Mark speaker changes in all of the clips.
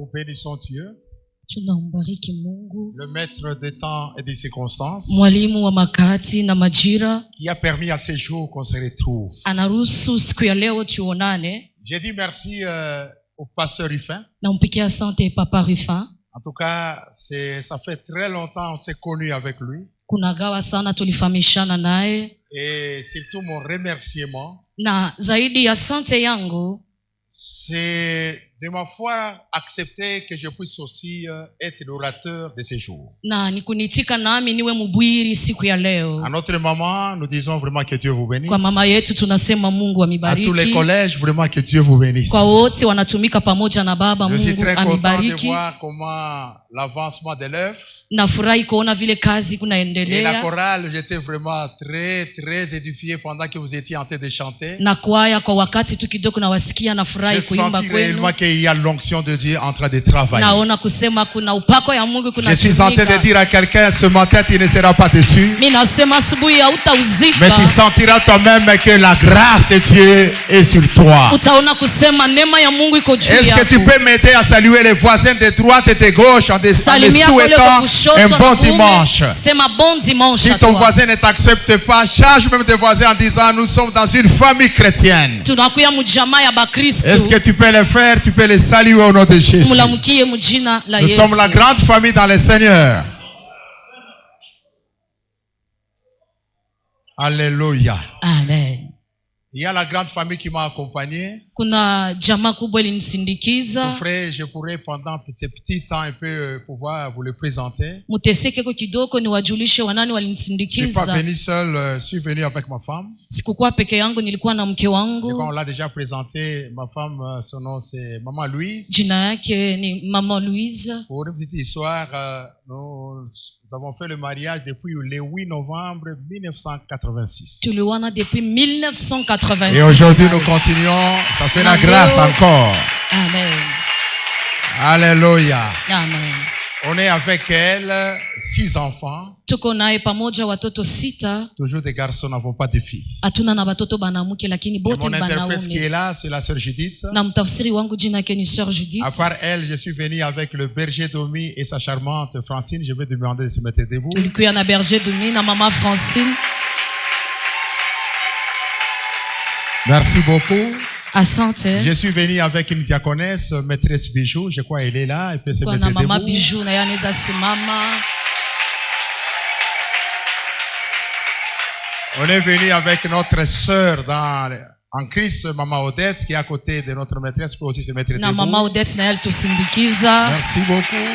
Speaker 1: Nous bénissons Dieu,
Speaker 2: tunambariki Mungu,
Speaker 1: le maître des temps et des circonstances,
Speaker 2: mwalimu wa makati na majira,
Speaker 1: qui a permis à ces jours qu'on se retrouve.
Speaker 2: anaruhusu siku ya leo tuonane.
Speaker 1: J'ai dit merci au pasteur Rufin.
Speaker 2: Nampikia asante Papa Rufin.
Speaker 1: En tout cas, ça fait très longtemps qu'on s'est connus avec lui.
Speaker 2: Kunagawa sana tulifahamishana naye,
Speaker 1: Et surtout mon remerciement,
Speaker 2: na zaidi ya asante yangu
Speaker 1: c'est de ma foi accepter que je puisse aussi être l'orateur de ces jours.
Speaker 2: na nikunitika nami niwe mubwiri siku ya leo.
Speaker 1: À notre maman, nous disons vraiment que Dieu vous bénisse.
Speaker 2: Kwa mama yetu tunasema Mungu
Speaker 1: À tous les
Speaker 2: amibariki.
Speaker 1: collèges, vraiment que Dieu vous bénisse.
Speaker 2: Kwa wote wanatumika pamoja na baba,
Speaker 1: Je suis
Speaker 2: Mungu
Speaker 1: très content de
Speaker 2: amibariki.
Speaker 1: voir comment l'avancement de l'œuvre.
Speaker 2: Nafurahi kuona vile kazi
Speaker 1: Et la
Speaker 2: kunaendelea,
Speaker 1: chorale, j'étais vraiment très édifié pendant que vous étiez en train de chanter.
Speaker 2: na kwaya kwa wakati tu kidogo nawasikia,
Speaker 1: J'ai
Speaker 2: nafurahi kuimba
Speaker 1: senti
Speaker 2: kwenu.
Speaker 1: réellement qu'il y a l'onction de Dieu en train de travailler.
Speaker 2: Naona kusema kuna upako ya Mungu
Speaker 1: Je suis en train de
Speaker 2: kunatumika.
Speaker 1: dire à quelqu'un ce matin, tu ne seras pas déçu,
Speaker 2: Mimi nasema asubuhi
Speaker 1: mais tu
Speaker 2: hautauzika,
Speaker 1: sentiras toi-même que la grâce de Dieu est sur toi.
Speaker 2: utaona kusema neema ya Mungu iko juu
Speaker 1: Est-ce que tu
Speaker 2: yako.
Speaker 1: peux m'aider à saluer les voisins de droite et de gauche en me
Speaker 2: Salimia kule kwa
Speaker 1: souhaitant
Speaker 2: kushoto
Speaker 1: un
Speaker 2: na
Speaker 1: bon
Speaker 2: kuume,
Speaker 1: dimanche?
Speaker 2: sema bon dimanche.
Speaker 1: Si
Speaker 2: à
Speaker 1: ton
Speaker 2: toi.
Speaker 1: voisin ne t'accepte pas, charge même tes voisins en disant nous sommes dans une famille chrétienne.
Speaker 2: Tunakuya mjamaa ya
Speaker 1: Est-ce
Speaker 2: Bakristo,
Speaker 1: que tu peux le faire? Tu peux les saluer au nom de Jésus.
Speaker 2: mulamukie mjina la
Speaker 1: Nous
Speaker 2: Yesu.
Speaker 1: sommes la grande famille dans le Seigneur. Alléluia.
Speaker 2: Amen.
Speaker 1: Il y a la grande famille qui m'a accompagné.
Speaker 2: Kuna jamaa kubwa
Speaker 1: Son
Speaker 2: ilinisindikiza.
Speaker 1: frère, je pourrais pendant ce petit temps un peu pouvoir vous le présenter.
Speaker 2: Muteseke kwa kidogo niwajulishe wanani
Speaker 1: Je ne suis pas
Speaker 2: walinisindikiza.
Speaker 1: venu seul, je suis venu avec ma femme.
Speaker 2: Sikukuwa peke yangu, nilikuwa na mke
Speaker 1: Et quand
Speaker 2: wangu.
Speaker 1: on l'a déjà présenté, ma femme, son nom c'est Maman Louise.
Speaker 2: Jina yake ni Mama Louise.
Speaker 1: Pour une petite histoire, nous avons fait le mariage depuis le 8 novembre 1986.
Speaker 2: Tuliwana depuis 1986.
Speaker 1: Et aujourd'hui, nous continuons. Ça fait la grâce encore.
Speaker 2: Amen.
Speaker 1: Alléluia.
Speaker 2: Amen.
Speaker 1: On est avec elle, 6 enfants.
Speaker 2: Tuko naye pamoja watoto 6.
Speaker 1: Toujours des garçons, n'avons pas de filles.
Speaker 2: Hatuna na watoto banamuke, lakini
Speaker 1: Et
Speaker 2: bote
Speaker 1: mon
Speaker 2: ni
Speaker 1: interprète qui est
Speaker 2: banaume.
Speaker 1: là, c'est la sœur Judith.
Speaker 2: Na mtafsiri wangu jina yake ni Sœur Judith.
Speaker 1: À part elle, je suis venu avec le berger Domi et sa charmante Francine. Je vais demander de se mettre debout.
Speaker 2: Tulikuya na Berger Dumi na Mama Francine.
Speaker 1: Merci beaucoup.
Speaker 2: Asante.
Speaker 1: Je suis venu avec une diaconesse, maîtresse Bijou. Je crois qu'elle est là. Elle peut se
Speaker 2: Kwa
Speaker 1: mettre
Speaker 2: na Mama
Speaker 1: debout.
Speaker 2: Bijou na yaneza simama.
Speaker 1: On est venu avec notre sœur en Christ, Maman Odette, qui est à côté de notre maîtresse, peut aussi se mettre
Speaker 2: Na
Speaker 1: debout.
Speaker 2: Mama Odette na yale tusindikiza.
Speaker 1: Merci beaucoup.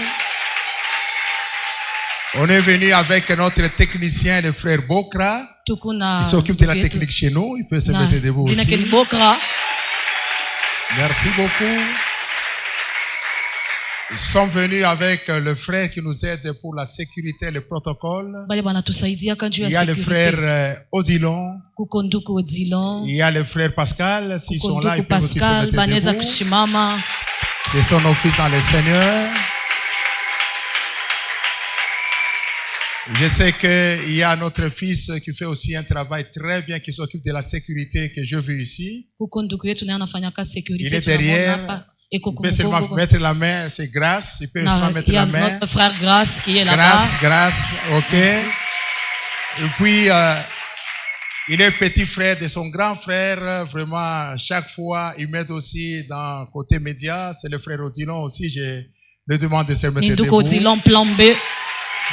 Speaker 1: On est venu avec notre technicien, le frère Bokra,
Speaker 2: Tuko na
Speaker 1: qui s'occupe de la technique chez nous. Il peut se
Speaker 2: na
Speaker 1: mettre debout
Speaker 2: jina
Speaker 1: aussi.
Speaker 2: yake ni Bokra.
Speaker 1: Merci beaucoup. Ils sont venus avec le frère qui nous aide pour la sécurité, le protocole.
Speaker 2: Bale banatusaidia kanju
Speaker 1: Il y
Speaker 2: ya
Speaker 1: a le frère
Speaker 2: sécurité.
Speaker 1: Odilon.
Speaker 2: Kuko nduku Odilon.
Speaker 1: Il y a le frère Pascal. S'ils
Speaker 2: Kuko
Speaker 1: sont là, ils
Speaker 2: nduku
Speaker 1: peuvent aussi se
Speaker 2: Pascal
Speaker 1: mettre
Speaker 2: baneza
Speaker 1: debout.
Speaker 2: kushimama.
Speaker 1: C'est son office dans le Seigneur. Je sais qu'il y a notre fils qui fait aussi un travail très bien, qui s'occupe de la sécurité que je vis ici.
Speaker 2: Kuko nduku yetu naye anafanya kazi
Speaker 1: Il
Speaker 2: security,
Speaker 1: est
Speaker 2: tunamwona
Speaker 1: derrière.
Speaker 2: hapa. Eko
Speaker 1: Il peut seulement
Speaker 2: kumkongo.
Speaker 1: mettre la main, c'est grâce. Il peut seulement
Speaker 2: Na
Speaker 1: mettre
Speaker 2: il y a
Speaker 1: la main.
Speaker 2: notre frère Grâce qui est là-bas.
Speaker 1: Grâce, grâce, ok.
Speaker 2: Merci.
Speaker 1: Et puis, il est petit frère de son grand frère. Vraiment, chaque fois, il m'aide aussi dans côté média. C'est le frère Odilon aussi. Je le demande de se mettre
Speaker 2: Ni nduku
Speaker 1: debout.
Speaker 2: Odilon plan B.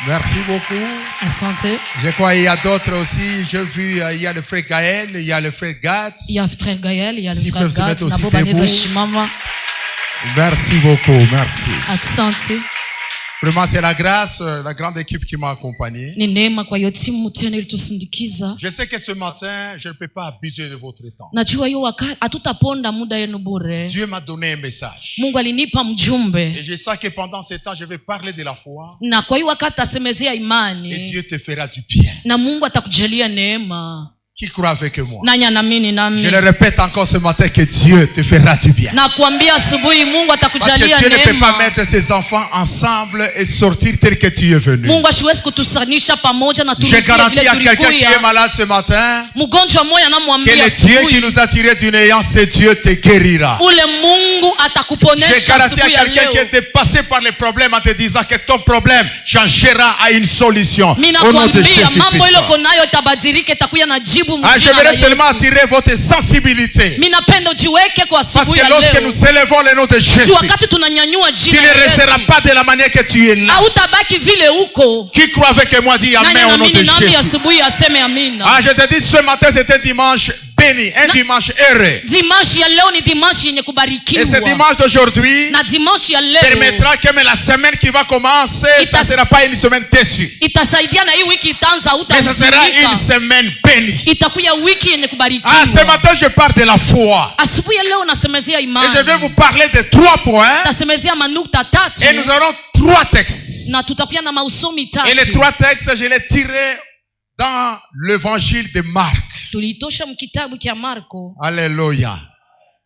Speaker 1: Merci beaucoup.
Speaker 2: Asante.
Speaker 1: Je crois qu'il y a d'autres aussi. J'ai vu, il y a le frère Gaël, il y a le frère Gatz.
Speaker 2: Il y a frère Gaël, il y a le
Speaker 1: S'ils
Speaker 2: frère
Speaker 1: peuvent se
Speaker 2: Gad,
Speaker 1: mettre aussi
Speaker 2: nabo baneza
Speaker 1: debout.
Speaker 2: shimama.
Speaker 1: Merci beaucoup, merci.
Speaker 2: Asante.
Speaker 1: Vraiment, c'est la grâce, la grande équipe qui m'a accompagné.
Speaker 2: Ni neema kwa hiyo timu tena ilitusindikiza.
Speaker 1: Je sais que ce matin, je ne peux pas abuser de votre temps.
Speaker 2: Najua hiyo wakati hatutaponda muda yenu bure.
Speaker 1: Dieu m'a donné un message.
Speaker 2: Mungu alinipa mjumbe.
Speaker 1: Et je sais que pendant ce temps, je vais parler de la foi.
Speaker 2: Na kwa hiyo wakati asemezea
Speaker 1: Et
Speaker 2: imani.
Speaker 1: Dieu te fera du bien.
Speaker 2: Na Mungu atakujalia neema.
Speaker 1: Qui croit avec moi?
Speaker 2: Nani anaamini nami?
Speaker 1: Je le répète encore ce matin que Dieu te fera du bien.
Speaker 2: Na kuambia asubuhi Mungu
Speaker 1: Parce que
Speaker 2: atakujalia
Speaker 1: Dieu ne peut pas
Speaker 2: neema.
Speaker 1: mettre ses enfants ensemble et sortir tel que tu es venu.
Speaker 2: Mungu asiwezi kutusanisha pamoja na
Speaker 1: Je
Speaker 2: turudie
Speaker 1: garantis
Speaker 2: vile
Speaker 1: à quelqu'un qui est
Speaker 2: tulikuya.
Speaker 1: malade ce matin
Speaker 2: Mgonjwa mmoja
Speaker 1: que
Speaker 2: anamwambia
Speaker 1: le Dieu qui
Speaker 2: asubuhi,
Speaker 1: nous a tirés du néant, c'est Dieu te guérira.
Speaker 2: ule Mungu
Speaker 1: J'ai
Speaker 2: atakuponesha
Speaker 1: garanti à
Speaker 2: asubuhi ya
Speaker 1: quelqu'un qui
Speaker 2: leo.
Speaker 1: était passé par les problèmes en te disant que ton problème changera à une solution.
Speaker 2: Mimi
Speaker 1: Au nom de
Speaker 2: nakwambia mambo ile
Speaker 1: Jésus-Christ.
Speaker 2: uko nayo itabadilika, itakuya na jibu
Speaker 1: Ah,
Speaker 2: mjina la
Speaker 1: j'aimerais seulement
Speaker 2: Yesu.
Speaker 1: attirer votre sensibilité.
Speaker 2: Mimi napenda ujiweke kwa
Speaker 1: Parce
Speaker 2: asubuhi
Speaker 1: que
Speaker 2: ya
Speaker 1: lorsque
Speaker 2: leo.
Speaker 1: nous élevons le nom de Jésus,
Speaker 2: Tu wakati tunanyanyua
Speaker 1: tu
Speaker 2: jina
Speaker 1: ne
Speaker 2: la
Speaker 1: resteras
Speaker 2: Yesu,
Speaker 1: pas de la manière que tu es là.
Speaker 2: hautabaki vile uko.
Speaker 1: Qui croit avec moi dit
Speaker 2: Nani
Speaker 1: Amen au nom de
Speaker 2: anaamini nami
Speaker 1: Jésus.
Speaker 2: asubuhi aseme amina.
Speaker 1: Ah, je te dis ce matin c'est un dimanche béni, un dimanche heureux.
Speaker 2: Dimanche ya leo ni dimanche yenye
Speaker 1: Et ce
Speaker 2: kubarikiwa.
Speaker 1: dimanche d'aujourd'hui
Speaker 2: Na dimanche ya leo
Speaker 1: permettra que même la semaine qui va commencer, ça ne sera pas une semaine déçue.
Speaker 2: itasaidia na hii wiki itaanza,
Speaker 1: Mais ce sera une
Speaker 2: hautahuzunika.
Speaker 1: semaine bénie.
Speaker 2: Itakuya wiki yenye
Speaker 1: Ah, ce
Speaker 2: kubarikiwa.
Speaker 1: matin je parle de la foi.
Speaker 2: Asubuhi ya leo nasemezea
Speaker 1: Et je vais vous
Speaker 2: imani.
Speaker 1: parler de 3 points.
Speaker 2: Tasemezea manukta tatu
Speaker 1: Et nous aurons 3 textes.
Speaker 2: na tutakuya na mausomi
Speaker 1: Et les
Speaker 2: tatu.
Speaker 1: 3 textes, je les tirés dans l'évangile de Marc.
Speaker 2: Tuliitosha mkitabu cha Marko.
Speaker 1: Alléluia.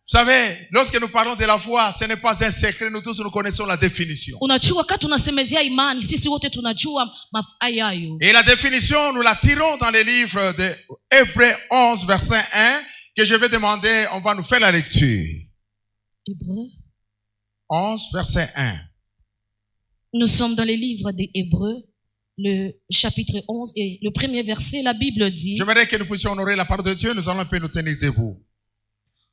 Speaker 1: Vous savez, lorsque nous parlons de la foi, ce n'est pas un secret, nous tous nous connaissons la définition.
Speaker 2: Unajua wakati tunasemezea imani sisi wote tunajua hayo.
Speaker 1: Et la définition, nous la tirons dans les livres de Hébreux 11, verset 1, que je vais demander, on va nous faire la lecture.
Speaker 2: Hébreux.
Speaker 1: 11, verset 1.
Speaker 2: Nous sommes dans les livres des Hébreux, le chapitre 11 et le premier verset, la Bible dit:
Speaker 1: J'aimerais que nous puissions honorer la parole de Dieu, nous allons un peu nous tenir debout.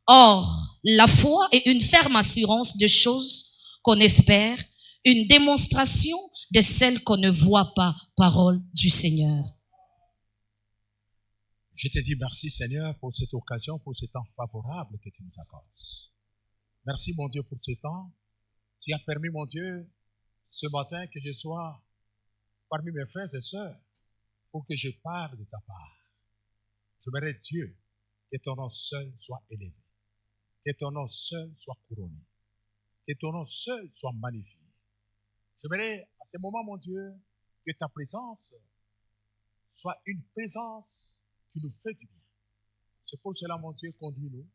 Speaker 2: Or, la foi est une ferme assurance de choses qu'on espère, une démonstration de celles qu'on ne voit pas. Parole du Seigneur.
Speaker 1: Je te dis merci Seigneur pour cette occasion, pour ce temps favorable que tu nous accordes. Merci mon Dieu pour ce temps. Tu as permis mon Dieu ce matin que je sois parmi mes frères et sœurs pour que je parle de ta part. J'aimerais Dieu que ton nom seul soit élevé, que ton nom seul soit couronné, que ton nom seul soit magnifié. J'aimerais à ce moment mon Dieu que ta présence soit une présence qui nous fait du bien. C'est pour cela, mon Dieu, conduis-nous.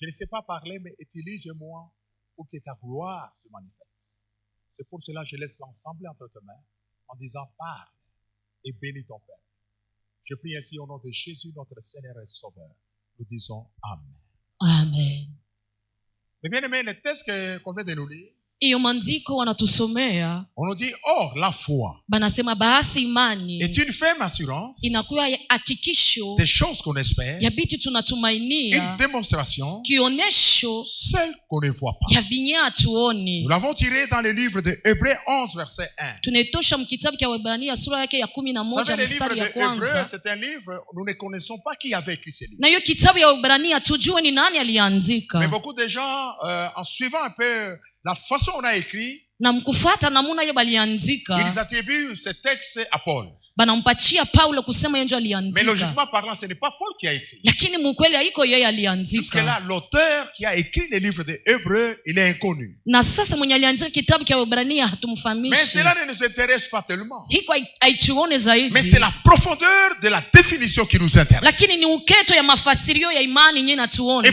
Speaker 1: Je ne sais pas parler, mais utilise-moi pour que ta gloire se manifeste. C'est pour cela que je laisse l'ensemble entre tes mains en disant parle et bénis ton Père. Je prie ainsi au nom de Jésus, notre Seigneur et Sauveur. Nous disons Amen.
Speaker 2: Amen.
Speaker 1: Mais bien aimé, le texte qu'on vient de nous lire,
Speaker 2: Iyo maandiko wanatusomea
Speaker 1: on nous dit, or la foi
Speaker 2: banasema basi imani
Speaker 1: est une ferme assurance
Speaker 2: inakuwa hakikisho
Speaker 1: des choses qu'on espère,
Speaker 2: ya vitu
Speaker 1: une
Speaker 2: tunatumainia,
Speaker 1: démonstration,
Speaker 2: kionesho
Speaker 1: celle qu'on ne voit pas.
Speaker 2: ya vinye hatuoni.
Speaker 1: Nous l'avons tiré dans le livre de Hébreux 11, verset 1.
Speaker 2: Tunaitosha mkitabu cha Waebrania sura yake ya 11
Speaker 1: Vous savez, le livre
Speaker 2: mstari
Speaker 1: de
Speaker 2: ya
Speaker 1: Hébreux,
Speaker 2: kwanza.
Speaker 1: c'est un livre, nous ne connaissons pas qui avait écrit ce livre.
Speaker 2: Na hiyo kitabu ya Waebrania tujue ni nani
Speaker 1: Mais
Speaker 2: aliandika,
Speaker 1: beaucoup de gens, en suivant un peu la façon dont on a écrit,
Speaker 2: na mkufuata namuna hiyo baliandika,
Speaker 1: ils attribuent ce texte à Paul.
Speaker 2: banampatia Paulo kusema yeye ndio
Speaker 1: Mais
Speaker 2: aliandika,
Speaker 1: logiquement parlant, ce n'est pas Paul qui a écrit.
Speaker 2: lakini mkweli haiko yeye
Speaker 1: Jusque
Speaker 2: aliandika.
Speaker 1: là, l'auteur qui a écrit le livre de Hébreux, il est inconnu.
Speaker 2: Na sasa mwenye aliandika kitabu cha Waebrania
Speaker 1: Mais
Speaker 2: hatumfahamishi,
Speaker 1: cela ne nous intéresse pas tellement.
Speaker 2: hiko haituone zaidi,
Speaker 1: Mais c'est la profondeur de la définition qui nous intéresse.
Speaker 2: lakini ni uketo ya mafasirio ya imani yenye
Speaker 1: Et
Speaker 2: natuona.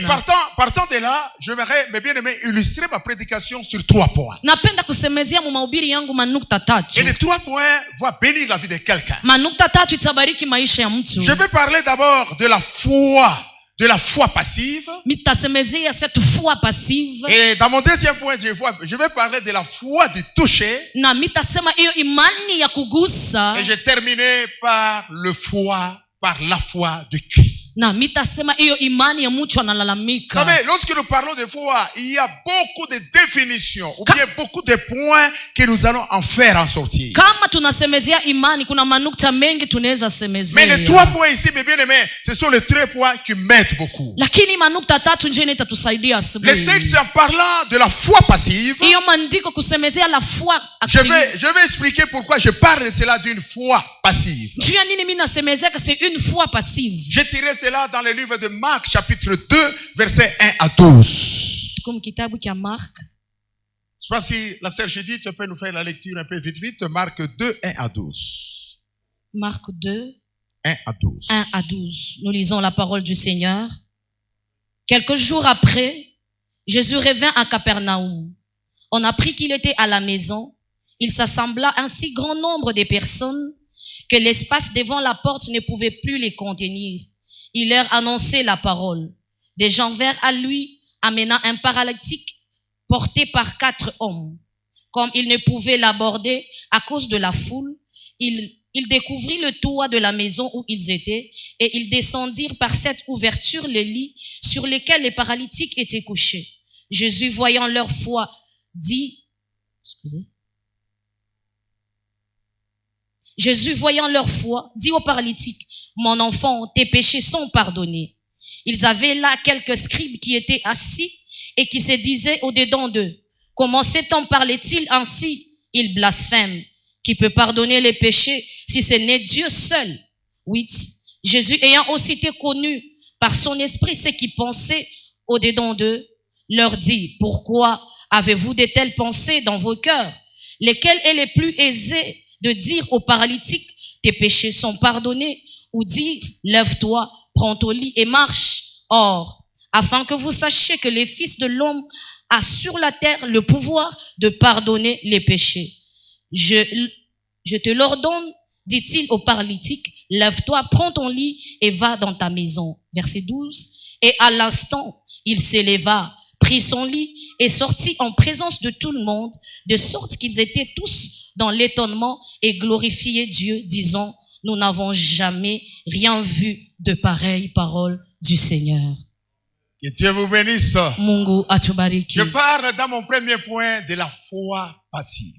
Speaker 1: partant de là, j'aimerais, mes bien-aimés, illustrer ma prédication sur 3 points.
Speaker 2: Napenda kusemezea mu mahubiri yangu manukta tatu.
Speaker 1: Et les 3 points vont bénir la vie de quelqu'un.
Speaker 2: Manukta tatu itabariki maisha ya mtu.
Speaker 1: Je vais parler d'abord de la foi passive.
Speaker 2: Mitasemezea cette foi passive.
Speaker 1: Et dans mon deuxième point, je vais parler de la foi du toucher.
Speaker 2: Na mitasema hiyo imani ya kugusa.
Speaker 1: Et je terminerai par la foi du cri.
Speaker 2: Na mitasema hiyo imani ya mtu
Speaker 1: Vous
Speaker 2: analalamika.
Speaker 1: savez, lorsque nous parlons de foi, il y a beaucoup de définitions, ou bien beaucoup de points que nous allons en faire en sortir.
Speaker 2: Kama tunasemezea imani kuna manukta mengi tunaweza semezea.
Speaker 1: Mais les 3 points ici, mes bien-aimés, ce sont les 3 points qui m'aident beaucoup.
Speaker 2: Lakini manukta tatu ndio itatusaidia
Speaker 1: Le
Speaker 2: asubuhi.
Speaker 1: texte en parlant de la foi passive,
Speaker 2: Hiyo maandiko kusemezea la foi
Speaker 1: je
Speaker 2: active.
Speaker 1: vais expliquer pourquoi je parle de cela d'une foi passive.
Speaker 2: Juu ya nini mimi nasemezea que c'est une foi passive.
Speaker 1: J'ai tiré cela dans le livre de Marc, chapitre 2, versets 1 à 12.
Speaker 2: Tuko kitabu cha Mark.
Speaker 1: Je sais pas si la sœur Judith, tu peux nous faire la lecture un peu vite. Marc 2, 1 à 12.
Speaker 2: Marc 2,
Speaker 1: 1 à 12.
Speaker 2: 1 à 12. Nous lisons la parole du Seigneur. Quelques jours après, Jésus revint à Capernaum. On apprit qu'il était à la maison. Il s'assembla un si grand nombre de personnes que l'espace devant la porte ne pouvait plus les contenir. Il leur annonçait la parole. Des gens vinrent à lui, amenant un paralytique porté par 4 hommes. Comme il ne pouvait l'aborder à cause de la foule, il découvrit le toit de la maison où ils étaient et ils descendirent par cette ouverture les lits sur lesquels les paralytiques étaient couchés. Jésus, voyant leur foi, dit aux paralytiques, « Mon enfant, tes péchés sont pardonnés. » Ils avaient là quelques scribes qui étaient assis et qui se disaient au-dedans d'eux, « Comment cet homme parlait-il ainsi? Il blasphème. Qui peut pardonner les péchés si ce n'est Dieu seul? » 8. Jésus, ayant aussitôt connu par son esprit ce qui pensaient au-dedans d'eux, leur dit, « Pourquoi avez-vous de telles pensées dans vos cœurs? Lesquelles est les plus aisées de dire aux paralytiques, tes péchés sont pardonnés, ou dire, lève-toi, prends ton lit et marche. Or, afin que vous sachiez que le Fils de l'homme a sur la terre le pouvoir de pardonner les péchés. Je te l'ordonne, dit-il au paralytique, lève-toi, prends ton lit et va dans ta maison. » Verset 12. Et à l'instant, il s'éleva, prit son lit et sortit en présence de tout le monde, de sorte qu'ils étaient tous dans l'étonnement et glorifiaient Dieu, disant, « Nous n'avons jamais rien vu de pareille parole du Seigneur. »
Speaker 1: Que Dieu vous bénisse.
Speaker 2: Mungu atubariki.
Speaker 1: Je parle dans mon premier point de la foi passive.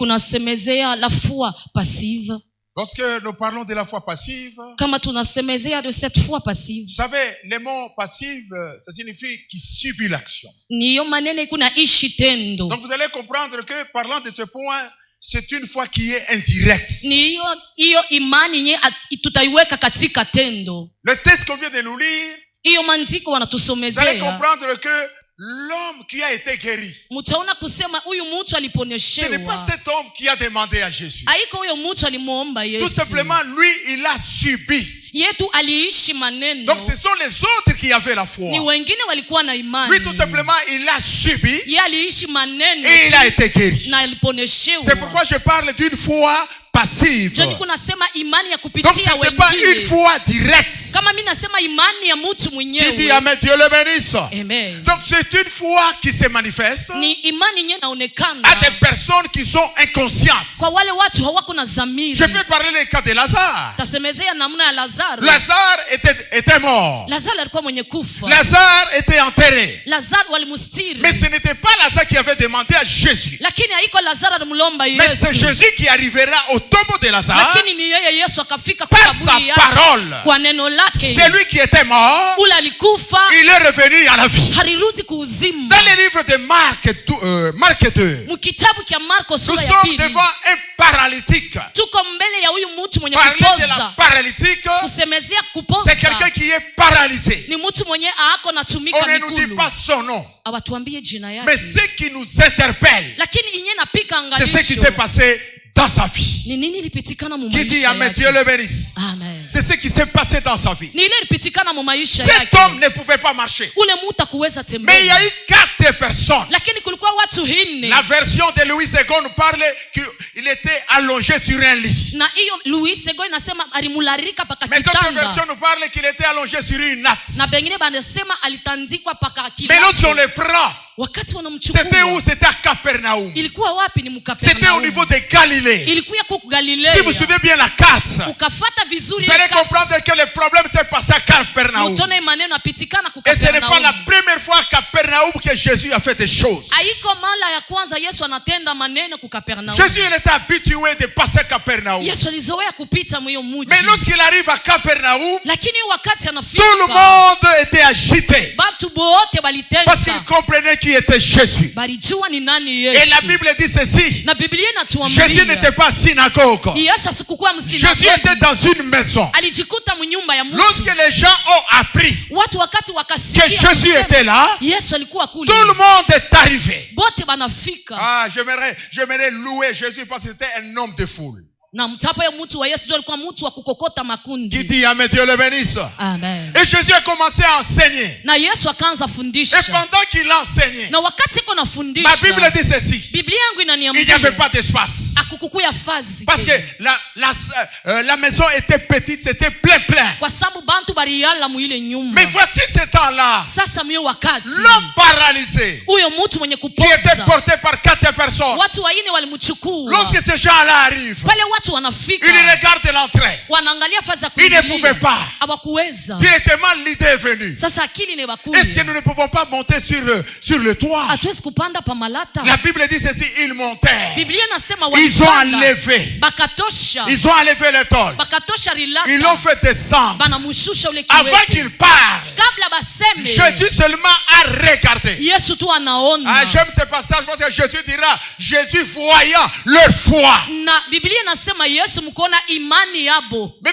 Speaker 2: Nikunasemezea la foi passive.
Speaker 1: Lorsque nous parlons de la foi passive,
Speaker 2: Kama tunasemezea de cette foi passive,
Speaker 1: vous savez, le mot passive, ça signifie qui subit l'action.
Speaker 2: niyo manene kunaishi tendo.
Speaker 1: Donc vous allez comprendre que parlant de ce point, c'est une foi qui est indirecte.
Speaker 2: Niyo imani nye tutaiweka katika tendo.
Speaker 1: Le texte qu'on vient de nous lire,
Speaker 2: Iyo mandiko
Speaker 1: vous allez
Speaker 2: wanatusomezea.
Speaker 1: comprendre que l'homme qui a été guéri,
Speaker 2: Mutaona kusema huyu mtu
Speaker 1: ce n'est pas
Speaker 2: aliponeshewa.
Speaker 1: cet homme qui a demandé à Jésus.
Speaker 2: Haiko huyo mtu alimuomba
Speaker 1: Tout
Speaker 2: Yesu.
Speaker 1: simplement, lui, il a subi.
Speaker 2: Yetu aliishi maneno.
Speaker 1: Donc ce sont les autres qui avaient la foi.
Speaker 2: Ni wengine walikuwa na imani.
Speaker 1: Lui, tout simplement, il a subi
Speaker 2: Yeye aliishi maneno
Speaker 1: et il a été guéri.
Speaker 2: na aliponeshewa.
Speaker 1: C'est pourquoi je parle d'une foi passive.
Speaker 2: Joni kunasema imani ya
Speaker 1: Donc
Speaker 2: kupitia
Speaker 1: ce n'est pas une
Speaker 2: wengine.
Speaker 1: foi directe.
Speaker 2: Kama mimi nasema imani ya mtu
Speaker 1: Qui dit
Speaker 2: mwenyewe.
Speaker 1: Amen, Dieu le bénisse.
Speaker 2: Amen.
Speaker 1: Donc c'est une foi qui se manifeste
Speaker 2: Ni imani yenye inaonekana
Speaker 1: à des personnes qui sont inconscientes.
Speaker 2: kwa wale watu hawako na dhamiri.
Speaker 1: Je peux parler le cas de Lazare.
Speaker 2: Tasemezea namna ya Lazaro.
Speaker 1: Lazare était mort.
Speaker 2: Lazaro alikuwa mwenye kufa.
Speaker 1: Lazare était enterré.
Speaker 2: Lazaro walimstiri.
Speaker 1: Mais ce n'était pas Lazare qui avait demandé à Jésus.
Speaker 2: Lakini haiko Lazaro alimlomba
Speaker 1: Mais c'est
Speaker 2: Yesu.
Speaker 1: Jésus qui arrivera au tombeau de Lazare
Speaker 2: Lakini ni yeye Yesu akafika kwa
Speaker 1: par sa
Speaker 2: kaburi yake
Speaker 1: parole.
Speaker 2: kwa neno lake.
Speaker 1: C'est lui qui était mort.
Speaker 2: Ule alikufa,
Speaker 1: Il est revenu à la vie.
Speaker 2: halirudi kuuzima.
Speaker 1: Dans le livre de Marc 2,
Speaker 2: Mkitabu kia Marko
Speaker 1: nous
Speaker 2: sura ya
Speaker 1: sommes
Speaker 2: pili.
Speaker 1: devant un paralytique.
Speaker 2: Tuko mbele ya huyu mtu mwenye
Speaker 1: Parler de la
Speaker 2: kupoza.
Speaker 1: paralytique,
Speaker 2: Kusemezea
Speaker 1: c'est
Speaker 2: kupoza.
Speaker 1: quelqu'un qui est paralysé.
Speaker 2: Ni mtu mwenye aako natumika
Speaker 1: On ne nous dit
Speaker 2: mikulu.
Speaker 1: pas son nom.
Speaker 2: Awatuambie jina
Speaker 1: Mais
Speaker 2: yake.
Speaker 1: ce qui nous interpelle,
Speaker 2: Lakini inye napika
Speaker 1: c'est ce qui
Speaker 2: angalisho.
Speaker 1: s'est passé dans sa vie.
Speaker 2: Ni nini ilipitikana mu
Speaker 1: Qui dit
Speaker 2: maisha
Speaker 1: Amen,
Speaker 2: yake?
Speaker 1: Dieu le bénisse.
Speaker 2: Amen.
Speaker 1: C'est ce qui s'est passé dans sa vie.
Speaker 2: Ni ile ilipitikana mu maisha
Speaker 1: Cet
Speaker 2: yake.
Speaker 1: homme ne pouvait pas marcher.
Speaker 2: Ule mtu akuweza
Speaker 1: Mais il y
Speaker 2: tembea.
Speaker 1: a eu 4 personnes.
Speaker 2: Lakini kulikuwa watu hinne.
Speaker 1: La version de Louis II nous parle qu'il était allongé sur un lit.
Speaker 2: Na hiyo Louis Sego inasema alimularika paka
Speaker 1: Mais d'autres versions
Speaker 2: kitanda.
Speaker 1: nous parlent qu'il était allongé sur une natte.
Speaker 2: Na bengine banasema alitandikwa paka
Speaker 1: Mais lorsqu'on
Speaker 2: kilabu.
Speaker 1: le prend,
Speaker 2: Wakati
Speaker 1: c'était où?
Speaker 2: wanamchukua.
Speaker 1: C'était à Capernaum.
Speaker 2: Ilikuwa wapi? Ni
Speaker 1: C'était au niveau
Speaker 2: Mkapernaum.
Speaker 1: de Galilée.
Speaker 2: Ilikuwa huko Galilea.
Speaker 1: Si vous suivez bien la carte,
Speaker 2: Ukafata vizuri
Speaker 1: vous allez
Speaker 2: ile kati.
Speaker 1: comprendre que le problème s'est passé à Capernaum.
Speaker 2: Mutone maneno apitikana ku
Speaker 1: Et ce n'est pas la
Speaker 2: Kapernaum.
Speaker 1: première fois à Capernaum que Jésus a fait des choses.
Speaker 2: Haiko mara ya kwanza Yesu anatenda maneno ku Kapernaum.
Speaker 1: Jésus il était habitué de passer à Capernaum.
Speaker 2: Yesu alizoea kupita mwiyo mji.
Speaker 1: Mais lorsqu'il arrive à Capernaum,
Speaker 2: Lakini wakati anafika
Speaker 1: tout le monde était agité.
Speaker 2: batu bote balitenda.
Speaker 1: Parce qu'il comprenait qui était Jésus.
Speaker 2: Balijua ni nani
Speaker 1: Et la
Speaker 2: Yesu.
Speaker 1: Bible dit ceci.
Speaker 2: Na Biblia
Speaker 1: Jésus
Speaker 2: inatuambia
Speaker 1: n'était pas à synagogue.
Speaker 2: Yesu asikukuwa
Speaker 1: Jésus était
Speaker 2: msinagogi.
Speaker 1: dans une maison.
Speaker 2: Alijikuta mnyumba ya mtu.
Speaker 1: Lorsque les gens ont appris
Speaker 2: Watu wakati
Speaker 1: que
Speaker 2: wakasikia
Speaker 1: Jésus
Speaker 2: kusema,
Speaker 1: était là,
Speaker 2: Yesu alikuwa kule.
Speaker 1: tout le monde est arrivé.
Speaker 2: Bote banafika.
Speaker 1: Ah, j'aimerais louer Jésus parce que c'était un homme de foule.
Speaker 2: Na mtapa ya mtu wa Yesu ndio alikuwa mtu wa kukokota
Speaker 1: Qui
Speaker 2: makundi.
Speaker 1: dit Amen, Dieu le bénisse.
Speaker 2: Amen.
Speaker 1: Et Jésus a commencé à enseigner.
Speaker 2: Na Yesu akaanza
Speaker 1: Et
Speaker 2: fundisha.
Speaker 1: pendant qu'il enseignait,
Speaker 2: Na wakati iko
Speaker 1: ma
Speaker 2: nafundisha,
Speaker 1: Bible dit ceci.
Speaker 2: Biblia yangu
Speaker 1: Il n'y avait
Speaker 2: inaniambia
Speaker 1: pas d'espace.
Speaker 2: akukukuya fazi.
Speaker 1: Parce que la maison était petite, c'était plein.
Speaker 2: Kwa sababu bantu bariyala mu ile nyumba.
Speaker 1: Mais voici ce temps-là.
Speaker 2: Sasa mwe wakati.
Speaker 1: L'homme paralysé,
Speaker 2: Huyo mtu mwenye
Speaker 1: qui était
Speaker 2: kupoza.
Speaker 1: porté par 4 personnes.
Speaker 2: Watu waine walimchukua.
Speaker 1: Lorsque ces gens-là arrivent,
Speaker 2: Pale watu wanafika.
Speaker 1: ils regardent l'entrée.
Speaker 2: Wanaangalia fazi ya
Speaker 1: Ils ne
Speaker 2: kuingilia.
Speaker 1: pouvaient pas.
Speaker 2: Hawakuweza.
Speaker 1: Directement, l'idée est venue.
Speaker 2: Sasa akili ni
Speaker 1: Est-ce
Speaker 2: bakuya.
Speaker 1: que nous ne pouvons pas monter sur le toit?
Speaker 2: Hatuwezi kupanda pa malata.
Speaker 1: La Bible dit ceci, ils montèrent.
Speaker 2: Biblia nasema
Speaker 1: Ils ont
Speaker 2: walipanda.
Speaker 1: enlevé.
Speaker 2: Bakatosha.
Speaker 1: Ils ont enlevé le tôle.
Speaker 2: Bakatosha rilata.
Speaker 1: Ils l'ont fait descendre.
Speaker 2: Banamushusha ule
Speaker 1: Avant
Speaker 2: kiwete.
Speaker 1: qu'ils parlent,
Speaker 2: Kabla baseme.
Speaker 1: Jésus seulement a regardé.
Speaker 2: Yesu tu anaona.
Speaker 1: Ah, j'aime ce passage parce que Jésus dira, Jésus voyant leur foi.
Speaker 2: Na Biblia nasema Yesu mkona imani yabo.
Speaker 1: Mais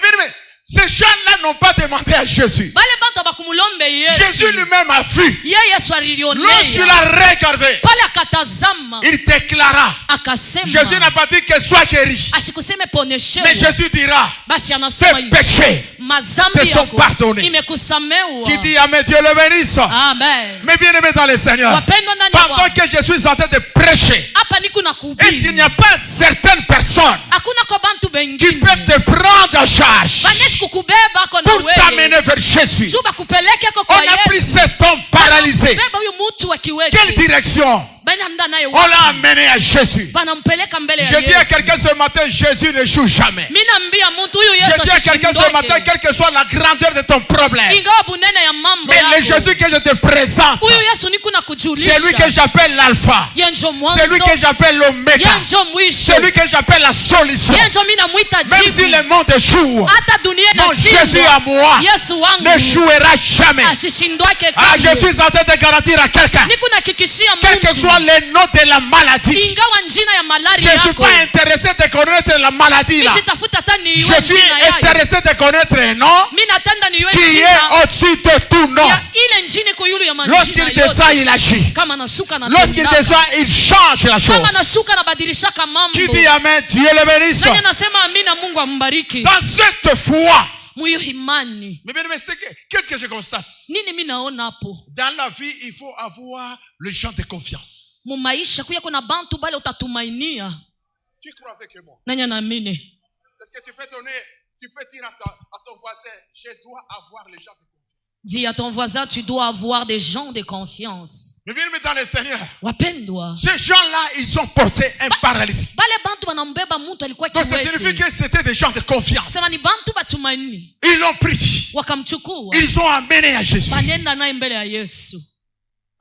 Speaker 1: ces gens-là n'ont pas demandé à Jésus.
Speaker 2: Bale bantu bakumulombe Yesu.
Speaker 1: Jésus lui-même a vu.
Speaker 2: Ye Yesu alionea.
Speaker 1: Lorsqu'il a regardé,
Speaker 2: Pale akatazama.
Speaker 1: il déclara.
Speaker 2: Akasema.
Speaker 1: Jésus n'a pas dit que sois guéri.
Speaker 2: Asikuseme poneshewa.
Speaker 1: Mais Jésus dira,
Speaker 2: Basi anasema
Speaker 1: tes
Speaker 2: hivi.
Speaker 1: péchés
Speaker 2: Mazambi
Speaker 1: te sont
Speaker 2: yako
Speaker 1: pardonnés.
Speaker 2: imekusamewa.
Speaker 1: Qui dit Amen, Dieu le bénisse.
Speaker 2: Amen.
Speaker 1: Mais bien aimé dans le Seigneur,
Speaker 2: Wapendwa ndani ya
Speaker 1: pendant
Speaker 2: Bwana.
Speaker 1: que je suis en train de prêcher,
Speaker 2: Hapa niko na
Speaker 1: et s'il
Speaker 2: kuhubiri.
Speaker 1: n'y a pas certaines personnes
Speaker 2: Hakuna kwa bantu
Speaker 1: qui
Speaker 2: bengine.
Speaker 1: peuvent te prendre en charge
Speaker 2: Banesi kukubeba ako na
Speaker 1: pour t'amener
Speaker 2: wewe.
Speaker 1: vers Jésus,
Speaker 2: Juba kupeleke
Speaker 1: on
Speaker 2: kwa
Speaker 1: a pris
Speaker 2: Yesu.
Speaker 1: cet homme paralysé.
Speaker 2: Beba huyu mtu wa
Speaker 1: Quelle
Speaker 2: kiwete.
Speaker 1: direction?
Speaker 2: Banaenda naye
Speaker 1: On l'a amené à Jésus.
Speaker 2: banampeleka mbele ya
Speaker 1: Je dis à
Speaker 2: Yesu.
Speaker 1: quelqu'un ce matin, Jésus ne joue jamais.
Speaker 2: Mimi naambia mtu huyu Yesu
Speaker 1: Je dis à quelqu'un ce matin, quelle que soit la grandeur de ton problème,
Speaker 2: ingawa bunene ya mambo
Speaker 1: mais le
Speaker 2: yako.
Speaker 1: Jésus que je te présente,
Speaker 2: Huyu Yesu niko na kujulisha.
Speaker 1: c'est lui que j'appelle l'alpha,
Speaker 2: Yeye ndio mwanzo.
Speaker 1: c'est lui que j'appelle l'oméga,
Speaker 2: Yeye ndio mwisho.
Speaker 1: c'est lui que j'appelle la solution.
Speaker 2: Yeye ndio mimi namuita
Speaker 1: Même si
Speaker 2: jibu.
Speaker 1: le monde échoue,
Speaker 2: Hata dunia
Speaker 1: mon Jésus
Speaker 2: inashindwa.
Speaker 1: à moi
Speaker 2: Yesu wangu
Speaker 1: n'échouera jamais.
Speaker 2: asishindwake
Speaker 1: Ah, je
Speaker 2: kamwe.
Speaker 1: suis en train de garantir à quelqu'un,
Speaker 2: Niko nahakikishia
Speaker 1: quel que
Speaker 2: mtu.
Speaker 1: soit le nom de la maladie,
Speaker 2: Ingawa njina ya
Speaker 1: je
Speaker 2: malaria
Speaker 1: ne suis
Speaker 2: yako.
Speaker 1: pas intéressé de connaître la maladie là.
Speaker 2: Sitafuta hata niwe
Speaker 1: Je suis
Speaker 2: njina yayo.
Speaker 1: intéressé de connaître un nom
Speaker 2: Mimi natenda niwe
Speaker 1: qui
Speaker 2: njina
Speaker 1: est au-dessus de tout nom.
Speaker 2: ya ile njini kwa yulu ya
Speaker 1: Lorsqu'il
Speaker 2: manjina yote.
Speaker 1: descend, il agit.
Speaker 2: Kama nashuka na
Speaker 1: Lorsqu'il
Speaker 2: tendaka.
Speaker 1: descend, il change la chose.
Speaker 2: Kama nashuka na badilishaka mambo.
Speaker 1: Qui dit Amen, Dieu le bénisse.
Speaker 2: Nani anasema amina, Mungu ambariki.
Speaker 1: Dans cette foi,
Speaker 2: Muyo imani.
Speaker 1: mais qu'est-ce que je constate?
Speaker 2: Nini mimi naona hapo?
Speaker 1: Dans la vie, il faut avoir le genre de confiance.
Speaker 2: Mu maisha kuya kuna bantu bale utatumainia.
Speaker 1: Tu crois avec moi?
Speaker 2: Nani anaamini?
Speaker 1: Est-ce que tu peux dire à ton voisin, je dois avoir le genre de confiance.
Speaker 2: Dis à ton voisin, tu dois avoir des gens de confiance.
Speaker 1: Mais bien aimé dans le Seigneur,
Speaker 2: Wapendwa.
Speaker 1: ces gens-là, ils ont porté un paralytique.
Speaker 2: Bale bantu banambeba mtu alikuwa
Speaker 1: Donc ça signifie
Speaker 2: kiwete.
Speaker 1: que c'était des gens de confiance.
Speaker 2: Sema ni bantu batumaini.
Speaker 1: Ils l'ont pris.
Speaker 2: Wakamchukua.
Speaker 1: Ils ont amené à Jésus.
Speaker 2: Banenda naye mbele ya Yesu.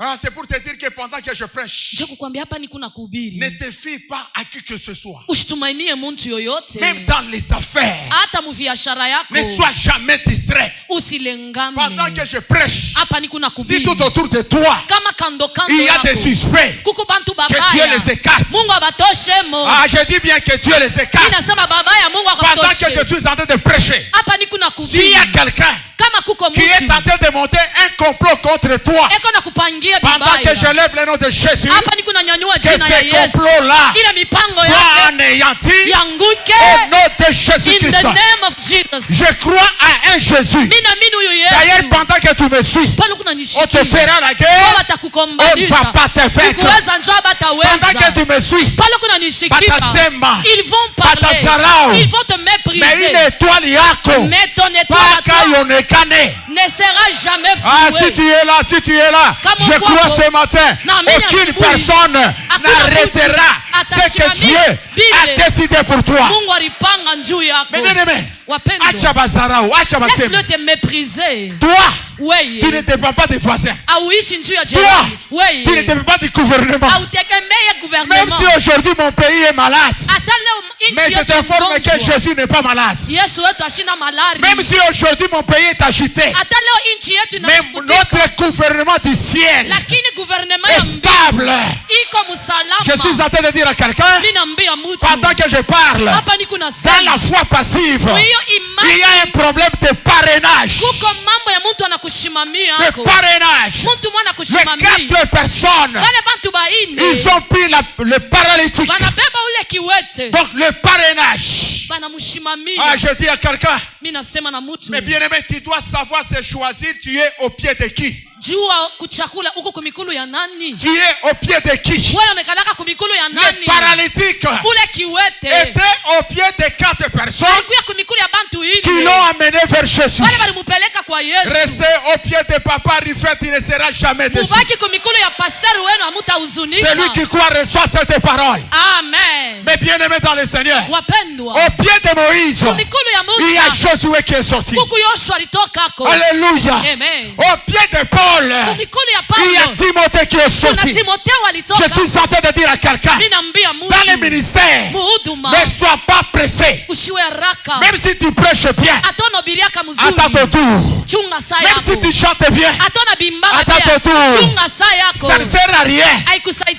Speaker 1: Ah, c'est pour te dire que pendant que je prêche,
Speaker 2: Nje kukwambia hapa niko na kuhubiri.
Speaker 1: ne te fie pas à qui que ce soit.
Speaker 2: Usitumainie mtu yoyote.
Speaker 1: Même dans les affaires,
Speaker 2: Hata mu biashara yako.
Speaker 1: ne sois jamais distrait.
Speaker 2: Usilengame.
Speaker 1: Pendant que je prêche,
Speaker 2: Hapa niko na
Speaker 1: si
Speaker 2: kuhubiri.
Speaker 1: tout autour de toi,
Speaker 2: Kama kando kando
Speaker 1: il y a
Speaker 2: yako.
Speaker 1: des suspects,
Speaker 2: Kuko bantu
Speaker 1: que Dieu
Speaker 2: babaya.
Speaker 1: les écarte.
Speaker 2: Mungu abatoshe mo.
Speaker 1: Ah, je dis bien que Dieu les écarte.
Speaker 2: Inasema babaya Mungu
Speaker 1: Pendant que
Speaker 2: akatoshe.
Speaker 1: je suis en train de prêcher,
Speaker 2: Hapa niko na
Speaker 1: s'il y
Speaker 2: kuhubiri.
Speaker 1: a quelqu'un
Speaker 2: Kama kuko
Speaker 1: qui est en
Speaker 2: mtu.
Speaker 1: train de monter un complot contre toi,
Speaker 2: Eko na kupangia
Speaker 1: pendant que je
Speaker 2: bibaya.
Speaker 1: lève le nom de Jésus,
Speaker 2: Hapa niko na nyanyua
Speaker 1: que
Speaker 2: jina ya
Speaker 1: ce
Speaker 2: Yesu.
Speaker 1: complot-là
Speaker 2: Ile mipango
Speaker 1: soit
Speaker 2: yake
Speaker 1: anéanti
Speaker 2: yanguke.
Speaker 1: au nom de
Speaker 2: In
Speaker 1: Jésus-Christ.
Speaker 2: the name of Jesus.
Speaker 1: Je crois à un Jésus.
Speaker 2: Mimi naamini huyu
Speaker 1: D'ailleurs,
Speaker 2: Yesu.
Speaker 1: pendant que tu me suis,
Speaker 2: Pale kuna
Speaker 1: on te
Speaker 2: nishikia.
Speaker 1: fera la
Speaker 2: Wao
Speaker 1: guerre, on ne
Speaker 2: watakukombanisha.
Speaker 1: va pas te vaincre.
Speaker 2: Kuweza njoo
Speaker 1: Pendant que
Speaker 2: bataweza.
Speaker 1: tu me suis,
Speaker 2: Pale kuna nishikika.
Speaker 1: Batasema,
Speaker 2: Ils vont parler.
Speaker 1: Batasarao,
Speaker 2: Ils vont te
Speaker 1: mais
Speaker 2: mépriser.
Speaker 1: une étoile yako,
Speaker 2: Mais ton étoile
Speaker 1: pas
Speaker 2: à toi
Speaker 1: kayonekane.
Speaker 2: ne sera jamais
Speaker 1: Ah, si
Speaker 2: flouée.
Speaker 1: tu es là, si tu es là,
Speaker 2: Kama
Speaker 1: je
Speaker 2: uko
Speaker 1: crois
Speaker 2: hapo.
Speaker 1: ce matin,
Speaker 2: Na mimi
Speaker 1: aucune
Speaker 2: asubuhi.
Speaker 1: personne n'arrêtera
Speaker 2: mtu
Speaker 1: ce que
Speaker 2: atasimamisha
Speaker 1: Dieu a
Speaker 2: Biblia.
Speaker 1: décidé pour toi.
Speaker 2: Mungu alipanga njuu yako.
Speaker 1: Mais bien aimé,
Speaker 2: Wapendwa.
Speaker 1: acha bazarao, acha basema.
Speaker 2: Laisse-le te mépriser.
Speaker 1: Toi,
Speaker 2: Wewe.
Speaker 1: tu ne dépends pas des voisins.
Speaker 2: Auishi njuu ya
Speaker 1: Toi,
Speaker 2: jirani.
Speaker 1: tu ne
Speaker 2: Wewe.
Speaker 1: dépends pas du gouvernement.
Speaker 2: Autegemee
Speaker 1: Même
Speaker 2: gouvernement.
Speaker 1: si aujourd'hui mon pays est malade,
Speaker 2: Hata leo
Speaker 1: mais
Speaker 2: nchi
Speaker 1: je
Speaker 2: yetu
Speaker 1: t'informe que
Speaker 2: mgonjwa.
Speaker 1: Jésus n'est pas malade.
Speaker 2: Yesu wetu ashina malari.
Speaker 1: Même si aujourd'hui mon pays est agité,
Speaker 2: Hata leo nchi yetu
Speaker 1: mais
Speaker 2: inasukutika.
Speaker 1: notre gouvernement du ciel
Speaker 2: Lakini gouvernement ya
Speaker 1: est
Speaker 2: mbingu
Speaker 1: stable.
Speaker 2: iko msalama.
Speaker 1: Je suis en train de dire à quelqu'un,
Speaker 2: Mimi naambia mtu.
Speaker 1: pendant que je parle,
Speaker 2: Hapa niko
Speaker 1: dans
Speaker 2: nasema.
Speaker 1: la foi passive,
Speaker 2: Hiyo
Speaker 1: il y a
Speaker 2: imani
Speaker 1: un problème de parrainage.
Speaker 2: kuko mambo ya mtu anakushimamia
Speaker 1: De
Speaker 2: hako.
Speaker 1: parrainage.
Speaker 2: Mtu mwana
Speaker 1: Les
Speaker 2: kushimamia.
Speaker 1: 4 personnes,
Speaker 2: Wale bantu baine.
Speaker 1: ils ont pris le paralytique.
Speaker 2: Wanabeba ule kiwete.
Speaker 1: Donc le parrainage. Ah, je dis à quelqu'un,
Speaker 2: mais
Speaker 1: mais bien aimé, tu dois savoir se choisir, tu es au pied de qui? Tu es au pied de qui? Le paralytique était au pied de 4 personnes qui l'ont amené vers Jésus. Restez au pied de Papa Rifet, il ne sera jamais déçu. Celui qui croit reçoit cette parole.
Speaker 2: Amen.
Speaker 1: Mais bien aimé dans le Seigneur, au pied de Moïse, il y a Josué qui est sorti. Alléluia.
Speaker 2: Amen.
Speaker 1: Au pied de Paul, il y a Timothée qui est sorti. Je suis en train de dire à quelqu'un, dans les ministères, ne sois pas pressé. Même si tu prêches bien, attends ton tour. Même si tu chantes bien, attends ton tour. Ça ne sert à rien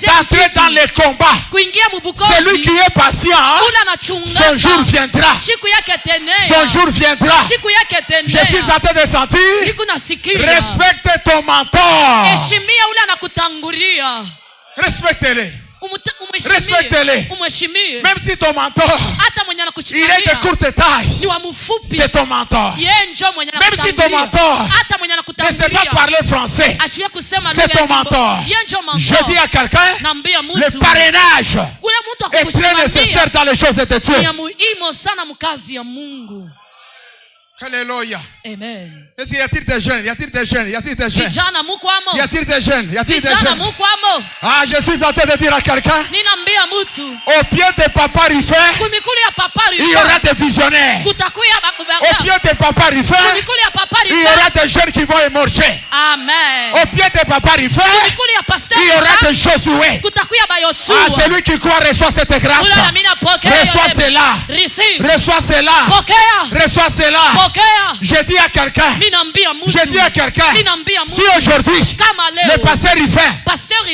Speaker 1: d'entrer dans les combats. Celui qui est patient, son jour viendra. Son jour viendra. Je suis en train de sentir, respecte ton mentor. Respectez-les. Respectez-les. Même si ton mentor, il est de courte taille, c'est ton mentor. Même si ton mentor ne sait pas parler français, c'est ton mentor. Je dis à quelqu'un, le parrainage est très nécessaire dans les choses de Dieu. Alléluia.
Speaker 2: Amen.
Speaker 1: Est-ce qu'il y a-t-il des jeunes? Y a-t-il des jeunes? Y a-t-il des jeunes? Y a-t-il des jeunes? Y a-t-il des jeunes? Ah, je suis en train de dire à quelqu'un, au pied de Papa Rifet, il y aura des visionnaires. Au pied de Papa Rifet, il y aura des jeunes qui vont émerger.
Speaker 2: Amen.
Speaker 1: Au pied de Papa Rifet, il y aura des Josué. Ah, celui qui croit reçoit cette grâce. Reçoit cela. Reçoit cela. Reçoit cela. Je dis à quelqu'un, si aujourd'hui le pasteur Rifet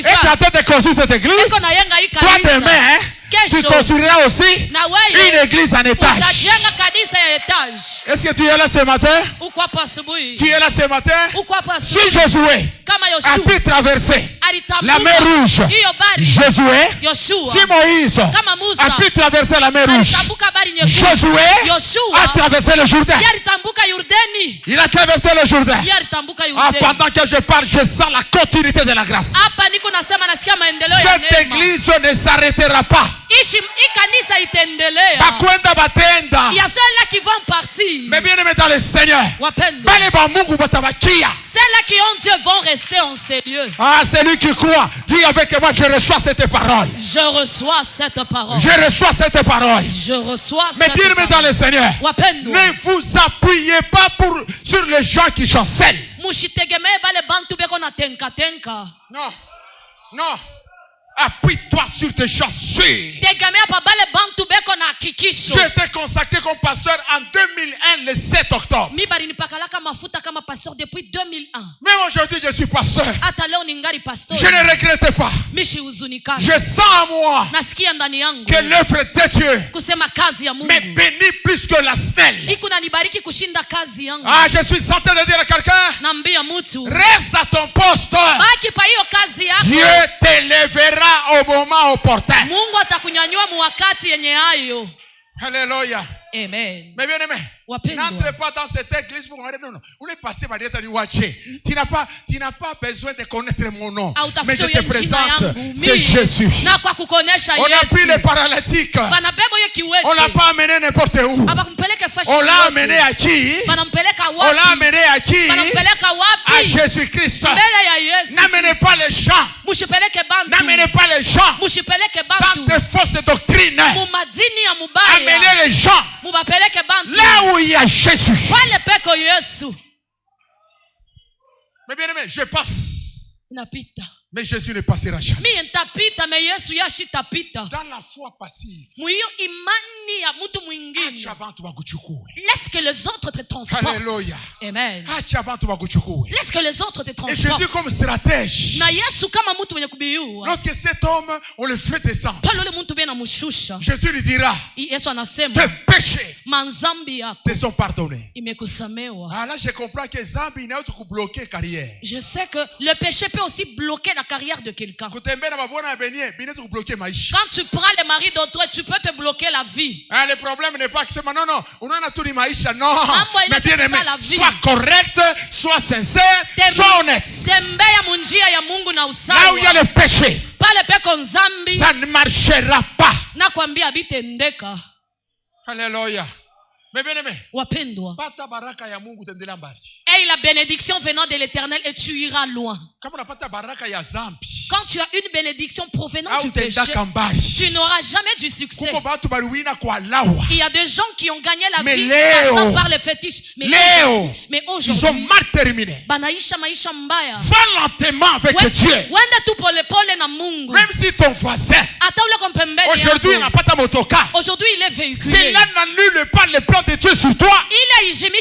Speaker 1: est en train de construire cette église, toi demain, tu construiras aussi une église en étage. Est-ce que tu es là ce matin? Tu es là ce matin? Si Josué a pu traverser la mer Rouge, Josué, si Moïse a pu traverser la mer Rouge, Josué a traversé le Jourdain. Il a traversé le Jourdain. Ah, pendant que je parle, je sens la continuité de la grâce. Cette église ne s'arrêtera pas.
Speaker 2: Il y a ceux-là qui vont partir.
Speaker 1: Mais bien aimé dans le Seigneur,
Speaker 2: ceux-là qui ont Dieu vont rester en ces lieux.
Speaker 1: Ah, celui qui croit, dis avec moi, je reçois cette parole.
Speaker 2: Je reçois cette parole.
Speaker 1: Je reçois cette parole.
Speaker 2: Je reçois
Speaker 1: mais bien aimé dans le Seigneur, ne vous appuyez pas sur les gens qui chancellent. Non, non. Appuie-toi sur tes chaussures. Je t'ai consacré comme pasteur en 2001, le 7 octobre. Même aujourd'hui, je suis pasteur. Je ne regrette pas. Je sens en moi que l'œuvre de Dieu mais bénit plus que la snelle. Ah, je suis en train de dire à quelqu'un, reste à ton poste. Dieu t'élèvera au moment opportun. Alléluia.
Speaker 2: Amen.
Speaker 1: Mais bien aimé, n'entre pas dans cette église pour non, non. On est passé par tu n'as pas besoin de connaître mon nom. Mais je te présente, c'est Jésus. On a pris le paralytique. On l'a pas amené n'importe où. On l'a amené à qui? On l'a amené à qui? À Jésus-Christ. N'amenez pas les gens. N'amenez pas les gens dans de fausses doctrines. Amenez les gens là où il y a Jésus. Mais bien aimé, je passe. Mais Jésus ne passera jamais. Dans la foi passive,
Speaker 2: laisse que les autres te transportent.
Speaker 1: Alléluia.
Speaker 2: Amen.
Speaker 1: Laisse
Speaker 2: que les autres te transportent.
Speaker 1: Et Jésus comme stratège. Lorsque cet homme, on le fait descendre, Jésus lui dira, tes péchés te sont pardonnés. Ah là, je comprends que Zambi n'a pas bloqué carrière.
Speaker 2: Je sais que le péché peut aussi bloquer la carrière de quelqu'un.
Speaker 1: Kutembea na babwana ya benye binaweza kubloquer maisha.
Speaker 2: Quand tu prends les maris d'autrui, tu peux te bloquer la vie.
Speaker 1: Le problème n'est pas que non, unaona tu ni maisha, non.
Speaker 2: Mais bien aimé,
Speaker 1: sois correct, sois sincère, sois honnête.
Speaker 2: Tembea munjia ya Mungu na usawa.
Speaker 1: Là où il y a le péché,
Speaker 2: pale peko nzambi,
Speaker 1: ça ne marchera pas.
Speaker 2: Nakwambia bitendeka.
Speaker 1: Alléluia. Mais bien aimé,
Speaker 2: wapendwa,
Speaker 1: pata baraka ya Mungu tendela mbali.
Speaker 2: Et la bénédiction venant de l'Éternel et tu iras loin.
Speaker 1: Kama unapata baraka ya zambi,
Speaker 2: quand tu as une bénédiction provenant du péché, tu n'auras jamais du succès.
Speaker 1: Kuko batu baliwina kwa lawa.
Speaker 2: Il y a des gens qui ont gagné la
Speaker 1: mais
Speaker 2: vie
Speaker 1: Léo,
Speaker 2: passant par les fétiches. Mais aujourd'hui,
Speaker 1: ils sont mal terminés.
Speaker 2: Banaisha maisha mbaya.
Speaker 1: Va lentement avec Dieu.
Speaker 2: Wende tu pole pole na Mungu.
Speaker 1: Même si ton voisin aujourd'hui il n'a pas ta motoka,
Speaker 2: aujourd'hui il est véhiculé,
Speaker 1: cela n'annule pas le plan de Dieu sur toi.
Speaker 2: Ne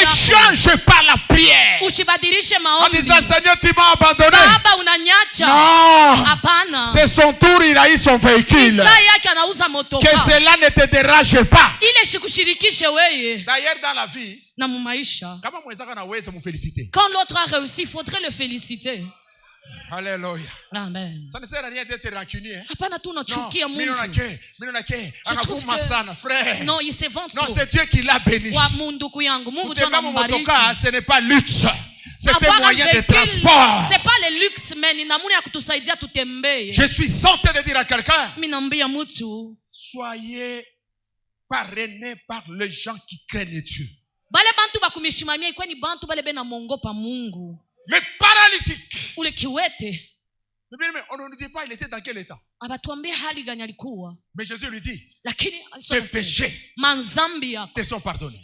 Speaker 1: change pas la prière en disant Seigneur tu m'as abandonné. Non, c'est son tour, il a eu son véhicule. Que cela ne te dérange pas. D'ailleurs dans la vie,
Speaker 2: quand l'autre a réussi, il faudrait le féliciter.
Speaker 1: Alléluia.
Speaker 2: Amen.
Speaker 1: Ça ne sert à rien d'être rancunier.
Speaker 2: Non, il se vante.
Speaker 1: Non, c'est Dieu qui l'a béni. Ce n'est pas luxe. C'est un moyen de transport.
Speaker 2: C'est pas le luxe, mais
Speaker 1: je suis tenté de dire à quelqu'un, soyez parrainés par les gens qui craignent Dieu. Mais paralytique. Mais on ne nous dit pas il était dans quel état. Mais Jésus lui dit, tes péchés te sont pardonnés.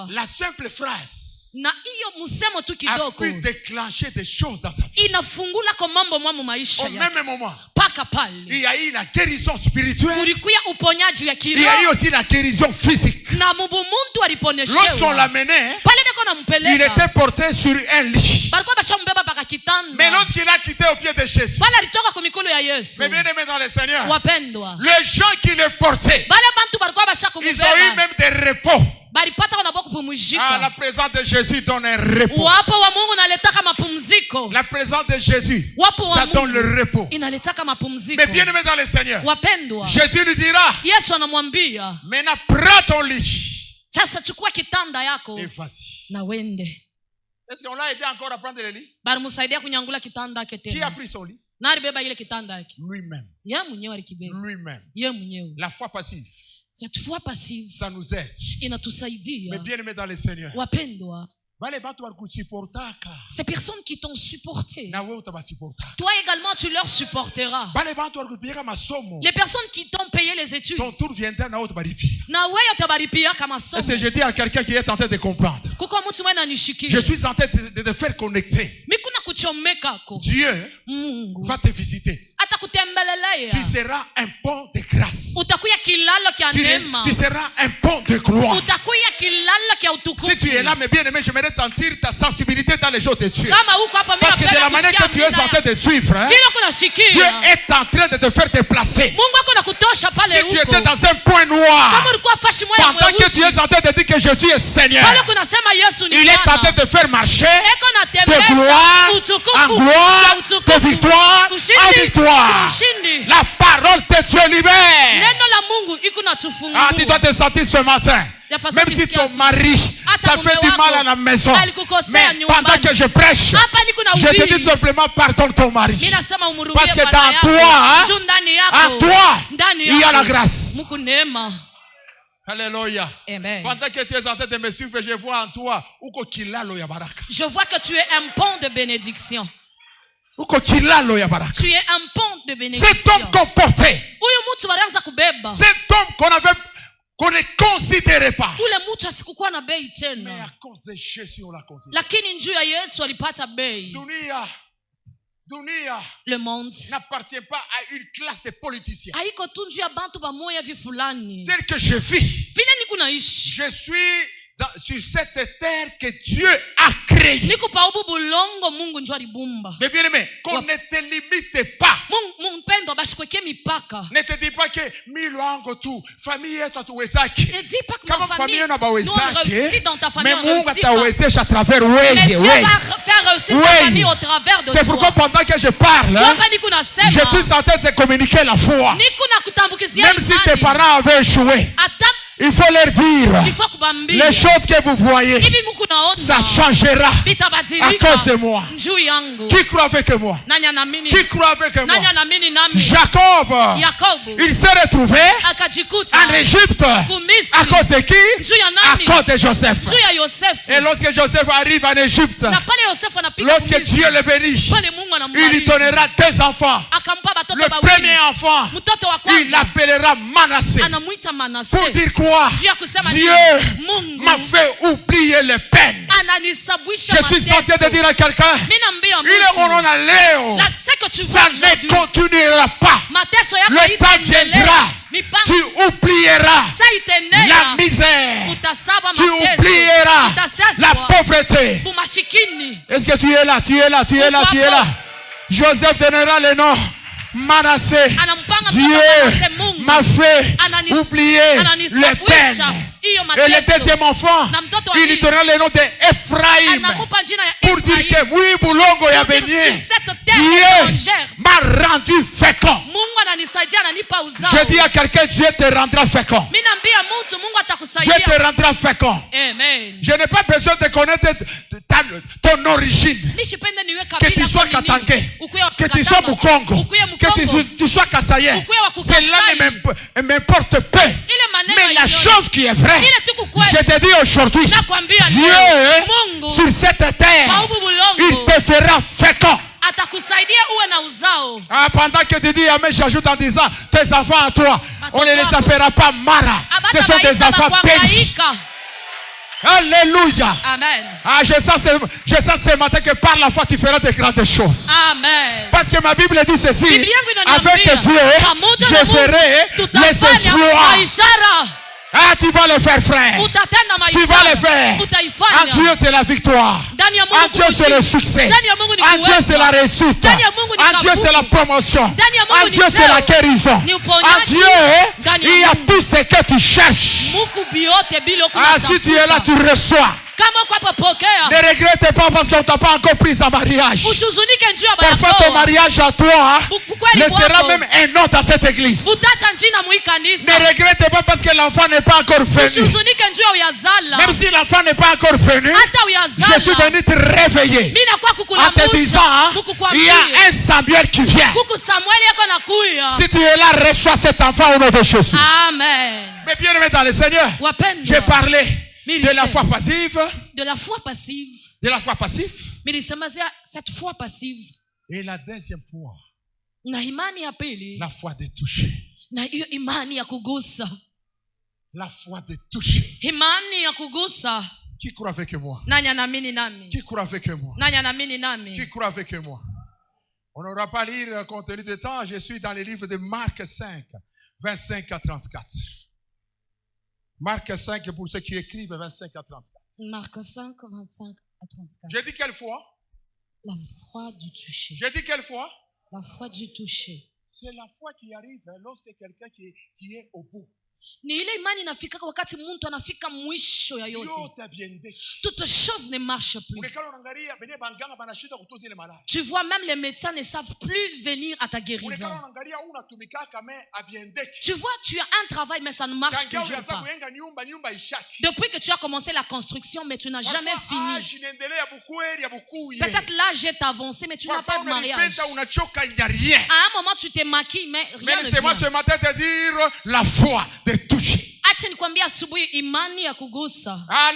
Speaker 1: La simple phrase a pu déclencher des choses dans sa vie. Au même moment, il y a eu la guérison spirituelle. Il y a eu aussi la guérison physique. Lorsqu'on l'a mené, il était porté sur un lit. Mais lorsqu'il a quitté au pied de Jésus, mais bien aimé dans le Seigneur, les gens qui le portaient, ils ont eu même des repos. La présence de Jésus donne un repos. La présence de Jésus, ça donne le repos. Mais bien aimé dans le Seigneur, Jésus lui dira, maintenant prends ton lit et vas-y. Est-ce qu'on l'a aidé encore à prendre le lit? Qui a pris son lit? Lui-même. Lui-même. La foi passive.
Speaker 2: Cette foi passive,
Speaker 1: ça nous aide. Mais bien aimé dans le Seigneur,
Speaker 2: ces personnes qui t'ont supporté, toi également tu leur supporteras. Les personnes qui t'ont payé les études,
Speaker 1: est-ce que je dis à quelqu'un qui est en train de comprendre? Je suis en train de te faire connecter. Dieu va te visiter. Tu seras un pont de grâce. Tu seras un pont de gloire. Si tu es là, mais bien aimé, j'aimerais sentir ta sensibilité dans les jours de Dieu. Parce que de la manière que tu es en train de suivre, Dieu est en train de te faire déplacer. Si tu étais dans un point noir, pendant que tu es en train de dire que Jésus est Seigneur, il est en train de te faire marcher de gloire en gloire, de victoire en victoire. La parole de Dieu libère. Ah, tu dois te sentir ce matin. Même si ton mari t'a fait du mal à la maison, mais pendant que je prêche, je te dis simplement pardonne ton mari. Parce que dans toi, en toi, il y a la grâce. Alléluia. Pendant que tu es en train de me suivre, je vois en toi.
Speaker 2: Je vois que tu es un pont de bénédiction.
Speaker 1: Tu
Speaker 2: es un pont de bénédiction.
Speaker 1: Cet homme comporté, cet homme qu'on ne considérait pas, mais à cause de Jésus on l'a considéré.
Speaker 2: Le monde
Speaker 1: n'appartient pas à une classe de politiciens.
Speaker 2: Tel
Speaker 1: que je vis, je suis sur cette terre que Dieu a créée.
Speaker 2: niko pa ubu bulongo Mungu njo alibumba.
Speaker 1: Mais bien aimé, qu'on ne te limite pas.
Speaker 2: Mungu mpendo bashikweke mipaka.
Speaker 1: Ne te dis pas que milo ango tu famille yetu tuwezaki.
Speaker 2: Ne dis pas que
Speaker 1: kama
Speaker 2: ma famille
Speaker 1: na bawezaki.
Speaker 2: réussit dans ta famille.
Speaker 1: Mais Mungu
Speaker 2: pas.
Speaker 1: atawezesha à travers
Speaker 2: Mais
Speaker 1: wewe.
Speaker 2: Dieu va faire réussir ta famille au travers de toi.
Speaker 1: C'est pourquoi pendant que je parle, je suis en train de communiquer la foi. Même si tes parents avaient échoué, il faut leur dire les choses que vous voyez, ça changera à cause de moi. Qui croit avec moi? Qui croit avec moi? Jacob, il s'est retrouvé en Égypte à cause de qui? À cause de Joseph. Et lorsque Joseph arrive en Égypte, lorsque Dieu le bénit, il lui donnera 2 enfants. Le premier enfant, il l'appellera Manassé. Pour dire quoi? Dieu m'a fait oublier les peines. Je suis en train de dire à quelqu'un, il est mon nom à Léo. Ça ne continuera pas. Le temps viendra. Tu oublieras la misère. Tu oublieras la pauvreté. Est-ce que tu es là? Tu es là? Tu es là? Tu es là? Joseph donnera le nom Manassé. Dieu m'a fait oublier les peines. Et le deuxième enfant, il lui donnera le nom d'Ephraïm. Pour dire que oui, Boulongo ya béni, Dieu m'a rendu fécond. Je dis à quelqu'un, Dieu te rendra fécond. Dieu te rendra fécond. Je n'ai pas besoin de connaître ton origine. Que tu sois Katangé, que tu sois Mukongo, que tu sois Kassaye. Cela ne m'importe peu. Mais la chose qui est vraie, je te dis aujourd'hui, Dieu sur cette terre, il te fera fécond. Pendant que tu dis Amen, j'ajoute en disant tes enfants à toi, on ne les appellera pas Mara. Ce sont des enfants bénis. Alléluia.
Speaker 2: Amen.
Speaker 1: Je sens ce matin que par la foi tu feras de grandes choses.
Speaker 2: Amen.
Speaker 1: Parce que ma Bible dit ceci: avec Dieu, je ferai les exploits. Tu vas le faire, frère. Tu vas le faire. En Dieu, c'est la victoire. En Dieu, c'est le succès. En Dieu, c'est la réussite. En Dieu, c'est la promotion. En Dieu, c'est la guérison. En Dieu, il y a tout ce que tu cherches. Si tu es là, tu reçois. Ne regrette pas parce qu'on ne t'a pas encore pris en mariage. Parfois ton mariage à toi ne sera même un autre à cette église. Ne regrette pas parce que l'enfant n'est pas encore venu. Même si l'enfant n'est pas encore venu, je suis venu te réveiller en te disant, il y a un Samuel qui vient. Si tu es là, reçois cet enfant au nom de Jésus.
Speaker 2: Amen.
Speaker 1: Mais bien aimé dans le Seigneur, j'ai parlé de la foi passive.
Speaker 2: De la foi passive.
Speaker 1: De la foi passive.
Speaker 2: Mais cette foi passive.
Speaker 1: Et la deuxième foi.
Speaker 2: Na imani ya pili.
Speaker 1: La foi de toucher.
Speaker 2: Na hiyo imani ya kugusa.
Speaker 1: La foi de toucher.
Speaker 2: Imani ya kugusa.
Speaker 1: Qui croit avec moi?
Speaker 2: Nani anaamini nami?
Speaker 1: Qui croit avec moi?
Speaker 2: Nani anaamini nami?
Speaker 1: Qui croit avec moi? On n'aura pas à lire compte tenu de temps. Je suis dans le livre de Marc 5, 25 à 34. Marc 5, pour ceux qui écrivent, 25 à 34.
Speaker 2: Marc 5, 25 à 34.
Speaker 1: J'ai dit quelle foi?
Speaker 2: La foi du toucher.
Speaker 1: J'ai dit quelle foi?
Speaker 2: La foi du toucher.
Speaker 1: C'est la foi qui arrive lorsque quelqu'un qui est au bout.
Speaker 2: Ni ile imani inafika wakati mtu anafika mwisho ya yote. Toutes choses ne marchent plus. Tu vois, même les médecins ne savent plus venir à ta guérison. Tu vois, tu as un travail mais ça ne marche toujours pas. Depuis que tu as commencé la construction mais tu n'as jamais fini. Peut-être l'âge est avancé mais tu n'as pas de mariage. À un moment tu t'es maquillé mais rien ne vient.
Speaker 1: Ce matin te dire la foi de toucher. Le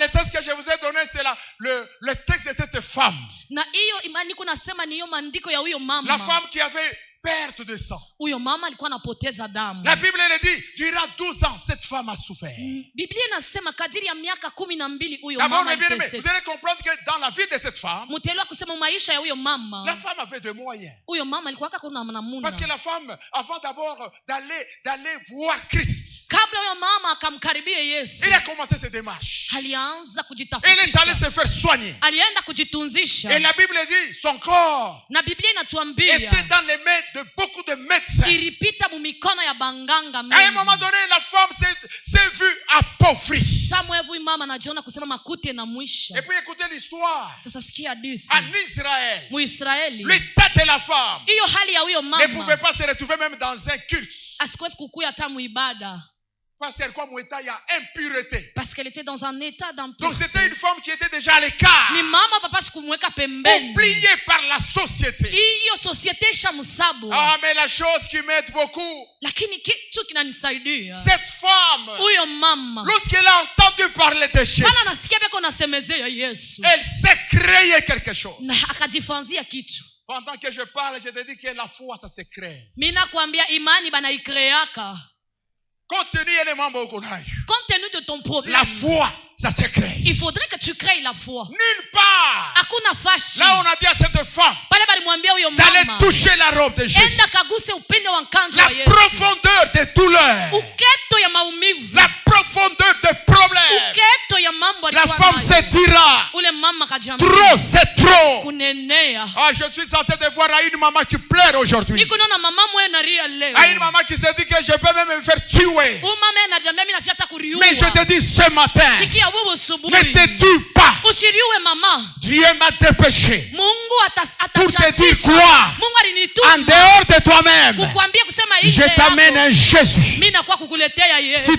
Speaker 1: texte que je vous ai donné, c'est le texte de cette femme. La femme qui avait perte de sang.
Speaker 2: Huyo mama alikuwa anapoteza damu.
Speaker 1: La Bible elle dit, durant 12 ans, cette femme a souffert.
Speaker 2: Biblia inasema kadiri ya miaka 12 huyo
Speaker 1: D'abord,
Speaker 2: mama
Speaker 1: mes bien-aimés,
Speaker 2: aliteseka.
Speaker 1: vous allez comprendre que dans la vie de cette femme,
Speaker 2: Mtaelewa kusema maisha ya huyo
Speaker 1: la
Speaker 2: mama.
Speaker 1: femme avait des moyens.
Speaker 2: Huyo mama alikuwa kuna namuna.
Speaker 1: Parce que la femme, avant d'abord d'aller voir Christ,
Speaker 2: Kabla huyo mama akamkaribia Yesu,
Speaker 1: il a commencé ses démarches.
Speaker 2: alianza
Speaker 1: Il est allé
Speaker 2: kujitafutisha.
Speaker 1: se faire soigner.
Speaker 2: Alienda kujitunzisha.
Speaker 1: Et la Bible dit, son corps
Speaker 2: Na Biblia inatuambia
Speaker 1: était dans les mains de beaucoup de médecins.
Speaker 2: ilipita mumikono ya banganga
Speaker 1: À un
Speaker 2: mengi.
Speaker 1: moment donné, la femme s'est vue appauvrie.
Speaker 2: Samuel huyu mama anajiona kusema makuti na mwisho.
Speaker 1: Et puis écoutez l'histoire.
Speaker 2: Sasa sikia hadithi.
Speaker 1: En Israël,
Speaker 2: Muisraeli,
Speaker 1: l'état de la femme
Speaker 2: hiyo hali ya huyo
Speaker 1: ne
Speaker 2: mama
Speaker 1: pouvait pas se retrouver même dans un culte.
Speaker 2: asikuwezi kukuya hata muibada
Speaker 1: Parce qu'elle comme état, il y a impureté.
Speaker 2: parce qu'elle était dans un état
Speaker 1: Donc
Speaker 2: d'impureté.
Speaker 1: c'était une femme qui était déjà à l'écart,
Speaker 2: Ni mama papashi kumweka pembeni.
Speaker 1: oubliée par la société.
Speaker 2: Hiyo societe ishamsabu.
Speaker 1: Ah, mais la chose qui m'aide beaucoup,
Speaker 2: Lakini kitu kinanisaidia.
Speaker 1: cette femme,
Speaker 2: Huyo mama
Speaker 1: lorsqu'elle a entendu parler de Jésus,
Speaker 2: pala nasikia beko nasemezea Yesu.
Speaker 1: elle s'est créée quelque chose.
Speaker 2: Na akajifanzia kitu.
Speaker 1: Pendant que je parle, je te dis que la foi, ça se crée.
Speaker 2: Mimi nakwambia imani banaikreaka.
Speaker 1: Compte tenu élément beaucoup d'ailleurs.
Speaker 2: Compte tenu de ton problème,
Speaker 1: La foi, ça se crée.
Speaker 2: il faudrait que tu crées la foi.
Speaker 1: Nulle part.
Speaker 2: Hakuna fashi.
Speaker 1: Là, on a dit à cette femme
Speaker 2: Pale balimwambia huyo
Speaker 1: d'aller
Speaker 2: mama,
Speaker 1: toucher la robe de Jésus.
Speaker 2: enda kaguse upinde wa mkanjo
Speaker 1: La
Speaker 2: wa Yesu.
Speaker 1: profondeur des douleurs.
Speaker 2: Uketo ya maumivu.
Speaker 1: La profondeur des problèmes.
Speaker 2: Uketo ya mambo
Speaker 1: La
Speaker 2: alikuwa
Speaker 1: femme se
Speaker 2: nayo.
Speaker 1: dira,
Speaker 2: Ule mama kajiambia
Speaker 1: trop, c'est trop.
Speaker 2: kunenea.
Speaker 1: Ah, je suis en train de voir à une maman qui pleure aujourd'hui.
Speaker 2: Niko naona mama mwe nalia leo.
Speaker 1: À une maman qui se dit que je peux même me faire tuer.
Speaker 2: Huyu mama anajiambia mimi nafia hata kuriua.
Speaker 1: Mais je te dis ce matin,
Speaker 2: Sikia wewe
Speaker 1: ne
Speaker 2: usubuhi.
Speaker 1: te tue pas.
Speaker 2: Usiriue mama.
Speaker 1: Dieu m'a dépêché
Speaker 2: Mungu
Speaker 1: pour te dire
Speaker 2: atachachisha.
Speaker 1: quoi?
Speaker 2: Mungu
Speaker 1: En
Speaker 2: alinituma
Speaker 1: dehors de toi-même,
Speaker 2: kukuambia kusema
Speaker 1: je
Speaker 2: nje
Speaker 1: t'amène
Speaker 2: yako.
Speaker 1: un Jésus.
Speaker 2: Mimi nakuwa kukuletea Yesu.
Speaker 1: Si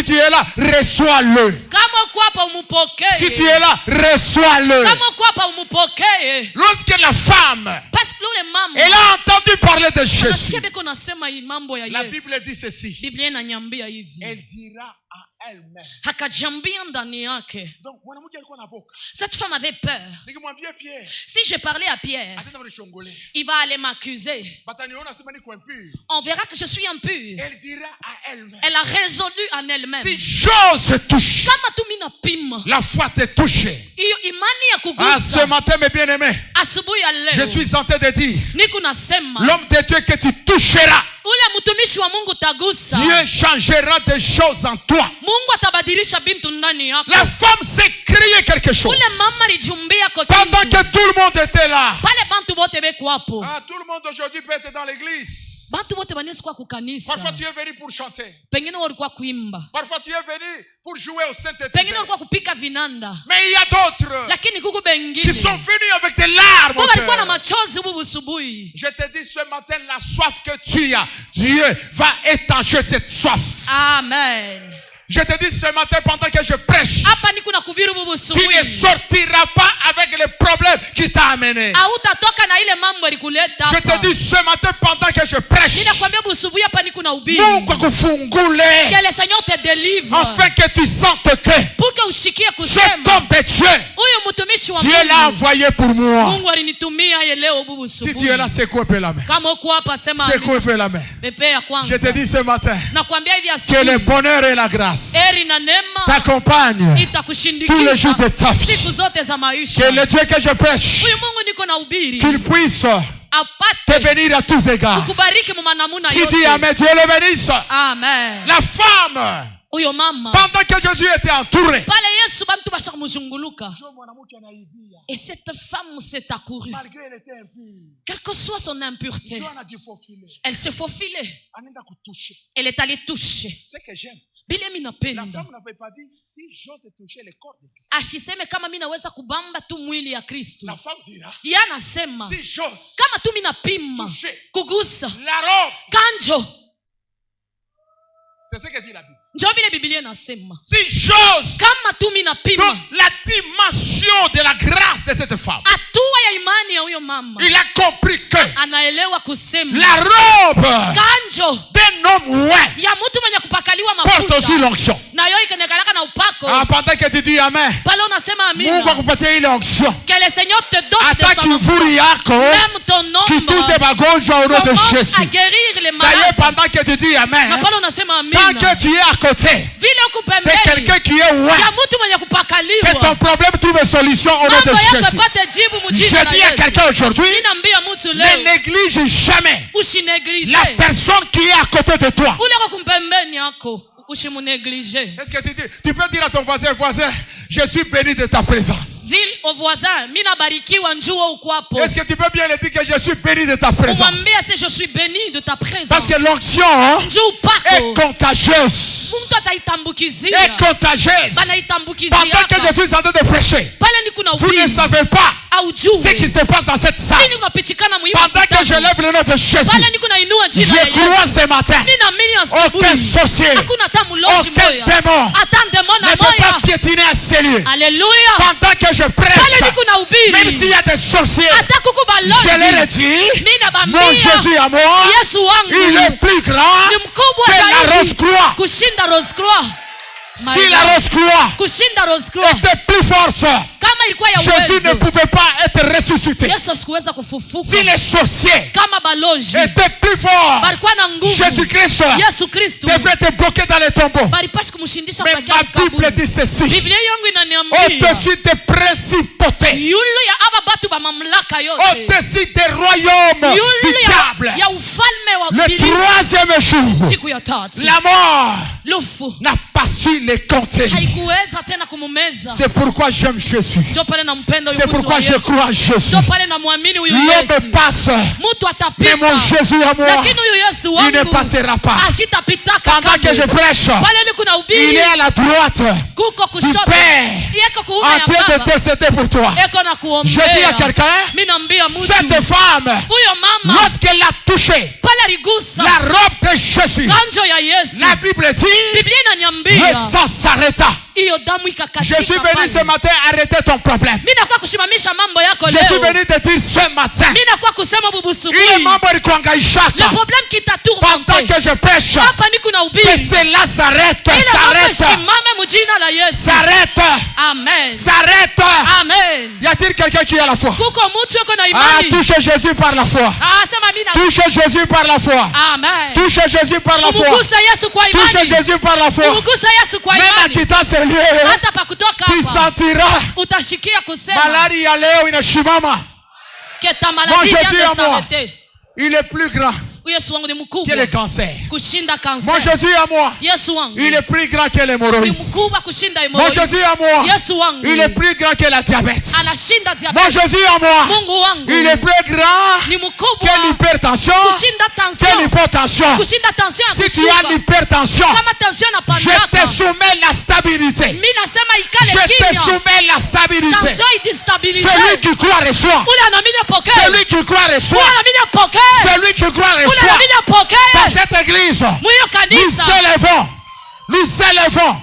Speaker 1: tu es là, reçois-le.
Speaker 2: Kama uko hapa umupokee.
Speaker 1: Si tu es là, reçois-le.
Speaker 2: Kama uko hapa umupokee.
Speaker 1: Lorsque la femme,
Speaker 2: Parce que yule mama
Speaker 1: elle a entendu parler de Jésus,
Speaker 2: nasikia beko nasema hii mambo ya
Speaker 1: la
Speaker 2: Yesu.
Speaker 1: Bible dit ceci.
Speaker 2: Biblia inaniambia hivi.
Speaker 1: Elle dira à elle-même.
Speaker 2: Akajiambia ndani yake.
Speaker 1: Donc, mwanamke alikuwa na boka.
Speaker 2: Cette femme avait peur.
Speaker 1: Nikimwambia Pierre,
Speaker 2: Si je parlais à Pierre,
Speaker 1: atenda kunishongolea.
Speaker 2: il va aller m'accuser.
Speaker 1: Bataniona sema niko impur.
Speaker 2: On verra que je suis impure.
Speaker 1: Elle dira à elle-même.
Speaker 2: Elle a résolu en elle-même.
Speaker 1: Si j'ose toucher,
Speaker 2: Kama tu mina pima.
Speaker 1: la foi te touche.
Speaker 2: Hiyo imani ya
Speaker 1: Ah, ce
Speaker 2: kugusa.
Speaker 1: matin, mes bien-aimés,
Speaker 2: Asubuhi ya leo.
Speaker 1: je suis en train de dire,
Speaker 2: Niko nasema.
Speaker 1: l'homme de Dieu que tu toucheras,
Speaker 2: Ule mtumishi wa Mungu tagusa.
Speaker 1: Dieu changera des choses en toi.
Speaker 2: Mungu atabadilisha bintu ndani yako.
Speaker 1: La femme s'est créée quelque chose.
Speaker 2: Ule mama alijumbia kwa
Speaker 1: Pendant
Speaker 2: kitu.
Speaker 1: que tout le monde était là.
Speaker 2: Pale bantu bote beko hapo.
Speaker 1: Ah, tout le monde aujourd'hui peut être dans l'église.
Speaker 2: Bantu bote banesi kwa kukanisa.
Speaker 1: Parfois tu es venu pour chanter.
Speaker 2: Pengine walikuwa kuimba.
Speaker 1: Parfois tu es venu pour jouer au
Speaker 2: Pengine
Speaker 1: synthétiseur.
Speaker 2: walikuwa kupika vinanda.
Speaker 1: Mais il y a d'autres
Speaker 2: Lakini kuku
Speaker 1: qui
Speaker 2: bengine.
Speaker 1: sont venus avec des larmes au
Speaker 2: Kwa walikuwa na
Speaker 1: cœur.
Speaker 2: machozi hubu busubuhi.
Speaker 1: Je te dis ce matin, la soif que tu as, Dieu va étancher cette soif.
Speaker 2: Amen.
Speaker 1: Je te dis ce matin pendant que je prêche,
Speaker 2: Hapa niko na kuhubiri hubu
Speaker 1: tu ne
Speaker 2: busubuhi.
Speaker 1: sortiras pas avec les problèmes qui t'a amené.
Speaker 2: Hautatoka na ile mambo alikuleta
Speaker 1: Je
Speaker 2: hapa.
Speaker 1: te dis ce matin pendant que je prêche,
Speaker 2: Ninakwambia busubuhi hapa niko na hubiri.
Speaker 1: Mungu akufungule
Speaker 2: Que le Seigneur te délivre.
Speaker 1: afin que tu sentes que
Speaker 2: Pour que ushikie
Speaker 1: cet
Speaker 2: kusema.
Speaker 1: homme de Dieu,
Speaker 2: Huyu mtumishi wa
Speaker 1: Dieu l'a
Speaker 2: Mungu.
Speaker 1: envoyé pour moi.
Speaker 2: Mungu alinitumia ye leo bubu
Speaker 1: Si tu es
Speaker 2: subuhi.
Speaker 1: là, secoue un peu la main.
Speaker 2: Kama uko hapa sema
Speaker 1: Secoue un peu la main.
Speaker 2: pepe ya
Speaker 1: Je
Speaker 2: kwanza.
Speaker 1: te dis ce matin
Speaker 2: Nakwambia hivi
Speaker 1: que le
Speaker 2: asubuhi.
Speaker 1: bonheur et la grâce
Speaker 2: Eri na neema
Speaker 1: t'accompagnent tous les jours
Speaker 2: itakushindikiza
Speaker 1: de ta vie.
Speaker 2: siku zote za
Speaker 1: Que
Speaker 2: maisha.
Speaker 1: le Dieu que je prêche,
Speaker 2: Huyu Mungu niko na ubiri.
Speaker 1: qu'il puisse te
Speaker 2: Apate
Speaker 1: bénir à tous égards.
Speaker 2: kukubariki mu manamuna
Speaker 1: Qui dit
Speaker 2: yote.
Speaker 1: Amen, Dieu le bénisse.
Speaker 2: Amen.
Speaker 1: La femme,
Speaker 2: Huyo mama.
Speaker 1: pendant que Jésus était entouré,
Speaker 2: Pale Yesu bantu basha kumzunguluka. Et cette femme s'est accourue.
Speaker 1: malgré elle était impure,
Speaker 2: Quelle que soit son impureté,
Speaker 1: Dieu en a dû faufiler.
Speaker 2: elle s'est faufilée.
Speaker 1: Anaenda kutushe.
Speaker 2: Elle est allée toucher.
Speaker 1: Ce que j'aime,
Speaker 2: Bile mi
Speaker 1: la
Speaker 2: napenda.
Speaker 1: femme n'avait pas dit si j'ose toucher le corps de Christ.
Speaker 2: Ashiseme kama mi naweza kubamba tu mwili ya Kristo.
Speaker 1: La femme dira
Speaker 2: Yeye anasema
Speaker 1: si j'ose
Speaker 2: kama tu mi napima
Speaker 1: toucher
Speaker 2: kugusa
Speaker 1: la robe.
Speaker 2: kanjo.
Speaker 1: C'est ce que dit la Bible.
Speaker 2: Ndio vile Biblia inasema.
Speaker 1: Si j'ose,
Speaker 2: Kama tu mi napima.
Speaker 1: donc la dimension de la grâce de cette femme,
Speaker 2: Hatua ya imani ya huyo mama.
Speaker 1: il a compris que
Speaker 2: Anaelewa kusema
Speaker 1: la robe
Speaker 2: kanjo
Speaker 1: d'un homme, ouais,
Speaker 2: ya mtu mwenye kupakaliwa
Speaker 1: porte aussi
Speaker 2: mafuta
Speaker 1: l'onction.
Speaker 2: na yo ikenekalaka na upako.
Speaker 1: Pendant que tu dis Amen,
Speaker 2: Pale unasema
Speaker 1: Mungu
Speaker 2: amina,
Speaker 1: akupatie ile onction.
Speaker 2: que le Seigneur te donne
Speaker 1: Hata
Speaker 2: de son onction.
Speaker 1: kivuli yako
Speaker 2: Même ton
Speaker 1: kituze
Speaker 2: ombre
Speaker 1: magonjwa au nom de
Speaker 2: commence à
Speaker 1: Jésus.
Speaker 2: guérir les
Speaker 1: D'ailleurs,
Speaker 2: malades.
Speaker 1: pendant que tu dis
Speaker 2: Na
Speaker 1: Amen,
Speaker 2: pale unasema
Speaker 1: tant
Speaker 2: amina,
Speaker 1: que tu es à côté
Speaker 2: vile uko
Speaker 1: de
Speaker 2: pembeni
Speaker 1: quelqu'un qui est ouais,
Speaker 2: ya mtu mwenye
Speaker 1: que ton
Speaker 2: kupakaliwa,
Speaker 1: problème trouve solution au nom de
Speaker 2: mambo yako
Speaker 1: Jésus.
Speaker 2: ipate jibu
Speaker 1: Je
Speaker 2: mjina la
Speaker 1: dis à
Speaker 2: Yesu.
Speaker 1: quelqu'un aujourd'hui,
Speaker 2: Ninaambia mtu
Speaker 1: ne
Speaker 2: leo,
Speaker 1: néglige jamais
Speaker 2: usineglige
Speaker 1: la personne qui est à côté de toi.
Speaker 2: ule kwa kumpembeni yako, usimuneglige.
Speaker 1: Est-ce que tu peux dire à ton voisin, je suis béni de ta présence.
Speaker 2: Zil au voisin, mimi nabarikiwa njoo uko hapo.
Speaker 1: Est-ce que tu peux bien le dire que je suis béni de ta présence?
Speaker 2: Umwambie si je suis béni de ta présence.
Speaker 1: Parce que l'onction
Speaker 2: Njoo upako.
Speaker 1: est contagieuse.
Speaker 2: Mtu ataitambukizia.
Speaker 1: Est contagieuse.
Speaker 2: Banaitambukizia.
Speaker 1: Pendant que je suis en train de prêcher,
Speaker 2: Pale ni kuna
Speaker 1: vous ne
Speaker 2: ubiri.
Speaker 1: savez pas
Speaker 2: Aujue.
Speaker 1: ce qui se passe dans cette salle.
Speaker 2: Nini unapitikana muhimu.
Speaker 1: Pendant que je lève le nom de Jésus,
Speaker 2: Pale ni kuna inua
Speaker 1: je
Speaker 2: jina la
Speaker 1: crois
Speaker 2: Yesu.
Speaker 1: ce matin,
Speaker 2: Ninaamini asubuhi.
Speaker 1: aucun sorcier,
Speaker 2: Hakuna hata mloshi
Speaker 1: aucun
Speaker 2: moya.
Speaker 1: démon
Speaker 2: Hata ndemo
Speaker 1: ne
Speaker 2: na
Speaker 1: peut
Speaker 2: moya.
Speaker 1: pas piétiner à ces lieux.
Speaker 2: Alléluia.
Speaker 1: Pendant que je
Speaker 2: Pale
Speaker 1: prêche,
Speaker 2: ni kuna ubiri.
Speaker 1: même s'il y a des sorciers,
Speaker 2: Hata kuku
Speaker 1: je leur ai
Speaker 2: balozi.
Speaker 1: dit,
Speaker 2: Mimi
Speaker 1: mon
Speaker 2: nabambia.
Speaker 1: Jésus à moi,
Speaker 2: Yesu wangu.
Speaker 1: il est plus grand
Speaker 2: Ni mkubwa
Speaker 1: que la
Speaker 2: zaidi
Speaker 1: rose croix.
Speaker 2: kushinda Rose Croix. My
Speaker 1: Si la
Speaker 2: God.
Speaker 1: rose croix
Speaker 2: Kushinda Rose Croix.
Speaker 1: était plus forte,
Speaker 2: Kama ilikuwa ya
Speaker 1: Jésus ne
Speaker 2: uwezo,
Speaker 1: pouvait pas être ressuscité.
Speaker 2: Yesu asikuweza kufufuka.
Speaker 1: Si les sorciers
Speaker 2: Kama balozi
Speaker 1: étaient plus forts,
Speaker 2: balikuwa na nguvu,
Speaker 1: Jésus-Christ
Speaker 2: Yesu Kristo
Speaker 1: devrait être bloqué dans les tombeaux.
Speaker 2: balipashi kumshindisha
Speaker 1: Mais
Speaker 2: kutakia
Speaker 1: ma Bible
Speaker 2: mkaburi.
Speaker 1: dit ceci,
Speaker 2: Biblia yangu inaniambia
Speaker 1: au-dessus des principautés,
Speaker 2: yule ya aba batu ba mamlaka yote,
Speaker 1: au-dessus des royaumes du
Speaker 2: yule
Speaker 1: diable,
Speaker 2: ya ufalme wa
Speaker 1: le
Speaker 2: ibilisi,
Speaker 1: troisième jour,
Speaker 2: siku ya tatu
Speaker 1: la mort
Speaker 2: lufu
Speaker 1: n'a pas su les compter.
Speaker 2: haikuweza tena kumumeza.
Speaker 1: C'est pourquoi j'aime Jésus.
Speaker 2: Ndio pale nampenda huyu
Speaker 1: C'est
Speaker 2: mtu
Speaker 1: pourquoi
Speaker 2: wa
Speaker 1: je
Speaker 2: Yesu.
Speaker 1: crois en Jésus.
Speaker 2: Ndio pale namwamini huyu
Speaker 1: L'homme
Speaker 2: Yesu.
Speaker 1: passe,
Speaker 2: Mtu
Speaker 1: mais
Speaker 2: atapita,
Speaker 1: mon Jésus à moi,
Speaker 2: lakini huyu Yesu
Speaker 1: il ne
Speaker 2: wangu
Speaker 1: passera pas.
Speaker 2: asitapitaka
Speaker 1: Pendant que je
Speaker 2: kamwe.
Speaker 1: prêche,
Speaker 2: Pale ni kuna
Speaker 1: il
Speaker 2: ubiri
Speaker 1: est à la droite
Speaker 2: kuko
Speaker 1: du
Speaker 2: kushoto,
Speaker 1: Père
Speaker 2: yeko kuume
Speaker 1: en
Speaker 2: ya
Speaker 1: train
Speaker 2: baba,
Speaker 1: d'intercéder pour toi.
Speaker 2: eko na
Speaker 1: Je dis à
Speaker 2: kuombea.
Speaker 1: quelqu'un,
Speaker 2: Mimi naambia mtu
Speaker 1: cette femme,
Speaker 2: huyo mama
Speaker 1: lorsqu'elle a touché
Speaker 2: pale aligusa
Speaker 1: la robe de Jésus,
Speaker 2: kanjo ya Yesu,
Speaker 1: la Bible dit,
Speaker 2: Biblia
Speaker 1: le
Speaker 2: inaniambia
Speaker 1: sang s'arrêta.
Speaker 2: hiyo damu
Speaker 1: Je
Speaker 2: ikakatika
Speaker 1: suis venu
Speaker 2: pale.
Speaker 1: ce matin arrêter ton problème.
Speaker 2: Mimi nakuwa kusimamisha mambo yako
Speaker 1: Je suis
Speaker 2: leo.
Speaker 1: venu te dire ce matin,
Speaker 2: Mimi nakuwa kusema
Speaker 1: ile
Speaker 2: bubusubuhi
Speaker 1: mambo ilikuhangaishaka
Speaker 2: le problème qui
Speaker 1: pendant
Speaker 2: t'atourmente
Speaker 1: que je prêche,
Speaker 2: hapa ni kuna
Speaker 1: que
Speaker 2: ubiri
Speaker 1: cela s'arrête,
Speaker 2: ile mambo
Speaker 1: s'arrête,
Speaker 2: simame mjina la Yesu.
Speaker 1: s'arrête,
Speaker 2: Amen.
Speaker 1: s'arrête.
Speaker 2: Amen.
Speaker 1: Y a-t-il quelqu'un qui a la foi?
Speaker 2: Kuko mtu yuko na
Speaker 1: Ah,
Speaker 2: imani.
Speaker 1: touche Jésus par la foi.
Speaker 2: Sema mimi na
Speaker 1: Touche Jésus par la foi.
Speaker 2: Amen.
Speaker 1: Touche Jésus par la foi.
Speaker 2: Umgusa Yesu kwa
Speaker 1: Touche
Speaker 2: imani.
Speaker 1: Jésus par la foi.
Speaker 2: Umgusa Yesu kwa
Speaker 1: Même en
Speaker 2: imani.
Speaker 1: quittant ces lieux,
Speaker 2: Hata pa kutoka
Speaker 1: tu
Speaker 2: hapa
Speaker 1: sentiras
Speaker 2: utashikia kusema
Speaker 1: malari ya leo inashimama.
Speaker 2: que ta
Speaker 1: Mon
Speaker 2: maladie
Speaker 1: Jésus
Speaker 2: vient
Speaker 1: à
Speaker 2: de
Speaker 1: moi,
Speaker 2: s'arrêter.
Speaker 1: il est plus grand
Speaker 2: Yesu wangu ni
Speaker 1: que
Speaker 2: mkubwa
Speaker 1: le cancer.
Speaker 2: kushinda
Speaker 1: Mon
Speaker 2: kansa.
Speaker 1: Jésus à moi,
Speaker 2: Yesu wangu
Speaker 1: il est plus grand que
Speaker 2: ni
Speaker 1: l'hémorroïde.
Speaker 2: mkubwa kushinda
Speaker 1: Mon
Speaker 2: hemorrhoid.
Speaker 1: Jésus à moi,
Speaker 2: Yesu wangu
Speaker 1: il est plus grand que la diabète.
Speaker 2: anashinda
Speaker 1: Mon
Speaker 2: diabetes.
Speaker 1: Jésus à moi,
Speaker 2: Mungu wangu
Speaker 1: il est plus grand
Speaker 2: ni
Speaker 1: que
Speaker 2: mkubwa
Speaker 1: l'hypertension,
Speaker 2: kushinda
Speaker 1: que
Speaker 2: tension.
Speaker 1: l'hypotension.
Speaker 2: Kushinda tension ya
Speaker 1: Si tu as
Speaker 2: kushuka.
Speaker 1: l'hypertension,
Speaker 2: Kama tension
Speaker 1: je
Speaker 2: inapandaka,
Speaker 1: te soumets la stabilité.
Speaker 2: mimi nasema ikale
Speaker 1: Je te
Speaker 2: kimya.
Speaker 1: soumets la stabilité.
Speaker 2: Tension idestabilize.
Speaker 1: Celui qui croit reçoit.
Speaker 2: Ule anaamini apokee.
Speaker 1: Celui qui croit
Speaker 2: Ule
Speaker 1: reçoit.
Speaker 2: anaamini apokee.
Speaker 1: Celui qui croit
Speaker 2: Ule
Speaker 1: reçoit.
Speaker 2: anaamini apokee.
Speaker 1: Dans cette église,
Speaker 2: Mwiyo
Speaker 1: nous
Speaker 2: kanisa.
Speaker 1: élevons. Nous élevons.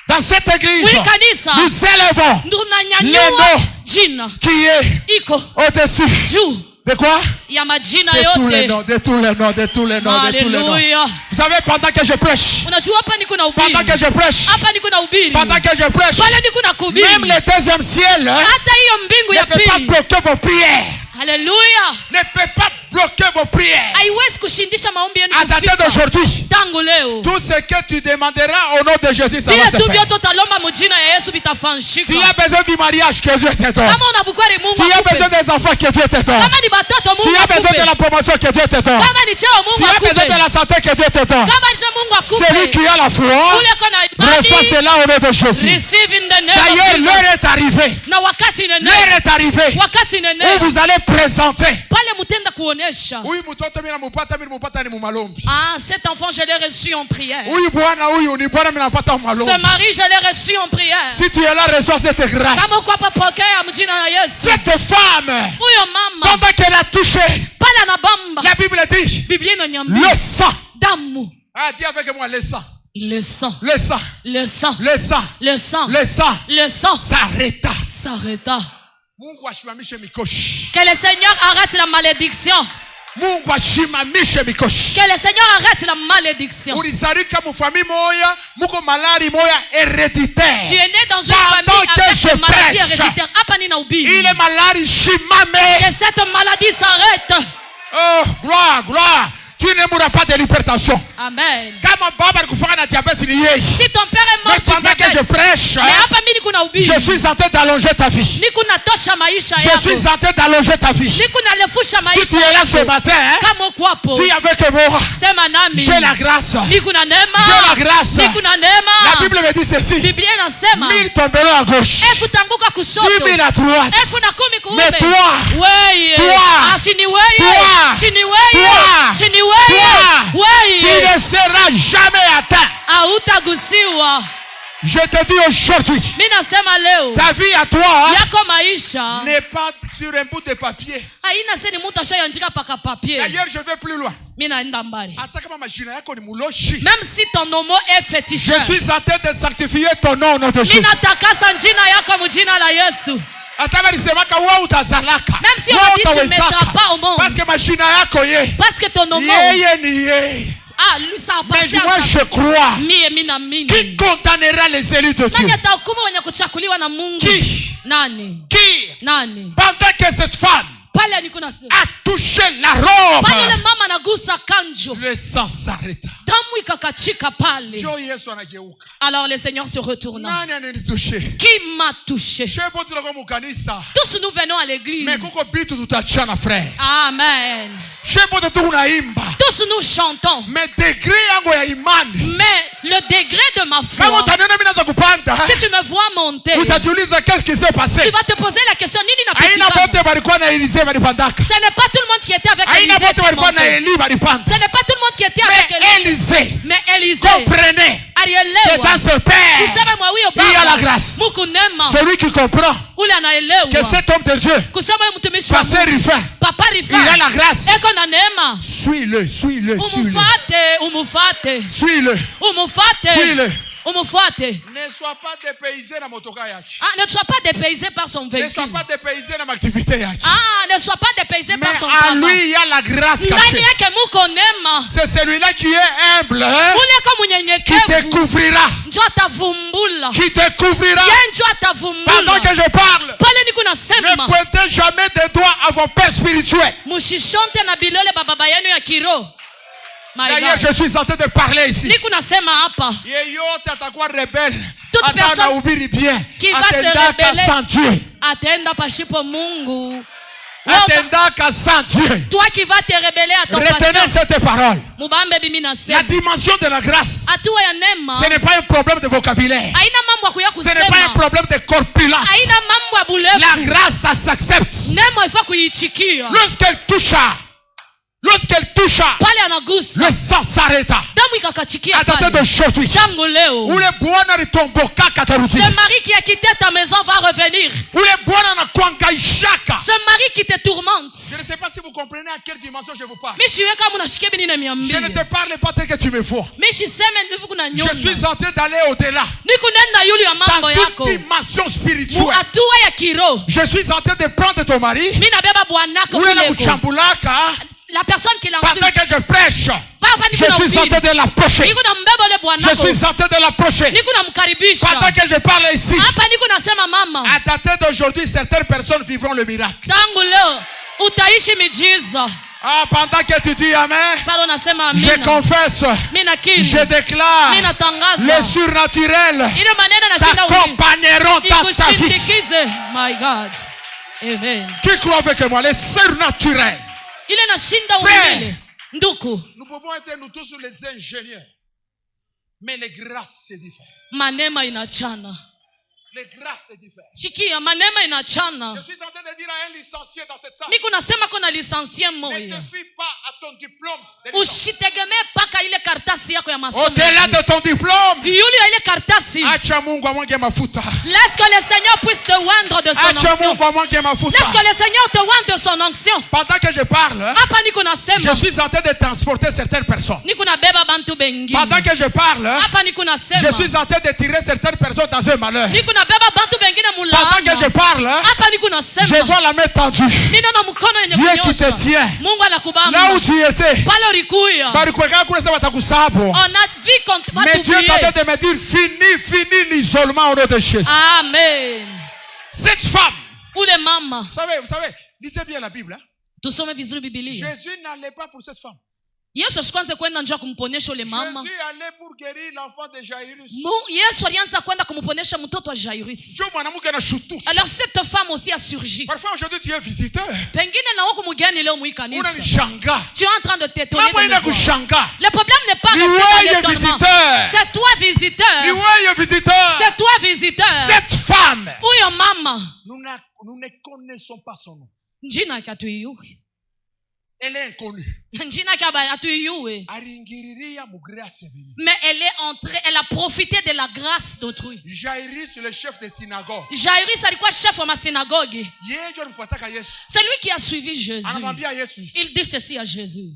Speaker 1: Dans cette église,
Speaker 2: Mwiyo kanisa.
Speaker 1: nous élevons
Speaker 2: Tunanyanyua
Speaker 1: le nom
Speaker 2: jina
Speaker 1: qui est
Speaker 2: iko
Speaker 1: au-dessus.
Speaker 2: juu
Speaker 1: De quoi?
Speaker 2: ya majina
Speaker 1: De tous les
Speaker 2: yote.
Speaker 1: noms, de tous les noms, de tous les noms, de tous les noms.
Speaker 2: Haleluya.
Speaker 1: Vous savez, pendant que je prêche,
Speaker 2: Unajua hapa niko na ubiri.
Speaker 1: pendant que je prêche,
Speaker 2: Hapa niko na ubiri.
Speaker 1: pendant que je prêche,
Speaker 2: Pale niko na kuhubiri.
Speaker 1: même le deuxième ciel
Speaker 2: Hata hiyo mbingu
Speaker 1: ne
Speaker 2: ya
Speaker 1: peut pas
Speaker 2: pili.
Speaker 1: bloquer vos prières.
Speaker 2: Haleluya.
Speaker 1: Ne peut pas bloquer vos prières.
Speaker 2: Haiwezi kushindisha maombi yenu
Speaker 1: À dater
Speaker 2: kufika.
Speaker 1: d'aujourd'hui,
Speaker 2: Tangu leo.
Speaker 1: tout ce que tu demanderas au nom de Jésus, ça va
Speaker 2: Vile
Speaker 1: se
Speaker 2: tu
Speaker 1: faire.
Speaker 2: vyote utalomba mjina ya Yesu vitafanyika.
Speaker 1: Tu as besoin du mariage que Dieu te donne.
Speaker 2: Kama unabukwari Mungu
Speaker 1: Tu as
Speaker 2: akupe.
Speaker 1: besoin des enfants que Dieu te donne.
Speaker 2: Kama ni batoto
Speaker 1: Tu
Speaker 2: Mungu
Speaker 1: as besoin
Speaker 2: akupe.
Speaker 1: de la promotion que Dieu te donne.
Speaker 2: Kama ni cheo
Speaker 1: Tu
Speaker 2: Mungu
Speaker 1: as besoin de
Speaker 2: akupe.
Speaker 1: la santé que Dieu te donne.
Speaker 2: Kama ni cheo Mungu akupe.
Speaker 1: Celui qui a la foi,
Speaker 2: Ule kona
Speaker 1: reçoit
Speaker 2: imani.
Speaker 1: cela au nom de Jésus.
Speaker 2: Receive in the name
Speaker 1: D'ailleurs,
Speaker 2: of
Speaker 1: l'heure
Speaker 2: Jesus.
Speaker 1: est arrivée.
Speaker 2: Na wakati nene.
Speaker 1: L'heure est arrivée
Speaker 2: Wakati
Speaker 1: où
Speaker 2: nene.
Speaker 1: vous allez présenter.
Speaker 2: Pale mutenda kuonesha.
Speaker 1: Huyu mtoto mimi namupata ni mumalombi.
Speaker 2: Cet enfant je l'ai reçu en prière.
Speaker 1: Huyu bwana huyu ni bwana mimi napata malombi.
Speaker 2: Ce mari je l'ai reçu en prière.
Speaker 1: Si tu es là, reçois cette grâce.
Speaker 2: Kama uko hapa pokea mjina la Yesu.
Speaker 1: Cette femme,
Speaker 2: Huyo mama
Speaker 1: pendant qu'elle a touché,
Speaker 2: pale anabamba.
Speaker 1: la Bible dit,
Speaker 2: Biblia inaniambia
Speaker 1: le sang.
Speaker 2: damu.
Speaker 1: Ah, dis avec moi, le sang.
Speaker 2: Le sang.
Speaker 1: Le sang.
Speaker 2: Le sang.
Speaker 1: Le sang.
Speaker 2: Le sang.
Speaker 1: Le sang.
Speaker 2: Le sang
Speaker 1: S'arrêta.
Speaker 2: s'arrêta.
Speaker 1: Mungu ashimamishe mikoshi.
Speaker 2: Que le Seigneur arrête la malédiction.
Speaker 1: Mungu ashimamishe mikoshi.
Speaker 2: Que le Seigneur arrête la malédiction.
Speaker 1: Ulizalika mu famille moya, muko malari moya héréditaire.
Speaker 2: Tu es né dans une famille avec une maladie héréditaire. Hapa nina ubiri.
Speaker 1: Il est malari shimame.
Speaker 2: Que cette maladie s'arrête.
Speaker 1: Oh, gloire, gloire. Tu ne mourras pas de l'hypertension.
Speaker 2: Amen.
Speaker 1: Si
Speaker 2: ton père est mort du
Speaker 1: pendant que je
Speaker 2: diabète,
Speaker 1: prêche, je suis en train d'allonger ta vie. Je suis en train d'allonger ta vie. Si tu es là ce matin, tu es avec moi. J'ai la grâce. J'ai la grâce. La Bible me dit ceci. 1000 tomberont à gauche, 10 000 à droite. Mais toi, tu ne seras jamais atteint. Je te dis aujourd'hui, ta vie à toi n'est pas sur un bout de papier. D'ailleurs, je vais plus loin.
Speaker 2: Même si ton nom est féticheur,
Speaker 1: je suis en train de sanctifier ton nom au nom de Jésus.
Speaker 2: Même si on dit que tu ne mettras pas au monde, parce que ton nom ça appartient
Speaker 1: mais moi je crois.
Speaker 2: Qui
Speaker 1: condamnera les élus de Dieu? Qui? Pendant que cette femme a touché la robe, le sang s'arrêta.
Speaker 2: Alors le Seigneur se retourna. Qui m'a touché? Tous nous venons à l'église. Amen. Tous nous chantons. Mais le degré de ma foi, si tu me vois monter,
Speaker 1: qu'est-ce qui s'est passé?
Speaker 2: Tu vas te poser la question. Ce n'est pas tout le monde qui était avec Élisée. Ce n'est pas tout le monde qui était avec Élisée. Mais Élisée
Speaker 1: comprenez que dans ce Père, il y a la grâce. Celui qui comprend que cet homme de Dieu, Pasteur Rifin, il a la grâce. Suis-le, suis-le, suis-le. Suis-le. Suis-le. Ne sois pas dépaysé dans motoka yaki.
Speaker 2: Ne sois pas dépaysé par son véhicule.
Speaker 1: Ne sois pas dépaysé dans l'activité yaki.
Speaker 2: Ne sois pas dépaysé par son
Speaker 1: travail. Mais à lui il y a la grâce cachée. C'est celui-là qui est humble, qui découvrira. Qui découvrira. Pendant que je parle, ne pointez jamais des doigts à vos pères spirituels. D'ailleurs, je suis en train de parler ici.
Speaker 2: Toute personne qui va se rebeller toi qui vas te rebeller à ton
Speaker 1: retenez
Speaker 2: pasteur.
Speaker 1: cette parole. La dimension de la grâce, ce n'est pas un problème de vocabulaire. Ce n'est pas un problème de corpulence. La grâce, ça s'accepte. Lorsqu'elle toucha, le sang s'arrêta. À dater d'aujourd'hui,
Speaker 2: ce mari qui a quitté ta maison va revenir. Ce mari qui te tourmente.
Speaker 1: Je ne sais pas si vous comprenez à quelle dimension je vous parle. Je ne te parle pas tel que tu me vois. Je suis en train d'aller au-delà. Dans une dimension spirituelle. Je suis en train de prendre ton mari.
Speaker 2: La personne qui l'insulte.
Speaker 1: Pendant que je prêche, je suis en train de l'approcher. Je suis en train de l'approcher. Pendant que je parle ici, à dater d'aujourd'hui, certaines personnes vivront le miracle. Pendant que tu dis Amen, je confesse, je déclare, les surnaturels t'accompagneront dans ta vie.
Speaker 2: My God. Amen.
Speaker 1: Qui croit avec moi? Les surnaturels.
Speaker 2: Frère,
Speaker 1: nous pouvons être nous tous les ingénieurs, mais les grâces c'est différent. Les grâces c'est différent. Je suis en train de dire à un licencié dans cette salle, ne te fie pas à ton diplôme.
Speaker 2: Usitegemee paka ile karatasi yako ya masomo.
Speaker 1: Au-delà de ton diplôme.
Speaker 2: Yule ya ile karatasi.
Speaker 1: Acha Mungu amwage mafuta.
Speaker 2: Laisse que le Seigneur puisse te oindre de son
Speaker 1: Acha
Speaker 2: onction.
Speaker 1: Mungu amwage mafuta.
Speaker 2: Laisse que le Seigneur te oinde de son onction.
Speaker 1: Pendant que je parle,
Speaker 2: Hapa niko nasema.
Speaker 1: je suis en train de transporter certaines personnes.
Speaker 2: Niko nabeba bantu bengine.
Speaker 1: Pendant que je parle,
Speaker 2: Hapa niko nasema.
Speaker 1: je suis en train de tirer certaines personnes dans un malheur.
Speaker 2: Niko nabeba bantu bengine mulaana.
Speaker 1: Pendant que je parle,
Speaker 2: Hapa niko nasema.
Speaker 1: je vois la main tendue.
Speaker 2: Nina na mkono yenye
Speaker 1: Dieu qui
Speaker 2: kunyosha.
Speaker 1: te tient.
Speaker 2: Mungu anakubamba.
Speaker 1: Là où tu étais.
Speaker 2: Pale ulikuya. On a vu qu'on va
Speaker 1: mais Dieu
Speaker 2: t'oublier.
Speaker 1: est en train de me dire, fini l'isolement au nom de Jésus.
Speaker 2: Amen.
Speaker 1: Cette femme,
Speaker 2: Ule mama.
Speaker 1: vous savez, lisez bien la Bible. Hein?
Speaker 2: Tusome vizuri Biblia.
Speaker 1: Jésus n'allait pas pour cette femme.
Speaker 2: Yesu ashikwanze kwenda njoo kumponyesha ule mama.
Speaker 1: Jésus allait pour guérir l'enfant de Jairus.
Speaker 2: Yesu alianza kwenda kumponyesha mtoto wa Jairus. Alors cette femme aussi a surgi.
Speaker 1: Parfois aujourd'hui tu es visiteur.
Speaker 2: Pengine na wako mgeni leo mwikanisa.
Speaker 1: Unanishanga.
Speaker 2: Tu es en train de t'étonner de me voir.
Speaker 1: Kushanga.
Speaker 2: Le problème n'est pas rester dans l'étonnement. C'est toi visiteur. C'est toi visiteur.
Speaker 1: Cette femme.
Speaker 2: Huyo mama.
Speaker 1: Nous ne connaissons pas son nom.
Speaker 2: Njina katuyui.
Speaker 1: Elle est inconnue.
Speaker 2: Mais elle est entrée, elle a profité de la grâce d'autrui.
Speaker 1: Jairus, le chef de synagogue.
Speaker 2: Jairus alikuwa chef wa synagogue. C'est lui qui a suivi Jésus. Il dit ceci à Jésus.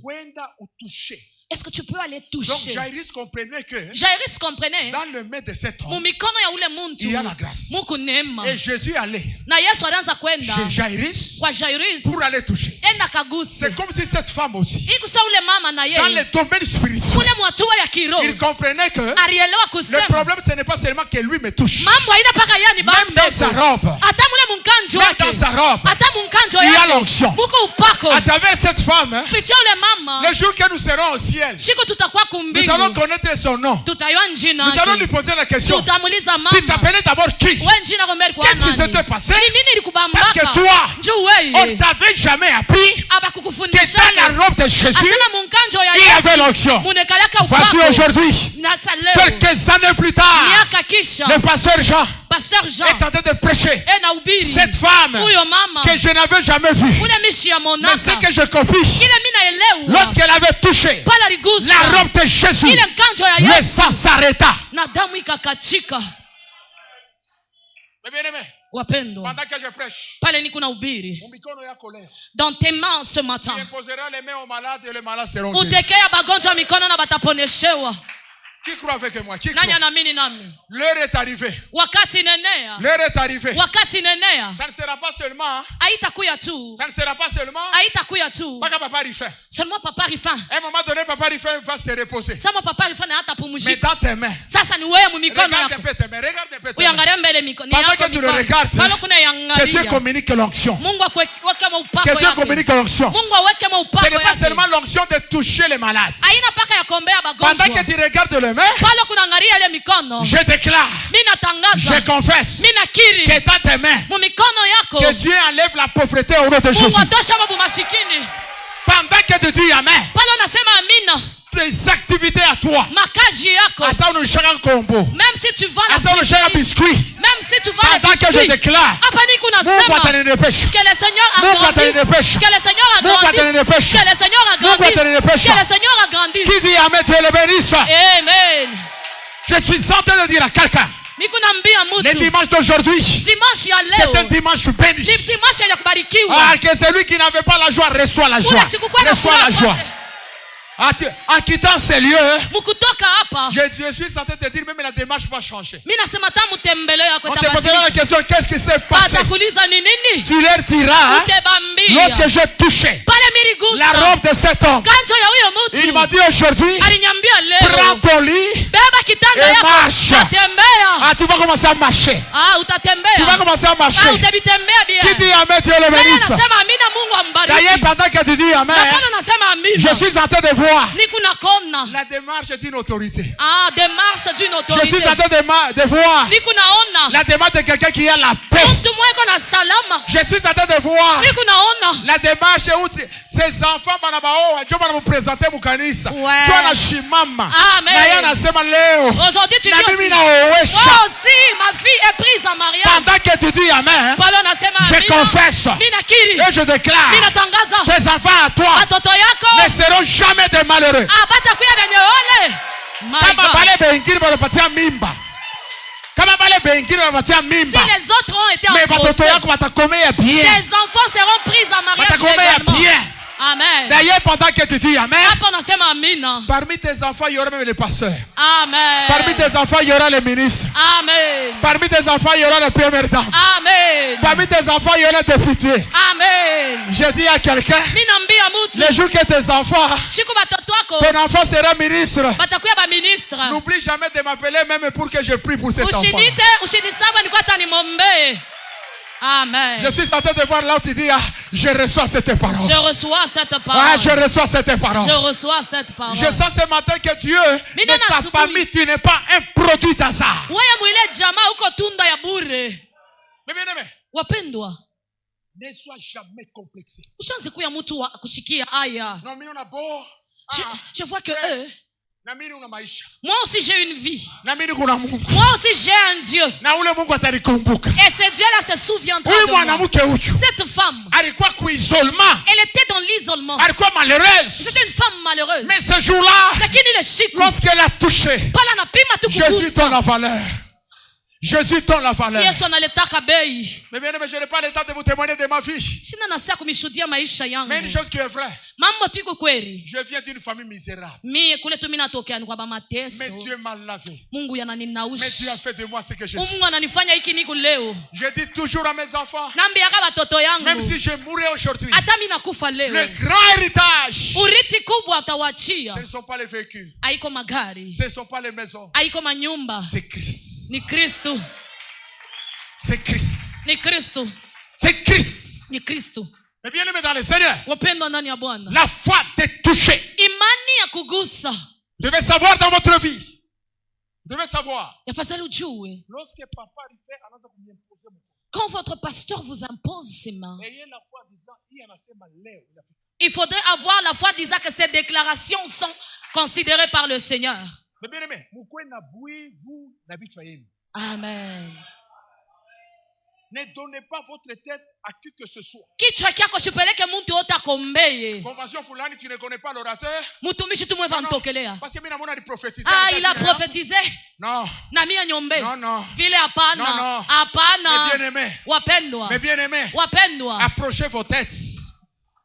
Speaker 2: Est-ce que tu peux aller toucher?
Speaker 1: Donc Jairus comprenait que
Speaker 2: dans
Speaker 1: le main de cet homme,
Speaker 2: il
Speaker 1: y a la grâce. Et Jésus allait chez Jairus pour aller toucher. C'est comme si cette femme aussi, dans le domaine spirituel, il comprenait que le problème ce n'est pas seulement que lui me touche. Même dans sa robe, il y a l'onction. À travers cette femme, le jour que nous serons au ciel, nous allons connaître son nom. Nous allons lui poser la question. Tu t'appelais d'abord qui? Qu'est-ce qui s'était passé? Parce que toi, on ne t'avait jamais appris que dans la robe de Jésus, il y avait l'onction. Voici aujourd'hui, quelques années plus tard, le pasteur Jean est en train de prêcher cette femme que je n'avais jamais vue. Mais ce que je compris, lorsqu'elle avait touché la robe de Jésus, le sang s'arrêta. Pendant que je prêche,
Speaker 2: dans tes mains ce matin,
Speaker 1: tu imposeras les mains aux malades et les malades seront
Speaker 2: guéris.
Speaker 1: Qui croit avec moi? Qui croit? L'heure est arrivée. L'heure est arrivée. Ça ne sera pas seulement. Ça ne sera pas seulement. Seulement papa Rifin. À un moment donné, papa Rifin va se reposer. Mais dans tes mains. Regarde un peu tes mains. Pendant que tu le regardes, que Dieu communique l'onction. Que Dieu communique l'onction. Ce n'est pas seulement l'onction de toucher les malades. Pendant que tu regardes le main, je déclare, je confesse que dans tes mains, que Dieu enlève la pauvreté au nom de Jésus. Pendant que tu dis Amen, tes activités à toi, attends le chien combo,
Speaker 2: même si tu vends la
Speaker 1: attends le chien biscuit,
Speaker 2: même si tu vends
Speaker 1: pendant que je déclare que
Speaker 2: le Seigneur agrandisse, que le Seigneur agrandisse, que le Seigneur agrandisse, que le Seigneur agrandisse.
Speaker 1: Qui dit Amen, Dieu le bénisse.
Speaker 2: Amen.
Speaker 1: Je suis en train de dire à quelqu'un, le dimanche d'aujourd'hui, c'est un dimanche béni. Ah, que celui qui n'avait pas la joie reçoit la joie. Reçoit la joie. En quittant ces lieux, je suis en train de te dire, même la démarche va changer. On te posera la question, qu'est-ce qui s'est passé? Tu leur diras, lorsque j'ai touché la robe de cet homme, il m'a dit aujourd'hui, prends ton lit et marche. Ah, tu vas commencer à marcher. Tu vas commencer à marcher. Qui dit Amen, Dieu le bénisse. D'ailleurs, pendant que tu dis Amen, je suis en train de voir la démarche d'une autorité. Je suis en train de voir la démarche de quelqu'un qui a la paix. Je suis en train de voir la démarche où ses enfants vont présenter mon kanisa.
Speaker 2: Aujourd'hui tu dis aussi, moi aussi ma fille est prise en mariage.
Speaker 1: Pendant que tu dis Amen, je confesse et je déclare tes enfants à toi ne seront jamais des malheureux.
Speaker 2: abatakuya benye ole. My
Speaker 1: Kama
Speaker 2: God.
Speaker 1: bale bengine banapatia mimba. Kama bale bengine banapatia
Speaker 2: Si
Speaker 1: mimba.
Speaker 2: les autres ont été
Speaker 1: Mais
Speaker 2: en
Speaker 1: batoto
Speaker 2: procès,
Speaker 1: yako batakomea bien.
Speaker 2: tes enfants seront pris en mariage
Speaker 1: Batakomea
Speaker 2: légalement.
Speaker 1: bien.
Speaker 2: Amen.
Speaker 1: D'ailleurs, pendant que tu dis Amen,
Speaker 2: Hapo nasema amina.
Speaker 1: parmi tes enfants, il y aura même les pasteurs.
Speaker 2: Amen.
Speaker 1: Parmi tes enfants, il y aura les ministres.
Speaker 2: Amen.
Speaker 1: Parmi tes enfants, il y aura les premières dames.
Speaker 2: Amen.
Speaker 1: Parmi tes enfants, il y aura des députés.
Speaker 2: Amen.
Speaker 1: Je dis à quelqu'un,
Speaker 2: Minambia mutu.
Speaker 1: le jour que tes enfants,
Speaker 2: Siku batoto wako
Speaker 1: ton enfant sera ministre,
Speaker 2: batakuya ba ministre.
Speaker 1: n'oublie jamais de m'appeler même pour que je prie pour cet enfant.
Speaker 2: Ushinite, ushinisaba nilikuwa hata nimwombee. Amen.
Speaker 1: Je suis en train de voir là où tu dis, je reçois cette parole.
Speaker 2: Je reçois cette
Speaker 1: Ah,
Speaker 2: parole.
Speaker 1: je reçois cette parole.
Speaker 2: Je reçois cette parole.
Speaker 1: Je sens ce matin que Dieu,
Speaker 2: Mina
Speaker 1: de ta
Speaker 2: nasubiri.
Speaker 1: famille, tu n'es pas un produit d'hasard.
Speaker 2: Wewe mwile jamaa uko tunda ya bure.
Speaker 1: Mais bien aimé,
Speaker 2: Wapendwa,
Speaker 1: ne sois jamais complexé.
Speaker 2: ushaanze kuya mtu wa kushikia aya.
Speaker 1: Non, mais on a beau.
Speaker 2: Je vois que
Speaker 1: Ouais.
Speaker 2: eux,
Speaker 1: Na mimi una maisha.
Speaker 2: moi aussi j'ai une vie.
Speaker 1: Na mimi kuna Mungu.
Speaker 2: Moi aussi j'ai un Dieu.
Speaker 1: Na ule Mungu atanikumbuka.
Speaker 2: Et ce Dieu-là se souviendra
Speaker 1: Huyu
Speaker 2: de moi.
Speaker 1: mwanamke huyu
Speaker 2: Cette femme,
Speaker 1: alikuwa kuisolement.
Speaker 2: elle était dans l'isolement.
Speaker 1: Alikuwa malheureuse.
Speaker 2: C'était une femme malheureuse.
Speaker 1: Mais ce jour-là,
Speaker 2: Lakini ile siku,
Speaker 1: lorsqu'elle a touché,
Speaker 2: pala napima tu
Speaker 1: Jésus donne
Speaker 2: kugusa.
Speaker 1: la valeur. Jésus donne la valeur.
Speaker 2: Yesu analetaka bei.
Speaker 1: Mais bien aimé, je n'ai pas le temps de vous témoigner de ma vie.
Speaker 2: Sina nasaa kumishuhudia maisha yangu.
Speaker 1: Mais une chose qui est vraie,
Speaker 2: Mambo tu iko kweli.
Speaker 1: je viens d'une famille misérable.
Speaker 2: Mie kule tu mimi natokea ni kwa mateso.
Speaker 1: Mais Dieu m'a lavé.
Speaker 2: Mungu
Speaker 1: Mais Dieu
Speaker 2: yananinausha.
Speaker 1: a fait de moi ce que je suis.
Speaker 2: Mungu ananifanya hiki niko leo.
Speaker 1: Je dis toujours à mes enfants,
Speaker 2: Nambiaka watoto
Speaker 1: même
Speaker 2: yangu.
Speaker 1: si je mourrais aujourd'hui,
Speaker 2: Hata mimi nakufa
Speaker 1: le
Speaker 2: leo.
Speaker 1: grand héritage,
Speaker 2: Urithi kubwa atawachia.
Speaker 1: ce ne sont pas les véhicules,
Speaker 2: Haiko magari.
Speaker 1: ce ne sont pas les maisons,
Speaker 2: Haiko manyumba.
Speaker 1: c'est Christ.
Speaker 2: Ni Kristo.
Speaker 1: C'est Christ.
Speaker 2: Ni Kristo.
Speaker 1: C'est Christ.
Speaker 2: Ni Kristo.
Speaker 1: Mais bien aimé dans le Seigneur,
Speaker 2: Wapendwa ndani ya Bwana.
Speaker 1: la foi de toucher.
Speaker 2: Imani ya kugusa.
Speaker 1: Vous devez savoir dans votre vie. Vous devez savoir.
Speaker 2: Yafadhali ujue.
Speaker 1: Lorsque papa fait, anaanza kumimposer mkono.
Speaker 2: Quand votre pasteur vous impose ses mains,
Speaker 1: Ayez la foi disant, hii anasema leo inafika.
Speaker 2: il faudrait avoir la foi disant que ces déclarations sont considérées par le Seigneur.
Speaker 1: Mais bien aimé, mukwe na bui vous na vichwa yenu.
Speaker 2: Amen.
Speaker 1: Ne donnez pas votre tête à qui que ce soit.
Speaker 2: Kichwa kyako shipeleke mtu yote akombeye.
Speaker 1: Convention fulani, tu ne connais pas l'orateur.
Speaker 2: Mtumishi tu mwefa ntokelea.
Speaker 1: Parce que mimi naona prophétiser.
Speaker 2: Ah, il a prophétisé.
Speaker 1: Non.
Speaker 2: Na mimi anyombe.
Speaker 1: Non, non.
Speaker 2: Vile hapana.
Speaker 1: Non, non.
Speaker 2: Hapana.
Speaker 1: Mais bien aimé.
Speaker 2: Wapendwa.
Speaker 1: Mais bien aimé.
Speaker 2: Wapendwa.
Speaker 1: Approchez vos têtes.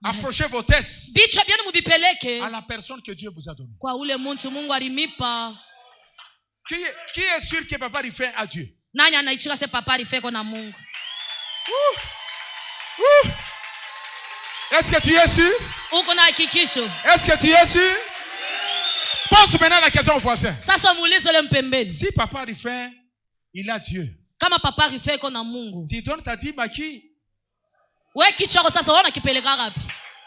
Speaker 1: Approchez vos têtes
Speaker 2: Bichwa byenu mubipeleke
Speaker 1: à la personne que Dieu vous a donnée.
Speaker 2: kwa ule mtu Mungu alimipa.
Speaker 1: Qui est sûr que papa il fait à Dieu?
Speaker 2: Nani anaichika se papa alifeko na Mungu?
Speaker 1: Est-ce que tu es sûr?
Speaker 2: Uko na hakikisho?
Speaker 1: Est-ce que tu es sûr? Pose maintenant la question au voisin.
Speaker 2: Sasa muulize ule mpembeni.
Speaker 1: Si papa il fait, il a Dieu.
Speaker 2: Kama papa alifeko na Mungu.
Speaker 1: Tu donnes ta dîme à qui?
Speaker 2: Wewe kichwa chako sasa unakipeleka wapi?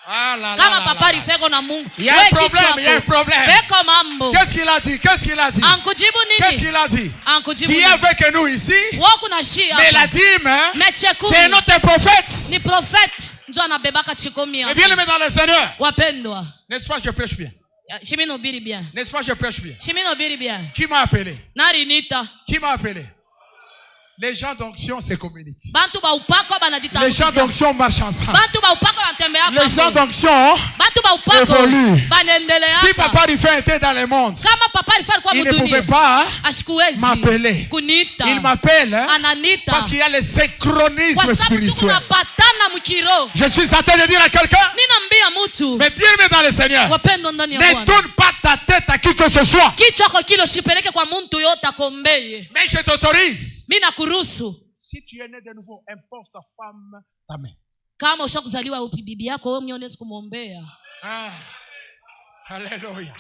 Speaker 1: Ah là là.
Speaker 2: Kama
Speaker 1: là,
Speaker 2: papa
Speaker 1: là.
Speaker 2: alifeko na Mungu.
Speaker 1: Il y a un problème, il y a un problème.
Speaker 2: Beko mambo.
Speaker 1: Qu'est-ce qu'il a dit? Qu'est-ce qu'il a dit?
Speaker 2: Ankujibu
Speaker 1: Qu'est-ce
Speaker 2: nini?
Speaker 1: qu'il a dit?
Speaker 2: Ankujibu
Speaker 1: Tu es
Speaker 2: nini?
Speaker 1: avec nous ici,
Speaker 2: Wewe kuna shia.
Speaker 1: mais la dîme, hein,
Speaker 2: Mechekumi.
Speaker 1: c'est notre prophète.
Speaker 2: Ni prophète ndio anabebaka chikomi
Speaker 1: Et
Speaker 2: hapo.
Speaker 1: bien aimé dans le Seigneur.
Speaker 2: Wapendwa.
Speaker 1: N'est-ce pas, je prêche bien?
Speaker 2: Shimi nobiri bien.
Speaker 1: N'est-ce pas, je prêche bien?
Speaker 2: Shimi nobiri bien.
Speaker 1: Qui m'a appelé?
Speaker 2: Nari nita.
Speaker 1: Qui m'a appelé? Les gens d'onction se communiquent.
Speaker 2: Bantu ba upako
Speaker 1: Les gens
Speaker 2: banajitanguzia.
Speaker 1: d'onction marchent ensemble.
Speaker 2: Bantu ba upako banatembea
Speaker 1: Les gens
Speaker 2: pamoja.
Speaker 1: d'onction,
Speaker 2: Bantu ba upako
Speaker 1: évoluent.
Speaker 2: banaendelea.
Speaker 1: si papa Rifin était dans le monde,
Speaker 2: Kama papa alifanya kwa
Speaker 1: il ne
Speaker 2: mdunia.
Speaker 1: pouvait pas
Speaker 2: Ashikuwezi
Speaker 1: m'appeler.
Speaker 2: kunita.
Speaker 1: Il m'appelle hein,
Speaker 2: Ananita.
Speaker 1: parce qu'il y a le synchronisme
Speaker 2: Kwa sababu tuko
Speaker 1: spirituel.
Speaker 2: napatana mkiro.
Speaker 1: Je suis en train de dire à quelqu'un,
Speaker 2: Ninaambia mtu.
Speaker 1: mais bien aimé dans le Seigneur,
Speaker 2: Wapendwa ndani ya
Speaker 1: ne
Speaker 2: Bwana.
Speaker 1: donne pas ta tête à qui que ce soit.
Speaker 2: Kichwa chako kilo shipeleke kwa mtu yote akombeye.
Speaker 1: Mais je t'autorise.
Speaker 2: Mimi nakuruhusu.
Speaker 1: Si tu es né de nouveau, impose ta femme ta main.
Speaker 2: Kama ushakuzaliwa bibi yako wewe mwenyewe kumwombea.
Speaker 1: Ah. Alléluia.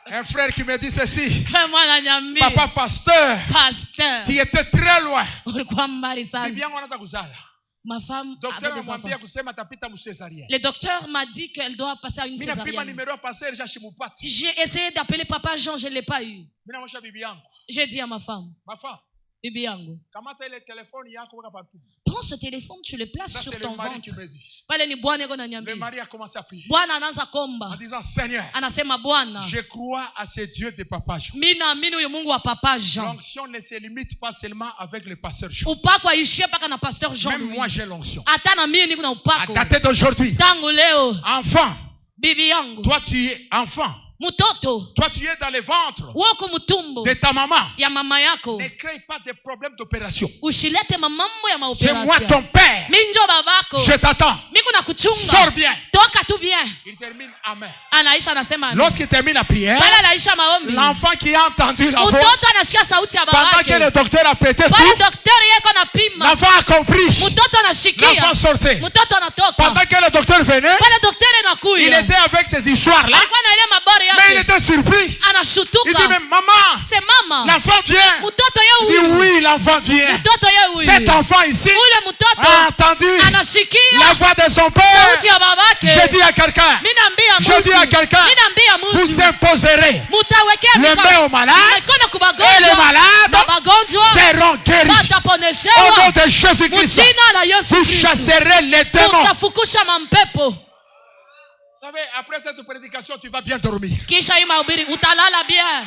Speaker 1: Un frère qui me dit ceci.
Speaker 2: Fais-moi la nyambi.
Speaker 1: Papa pasteur,
Speaker 2: Pasteur.
Speaker 1: tu étais très loin.
Speaker 2: Ulikuwa mbali sana.
Speaker 1: Bibi yangu anaanza kuzala.
Speaker 2: Ma femme
Speaker 1: Docteur
Speaker 2: avait des
Speaker 1: amwambia
Speaker 2: enfants.
Speaker 1: kusema tapita mcésarienne.
Speaker 2: Le docteur m'a dit qu'elle doit passer à une
Speaker 1: Mimi napima
Speaker 2: césarienne.
Speaker 1: numéro ya pasteur Jean Shimupati.
Speaker 2: J'ai essayé d'appeler papa Jean, je ne l'ai pas eu.
Speaker 1: Mimi namwambia bibi yangu.
Speaker 2: J'ai dit à ma femme,
Speaker 1: Ma femme,
Speaker 2: bibi yangu,
Speaker 1: kamata ile telefoni yako weka partout.
Speaker 2: prends ce téléphone, tu le places
Speaker 1: Ça
Speaker 2: sur
Speaker 1: c'est
Speaker 2: ton
Speaker 1: le mari qui
Speaker 2: ventre.
Speaker 1: me dit.
Speaker 2: Pale ni Bwana yako
Speaker 1: Le
Speaker 2: ananiambia.
Speaker 1: mari a commencé à prier.
Speaker 2: Bwana anaanza
Speaker 1: En
Speaker 2: komba.
Speaker 1: disant Seigneur,
Speaker 2: Anasema Bwana,
Speaker 1: je crois à ce Dieu de papa Jean.
Speaker 2: mimi naamini huyu Mungu wa papa Jean.
Speaker 1: L'onction ne se limite pas seulement avec le pasteur Jean.
Speaker 2: Upako aishie paka na pasteur Jean.
Speaker 1: Même moi j'ai l'onction.
Speaker 2: Hata na mimi niko na
Speaker 1: À
Speaker 2: upako.
Speaker 1: dater d'aujourd'hui,
Speaker 2: Tangu leo,
Speaker 1: enfant,
Speaker 2: bibi yangu,
Speaker 1: toi tu es enfant.
Speaker 2: mtoto
Speaker 1: Toi tu es dans le ventre
Speaker 2: wako mtumbo
Speaker 1: de ta maman.
Speaker 2: ya mama yako.
Speaker 1: Ne crée pas de problèmes d'opération.
Speaker 2: Usilete mamambo ya
Speaker 1: C'est moi
Speaker 2: maoperasyon.
Speaker 1: ton père.
Speaker 2: Minjo babako.
Speaker 1: Je t'attends.
Speaker 2: Miku na kuchunga.
Speaker 1: Sors bien.
Speaker 2: Toka tu bien.
Speaker 1: Il termine Amen.
Speaker 2: Anaisha anasema amen.
Speaker 1: Lorsqu'il termine la prière,
Speaker 2: Pale anaisha maombi.
Speaker 1: l'enfant qui a entendu la voix,
Speaker 2: Mtoto anasikia sauti ya
Speaker 1: pendant
Speaker 2: babake.
Speaker 1: que le docteur a prêté
Speaker 2: Pale
Speaker 1: tout,
Speaker 2: daktari yeko anapima.
Speaker 1: l'enfant a compris.
Speaker 2: Mtoto anashikia.
Speaker 1: L'enfant sortait.
Speaker 2: Mtoto anatoka.
Speaker 1: Pendant que le docteur venait,
Speaker 2: Pale daktari anakuya.
Speaker 1: il était avec ces histoires-là,
Speaker 2: Alikuwa na ile mabari
Speaker 1: mais il
Speaker 2: yake.
Speaker 1: était surpris.
Speaker 2: Anashutuka.
Speaker 1: Il dit, mais maman,
Speaker 2: C'est mama.
Speaker 1: l'enfant vient.
Speaker 2: Mtoto
Speaker 1: Il dit,
Speaker 2: ye huyu.
Speaker 1: oui, l'enfant vient.
Speaker 2: Mtoto ye huyu.
Speaker 1: Cet enfant ici
Speaker 2: Ule mtoto
Speaker 1: a entendu
Speaker 2: anashikia
Speaker 1: la voix de son père.
Speaker 2: sauti ya babake.
Speaker 1: Je dis à quelqu'un,
Speaker 2: Mimi naambia
Speaker 1: je dis à
Speaker 2: mtu.
Speaker 1: quelqu'un,
Speaker 2: Mimi naambia
Speaker 1: vous
Speaker 2: mtu.
Speaker 1: imposerez
Speaker 2: Mutawekea
Speaker 1: le main aux malades
Speaker 2: mikono
Speaker 1: et les
Speaker 2: kubagonjwa.
Speaker 1: malades
Speaker 2: Na bagonjwa
Speaker 1: seront guéris. Au nom
Speaker 2: wataponeshewa.
Speaker 1: de Jésus-Christ,
Speaker 2: Mjina la Yesu
Speaker 1: vous
Speaker 2: Kristo.
Speaker 1: chasserez les démons.
Speaker 2: Utafukusha mampepo.
Speaker 1: Vous savez, après cette prédication, tu vas bien dormir.
Speaker 2: Kisha hii mahubiri utalala bien.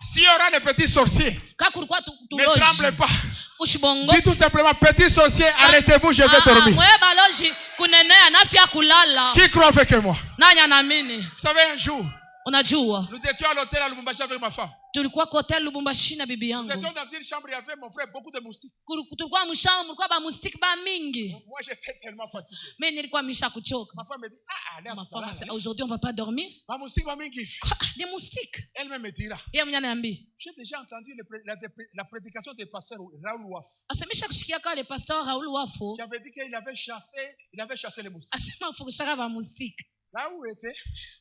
Speaker 1: S'il y aura des petits sorciers,
Speaker 2: Kaka kulikuwa
Speaker 1: ne tremblez pas.
Speaker 2: Ushibongo.
Speaker 1: Dis tout simplement, petits sorciers, arrêtez-vous, je vais dormir.
Speaker 2: Mwe baloji kunenea nafia kulala.
Speaker 1: Qui croit avec moi?
Speaker 2: Nani anaamini?
Speaker 1: Vous savez, un jour,
Speaker 2: Unajua?
Speaker 1: nous étions à l'hôtel à Lubumbashi avec ma femme.
Speaker 2: Tulikuwa kwa hotel Lubumbashi na bibi
Speaker 1: Nous
Speaker 2: yangu.
Speaker 1: étions dans une chambre, il y avait mon frère beaucoup de moustiques.
Speaker 2: Tulikuwa mshamba, mlikuwa ba mustiki ba mingi.
Speaker 1: Moi, j'étais tellement fatigué.
Speaker 2: Mimi nilikuwa misha kuchoka.
Speaker 1: Ma femme me dit, allez,
Speaker 2: Ma femme a dit, aujourd'hui on va pas dormir.
Speaker 1: ma moustique va m'inquiéter.
Speaker 2: Quoi? Des moustiques.
Speaker 1: Elle-même me dira,
Speaker 2: Yeye mwenyewe ananiambia.
Speaker 1: j'ai déjà entendu la prédication du pasteur Raoul Waf,
Speaker 2: Asemisha kushikia kwa le pasteur Raoul Wafo.
Speaker 1: qui avait dit qu'il avait chassé les moustiques.
Speaker 2: Asema fukushaka ba mustiki.
Speaker 1: Là où il était,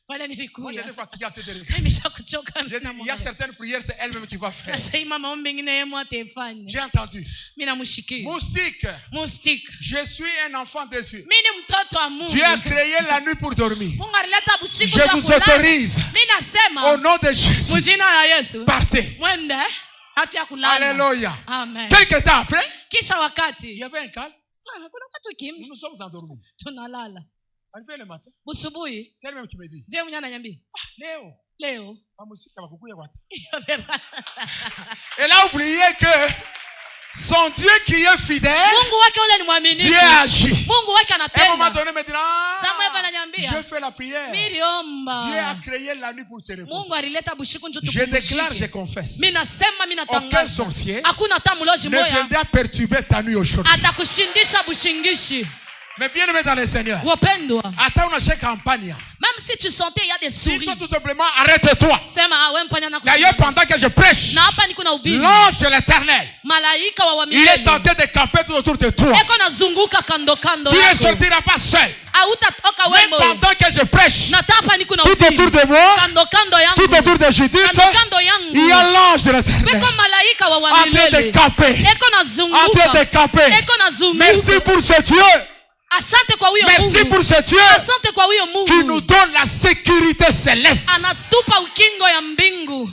Speaker 2: Pale
Speaker 1: moi
Speaker 2: nilikuya.
Speaker 1: j'étais fatigué à te dire.
Speaker 2: Mimi misha kuchoka.
Speaker 1: J'ai dit, il y a certaines prières, c'est elle-même qui va faire.
Speaker 2: Sasa hii mama ombi ngine yeye mwa tefanya.
Speaker 1: J'ai entendu.
Speaker 2: Mimi namshikia.
Speaker 1: Moustique,
Speaker 2: Mustiki.
Speaker 1: je suis un enfant de Dieu.
Speaker 2: Mimi ni mtoto wa Mungu.
Speaker 1: Dieu a créé la nuit pour dormir.
Speaker 2: Mungu alileta busiku
Speaker 1: Je
Speaker 2: ya
Speaker 1: vous
Speaker 2: kulala.
Speaker 1: autorise,
Speaker 2: Mimi nasema
Speaker 1: au nom de Jésus,
Speaker 2: mjina la Yesu.
Speaker 1: partez.
Speaker 2: Mwende afya kulala.
Speaker 1: Alléluia.
Speaker 2: Amen.
Speaker 1: Quelques temps après,
Speaker 2: Kisha
Speaker 1: il
Speaker 2: wakati
Speaker 1: y avait un calme.
Speaker 2: kuna watu kimya
Speaker 1: Nous nous sommes endormis.
Speaker 2: tunalala.
Speaker 1: Arrivé le matin,
Speaker 2: Busubuhi
Speaker 1: c'est elle-même qui me dit,
Speaker 2: je mwenye ananiambia
Speaker 1: Léo,
Speaker 2: leo
Speaker 1: ma moustique, elle va coucou, elle a oublié que son Dieu qui est fidèle,
Speaker 2: Mungu wake ule ni mwaminifu.
Speaker 1: Dieu agit.
Speaker 2: Mungu wake
Speaker 1: À un moment
Speaker 2: anatenda.
Speaker 1: donné, il me dit,
Speaker 2: Samuel
Speaker 1: je
Speaker 2: ananiambia
Speaker 1: fais la prière. Dieu a
Speaker 2: miliomba.
Speaker 1: créé la nuit pour se reposer.
Speaker 2: Mungu alileta bushiku njo
Speaker 1: Je déclare, je
Speaker 2: tupumzike.
Speaker 1: confesse.
Speaker 2: Mimi nasema mimi
Speaker 1: Aucun
Speaker 2: natangaza.
Speaker 1: sorcier
Speaker 2: Hakuna hata mlozi
Speaker 1: ne
Speaker 2: moya
Speaker 1: viendra perturber ta nuit aujourd'hui.
Speaker 2: atakushindisha bushingishi.
Speaker 1: Mais bien aimé dans le Seigneur,
Speaker 2: Wapendwa,
Speaker 1: attends une chaque campagne.
Speaker 2: même si tu sentais il y a des souris.
Speaker 1: Dis-toi tout simplement, arrête-toi.
Speaker 2: Sema wewe mpanya na
Speaker 1: D'ailleurs,
Speaker 2: kushinda.
Speaker 1: pendant que je prêche,
Speaker 2: Na hapa niko na ubiri.
Speaker 1: l'ange de l'éternel,
Speaker 2: Malaika wa
Speaker 1: il est
Speaker 2: milele.
Speaker 1: tenté de camper tout autour de toi.
Speaker 2: Eko nazunguka kando kando
Speaker 1: Tu ne
Speaker 2: yako.
Speaker 1: sortiras pas seul.
Speaker 2: Hautatoka
Speaker 1: Même
Speaker 2: wewe.
Speaker 1: pendant que je prêche,
Speaker 2: Na hapa niko na
Speaker 1: tout
Speaker 2: ubiri.
Speaker 1: autour de moi,
Speaker 2: Kando kando yangu.
Speaker 1: tout autour de Judith,
Speaker 2: Kando kando yangu.
Speaker 1: il y a l'ange de l'éternel
Speaker 2: Peko malaika wa
Speaker 1: en train de
Speaker 2: milele.
Speaker 1: camper.
Speaker 2: Eko
Speaker 1: En train
Speaker 2: nazunguka.
Speaker 1: de camper.
Speaker 2: Eko nazunguka.
Speaker 1: Merci pour ce Dieu.
Speaker 2: Asante kwa huyo
Speaker 1: Merci
Speaker 2: Mungu.
Speaker 1: pour ce Dieu
Speaker 2: Asante kwa huyo
Speaker 1: qui nous
Speaker 2: Mungu.
Speaker 1: donne la sécurité céleste.
Speaker 2: Anatupa ukingo ya mbingu.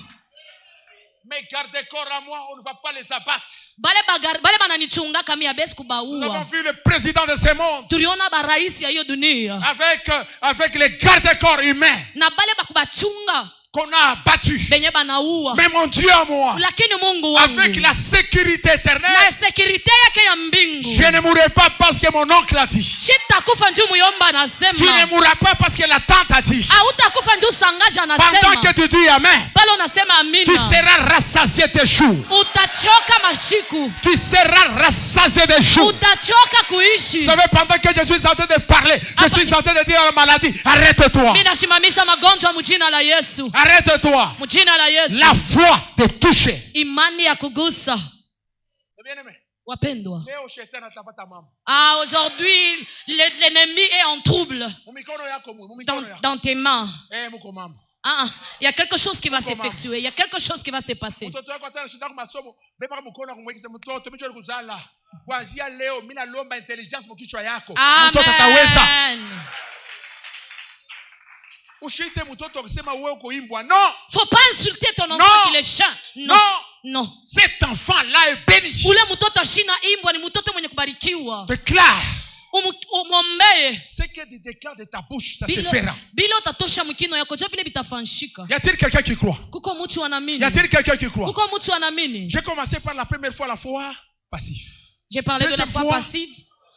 Speaker 1: Mais gardez corps à moi, on ne va pas les abattre.
Speaker 2: Bale bananichunga kami abesi
Speaker 1: Nous
Speaker 2: kubaua.
Speaker 1: avons vu le président de ce monde
Speaker 2: Tuliona baraisi ya hiyo dunia.
Speaker 1: avec les gardes-corps humains
Speaker 2: Na bale bakubachunga
Speaker 1: qu'on a abattus.
Speaker 2: benye banaua.
Speaker 1: Mais mon Dieu à moi,
Speaker 2: Lakini Mungu wangu.
Speaker 1: avec la sécurité éternelle,
Speaker 2: Na sekirite yake ya mbingu.
Speaker 1: je ne mourrai pas parce que mon oncle a dit.
Speaker 2: Sitakufa njoo muyomba
Speaker 1: Tu ne
Speaker 2: anasema.
Speaker 1: mourras pas parce que la tante a dit.
Speaker 2: Hautakufa njoo sangaja
Speaker 1: Pendant
Speaker 2: anasema.
Speaker 1: que tu dis Amen,
Speaker 2: Pale unasema amina.
Speaker 1: tu seras rassasié tes jours.
Speaker 2: Utachoka mashiku.
Speaker 1: Tu seras rassasié des jours.
Speaker 2: Utachoka kuishi.
Speaker 1: Vous savez, pendant que je suis en train de parler, je suis en train de dire à la maladie, arrête-toi.
Speaker 2: Mimi nashimamisha magonjwa mjina la Yesu.
Speaker 1: Arrête-toi.
Speaker 2: Mjina la Yesu.
Speaker 1: La foi de toucher.
Speaker 2: Imani ya kugusa.
Speaker 1: Bien-aimé,
Speaker 2: Wapendwa.
Speaker 1: leo shetani atapata mambo.
Speaker 2: Aujourd'hui, l'ennemi est en trouble
Speaker 1: Mumikono yako mu, mumikono yako.
Speaker 2: dans tes mains.
Speaker 1: Muko mambo.
Speaker 2: Il y a quelque chose qui va s'effectuer. Il y a quelque chose qui va se passer.
Speaker 1: Mtoto wako atashinda kwa masomo, beba mkono wako mwekise mtoto, mimi ndio kuzala. Kuanzia leo mimi nalomba intelligence mkichwa yako. Mtoto ataweza.
Speaker 2: Amen.
Speaker 1: Ushite mtoto kusema wewe uko imbwa. Non.
Speaker 2: Faut pas insulter ton enfant
Speaker 1: Non.
Speaker 2: qui est chant. Non. Non.
Speaker 1: Cet enfant là est béni.
Speaker 2: Ule mtoto ashina imbwa ni mtoto mwenye kubarikiwa.
Speaker 1: Déclare.
Speaker 2: Umwombee.
Speaker 1: Ce que tu déclares de ta bouche, ça se fera.
Speaker 2: Bila utatosha mkino yako jo vile bitafanshika.
Speaker 1: Y a-t-il quelqu'un qui croit?
Speaker 2: Kuko mtu anaamini.
Speaker 1: Y a-t-il quelqu'un qui croit?
Speaker 2: Kuko mtu anaamini.
Speaker 1: J'ai commencé par la première fois la foi passive.
Speaker 2: J'ai parlé de la
Speaker 1: Deuxième
Speaker 2: foi
Speaker 1: fois,
Speaker 2: passive.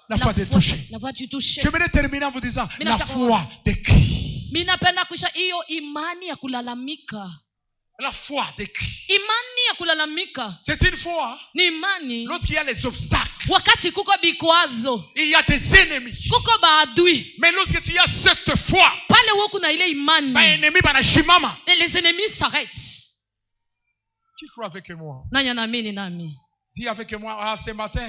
Speaker 1: La foi de toucher.
Speaker 2: La foi du toucher.
Speaker 1: J'aimerais terminer en vous disant
Speaker 2: Mina
Speaker 1: la
Speaker 2: taka
Speaker 1: foi des cris.
Speaker 2: Minapenda kuisha hiyo imani ya kulalamika.
Speaker 1: La foi des cris.
Speaker 2: Imani ya kulalamika.
Speaker 1: C'est une foi.
Speaker 2: Ni imani.
Speaker 1: Lorsqu'il y a les obstacles.
Speaker 2: Wakati kuko bikwazo.
Speaker 1: Il y a des ennemis.
Speaker 2: Kuko baadui.
Speaker 1: Mais lorsque tu as cette foi.
Speaker 2: Pale woku na ile imani.
Speaker 1: Ba ennemi bana shimama.
Speaker 2: Les ennemis s'arrêtent.
Speaker 1: Qui croit avec moi?
Speaker 2: Nanya naamini nami.
Speaker 1: Dis avec moi, ce matin.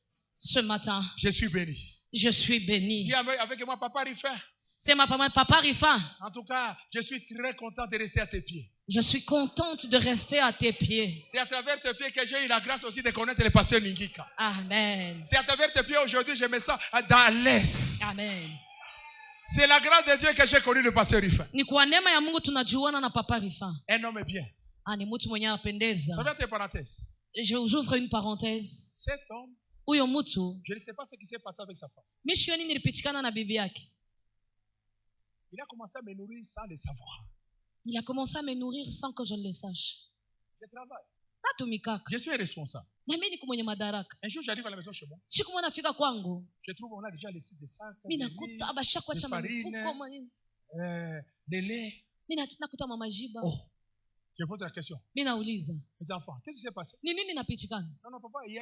Speaker 2: Ce matin.
Speaker 1: Je suis béni.
Speaker 2: Je suis béni.
Speaker 1: Dis avec moi, Papa Rifin.
Speaker 2: C'est ma papa Rifin.
Speaker 1: En tout cas, je suis très content de rester à tes pieds.
Speaker 2: Je suis contente de rester à tes pieds.
Speaker 1: C'est à travers tes pieds que j'ai eu la grâce aussi de connaître le pasteur Ningika.
Speaker 2: Amen.
Speaker 1: C'est à travers tes pieds aujourd'hui, je me sens dans l'aise.
Speaker 2: Amen.
Speaker 1: C'est la grâce de Dieu que j'ai connu le pasteur Rifin.
Speaker 2: Ni kwa neema ya Mungu tunajuana na papa Rifin.
Speaker 1: Un homme bien.
Speaker 2: Ni mtu mwenye anapendeza.
Speaker 1: Ça va tes parenthèses.
Speaker 2: J'ouvre une parenthèse.
Speaker 1: Cet homme,
Speaker 2: Huyo mtu,
Speaker 1: je ne sais pas ce qui s'est passé avec sa femme.
Speaker 2: Mimi sioni nilipitikana na bibi yake.
Speaker 1: Il a commencé à me nourrir sans le savoir.
Speaker 2: Il a commencé à me nourrir sans que je le sache.
Speaker 1: Je travaille.
Speaker 2: Natumikaka.
Speaker 1: Je suis responsable.
Speaker 2: Na mimi niko mwenye madaraka.
Speaker 1: Un jour, j'arrive à la maison chez moi.
Speaker 2: Siku moja nafika kwangu.
Speaker 1: Je trouve on a déjà laissé des sacs.
Speaker 2: Mimi nakuta abashakwa cha mafuko manini.
Speaker 1: Des laits.
Speaker 2: Mimi nakuta mama jiba.
Speaker 1: Oh. Je pose la question.
Speaker 2: Mimi nauliza.
Speaker 1: Mes enfants, qu'est-ce qui s'est passé?
Speaker 2: Ni nini napitikana?
Speaker 1: Non, papa, il y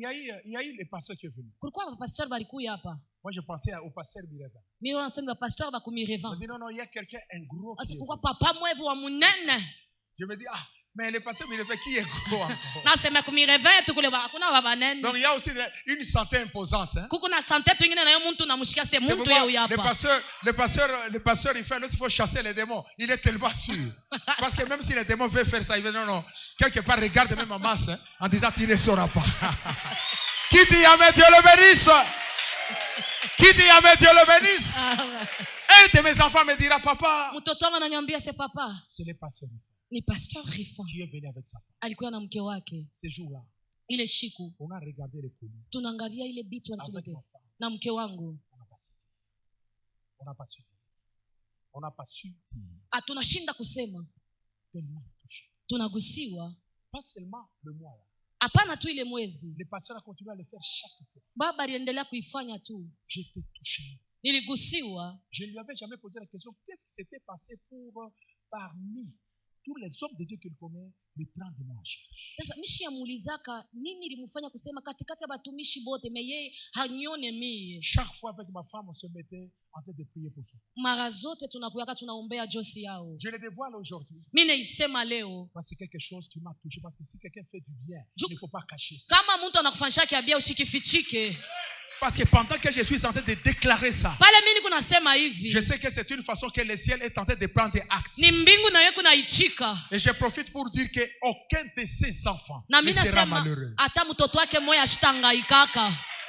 Speaker 1: a eu le pasteur qui est venu.
Speaker 2: Kulikuwa pasteur balikuya hapa.
Speaker 1: Moi, je pensais au pasteur Mireva.
Speaker 2: Mimi nasema pasteur ba kumireva.
Speaker 1: Je me dis non, il y a quelqu'un, un gros.
Speaker 2: Asi kwa papa mwevu wa munene.
Speaker 1: Je me dis mais le pasteur Mireva qui est gros encore.
Speaker 2: Nasema kumireva tu kule hakuna baba nene.
Speaker 1: Donc il y a aussi une santé imposante, hein.
Speaker 2: Kuko na santé tu ingine na yo muntu namshika se muntu yeye hapa.
Speaker 1: Le pasteur il fait lorsqu'il faut chasser les démons, il est tellement sûr. Parce que même si les démons veulent faire ça, il veut non, quelque part regarde même ma masse, hein, en disant tu ne sauras pas. Qui dit amen, Dieu le bénisse. Qui dit amen, Dieu le bénisse. Un de mes enfants me dira papa.
Speaker 2: Mtoto wangu ananiambia c'est papa.
Speaker 1: C'est le pasteur.
Speaker 2: Ni pasteur Rifin.
Speaker 1: Qui est venu avec ça.
Speaker 2: Alikuwa na mke wake.
Speaker 1: Ces jours-là.
Speaker 2: Ile shiku.
Speaker 1: On a regardé les colis.
Speaker 2: Tunaangalia ile bitu alitulete. Na mke wangu.
Speaker 1: On n'a pas su. On n'a pas su.
Speaker 2: Tunashinda kusema.
Speaker 1: Tellement touché.
Speaker 2: Tunagusiwa.
Speaker 1: Pas seulement le mois là.
Speaker 2: Hapana tu ile mwezi.
Speaker 1: Le pasteur a continué à le faire chaque fois.
Speaker 2: Baba aliendelea kuifanya tu.
Speaker 1: J'étais touché.
Speaker 2: Niligusiwa.
Speaker 1: Je ne lui avais jamais posé la question qu'est-ce qui s'était passé pour parmi tous les hommes de Dieu qu'il connaît les prendre de moi en charge.
Speaker 2: Sasa mishi yamuulizaka nini ilimfanya kusema katikati ya batumishi bote me yeye hanione mie.
Speaker 1: Chaque fois avec ma femme on se mettait en train de prier pour ça.
Speaker 2: Mara zote tunakuyaka tunaombea Josi yao.
Speaker 1: Je le dévoile aujourd'hui.
Speaker 2: Mimi naisema leo.
Speaker 1: Parce que c'est quelque chose qui m'a touché parce que si quelqu'un fait du bien, il ne faut pas cacher ça.
Speaker 2: Kama mtu anakufanyisha kiabia ushikifichike.
Speaker 1: Parce que pendant que je suis en train de déclarer ça,
Speaker 2: je
Speaker 1: sais que c'est une façon que le ciel est en train de prendre des actes. Et je profite pour dire qu'aucun de ces enfants ne sera malheureux.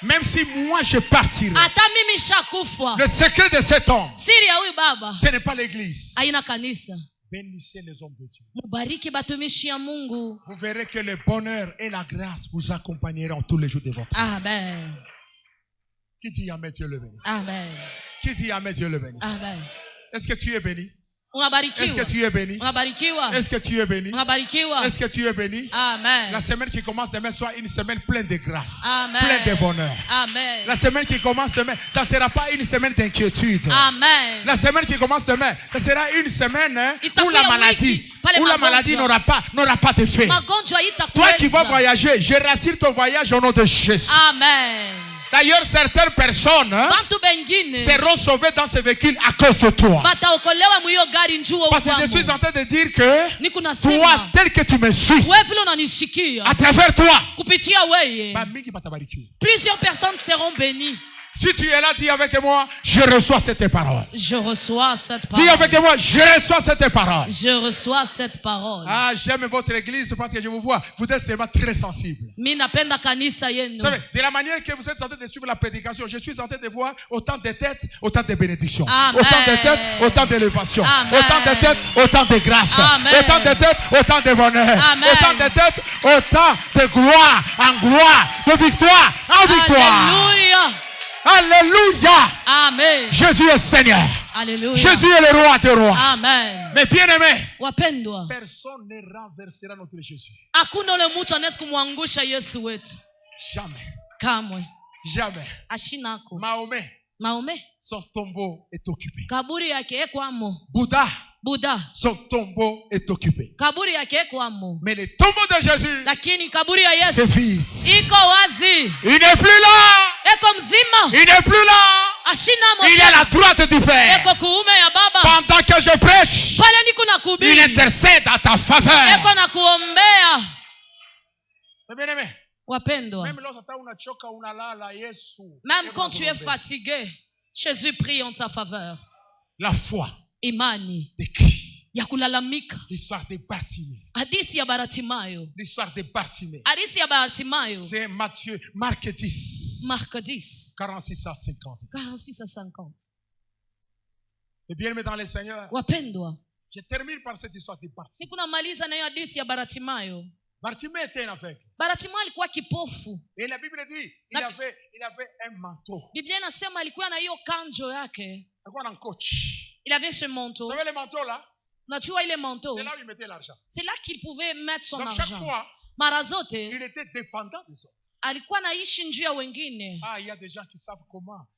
Speaker 1: Même si moi je partirai, le secret de cet homme, ce n'est pas l'église. Bénissez les hommes de Dieu. Vous verrez que le bonheur et la grâce vous accompagneront tous les jours de votre vie.
Speaker 2: Amen.
Speaker 1: Qui dit amen, Dieu le bénisse.
Speaker 2: Amen.
Speaker 1: Qui dit amen, Dieu le bénisse.
Speaker 2: Amen.
Speaker 1: Est-ce que tu es béni? Est-ce que tu es béni? Est-ce que tu es béni? Est-ce que tu es béni?
Speaker 2: Amen.
Speaker 1: La semaine qui commence demain soit une semaine pleine de grâce,
Speaker 2: Amen.
Speaker 1: pleine de bonheur.
Speaker 2: Amen.
Speaker 1: La semaine qui commence demain, ça ne sera pas une semaine d'inquiétude.
Speaker 2: Amen.
Speaker 1: La semaine qui commence demain, ça sera une semaine où la maladie n'aura pas d'effet. Toi qui vas voyager, je rassure ton voyage au nom de Jésus.
Speaker 2: Amen.
Speaker 1: D'ailleurs, certaines personnes seront sauvées dans ce véhicule à cause de toi. Parce que je suis en train de dire que toi, tel que tu me suis, à travers toi,
Speaker 2: plusieurs personnes seront bénies.
Speaker 1: Si tu es là, dis avec moi, je reçois cette parole.
Speaker 2: Je reçois cette parole.
Speaker 1: Dis avec moi, je reçois cette parole.
Speaker 2: Je reçois cette parole.
Speaker 1: J'aime votre église parce que je vous vois, vous êtes seulement très sensible. Vous savez, de la manière que vous êtes en train de suivre la prédication, je suis en train de voir autant de têtes, autant de bénédictions.
Speaker 2: Amen.
Speaker 1: Autant de têtes, autant d'élévation. Autant de têtes, autant de grâce.
Speaker 2: Amen.
Speaker 1: Autant de têtes, autant de bonheur.
Speaker 2: Amen.
Speaker 1: Autant de têtes, autant de gloire en gloire, de victoire en victoire.
Speaker 2: Alléluia.
Speaker 1: Alléluia.
Speaker 2: Amen.
Speaker 1: Jésus est Seigneur.
Speaker 2: Alléluia.
Speaker 1: Jésus est le roi des rois.
Speaker 2: Amen.
Speaker 1: Mais bien aimé,
Speaker 2: wapendwa,
Speaker 1: personne ne renversera notre Jésus.
Speaker 2: Hakuna ule mtu anaweza kumwangusha Yesu wetu.
Speaker 1: Jamais.
Speaker 2: Kamwe.
Speaker 1: Jamais.
Speaker 2: Ashinako.
Speaker 1: Mahomet, son tombeau est occupé.
Speaker 2: Kaburi yake ekwamo.
Speaker 1: Bouddha, son tombeau est occupé.
Speaker 2: Kaburi yake ekwamo.
Speaker 1: Mais le tombeau de Jésus,
Speaker 2: lakini kaburi ya Yesu
Speaker 1: c'est vide.
Speaker 2: iko wazi.
Speaker 1: Il n'est plus là.
Speaker 2: Eko mzima.
Speaker 1: Il n'est plus là.
Speaker 2: Ashinamo.
Speaker 1: Il est à la droite du Père.
Speaker 2: Eko kuume ya Baba.
Speaker 1: Pendant que je prêche,
Speaker 2: pale niko nakuhubiri,
Speaker 1: il intercède à ta faveur.
Speaker 2: eko na kuombea.
Speaker 1: Bien-aimé.
Speaker 2: Wapendwa, même quand tu es fatigué, Jésus prie en ta faveur.
Speaker 1: La foi,
Speaker 2: imani ya kulalamika.
Speaker 1: L'histoire de Bartimée.
Speaker 2: Hadithi ya Bartimayo.
Speaker 1: L'histoire de Bartimée.
Speaker 2: Hadithi ya Bartimayo.
Speaker 1: C'est Marc 10.
Speaker 2: Marc 10.
Speaker 1: 46 à 50.
Speaker 2: 46 à 50.
Speaker 1: Et bien aimé dans le Seigneur.
Speaker 2: Wapendwa,
Speaker 1: je termine par cette histoire de Bartimée.
Speaker 2: Nikuna maliza na hiyo hadithi ya Bartimayo.
Speaker 1: Bartimée était un aveugle.
Speaker 2: Bartimayo alikuwa kipofu.
Speaker 1: Et la Bible dit, il avait un manteau.
Speaker 2: Biblia inasema alikuwa na hiyo kanjo yake.
Speaker 1: Alikuwa na coach.
Speaker 2: Il avait ce manteau.
Speaker 1: Vous savez le manteau là?
Speaker 2: Unajua ile manteau.
Speaker 1: C'est là où il mettait l'argent.
Speaker 2: C'est là qu'il pouvait mettre son
Speaker 1: donc,
Speaker 2: argent.
Speaker 1: chaque fois,
Speaker 2: mara zote
Speaker 1: il était dépendant des autres.
Speaker 2: Alikuwa naishi njuu ya wengine.
Speaker 1: Il y a des gens qui savent comment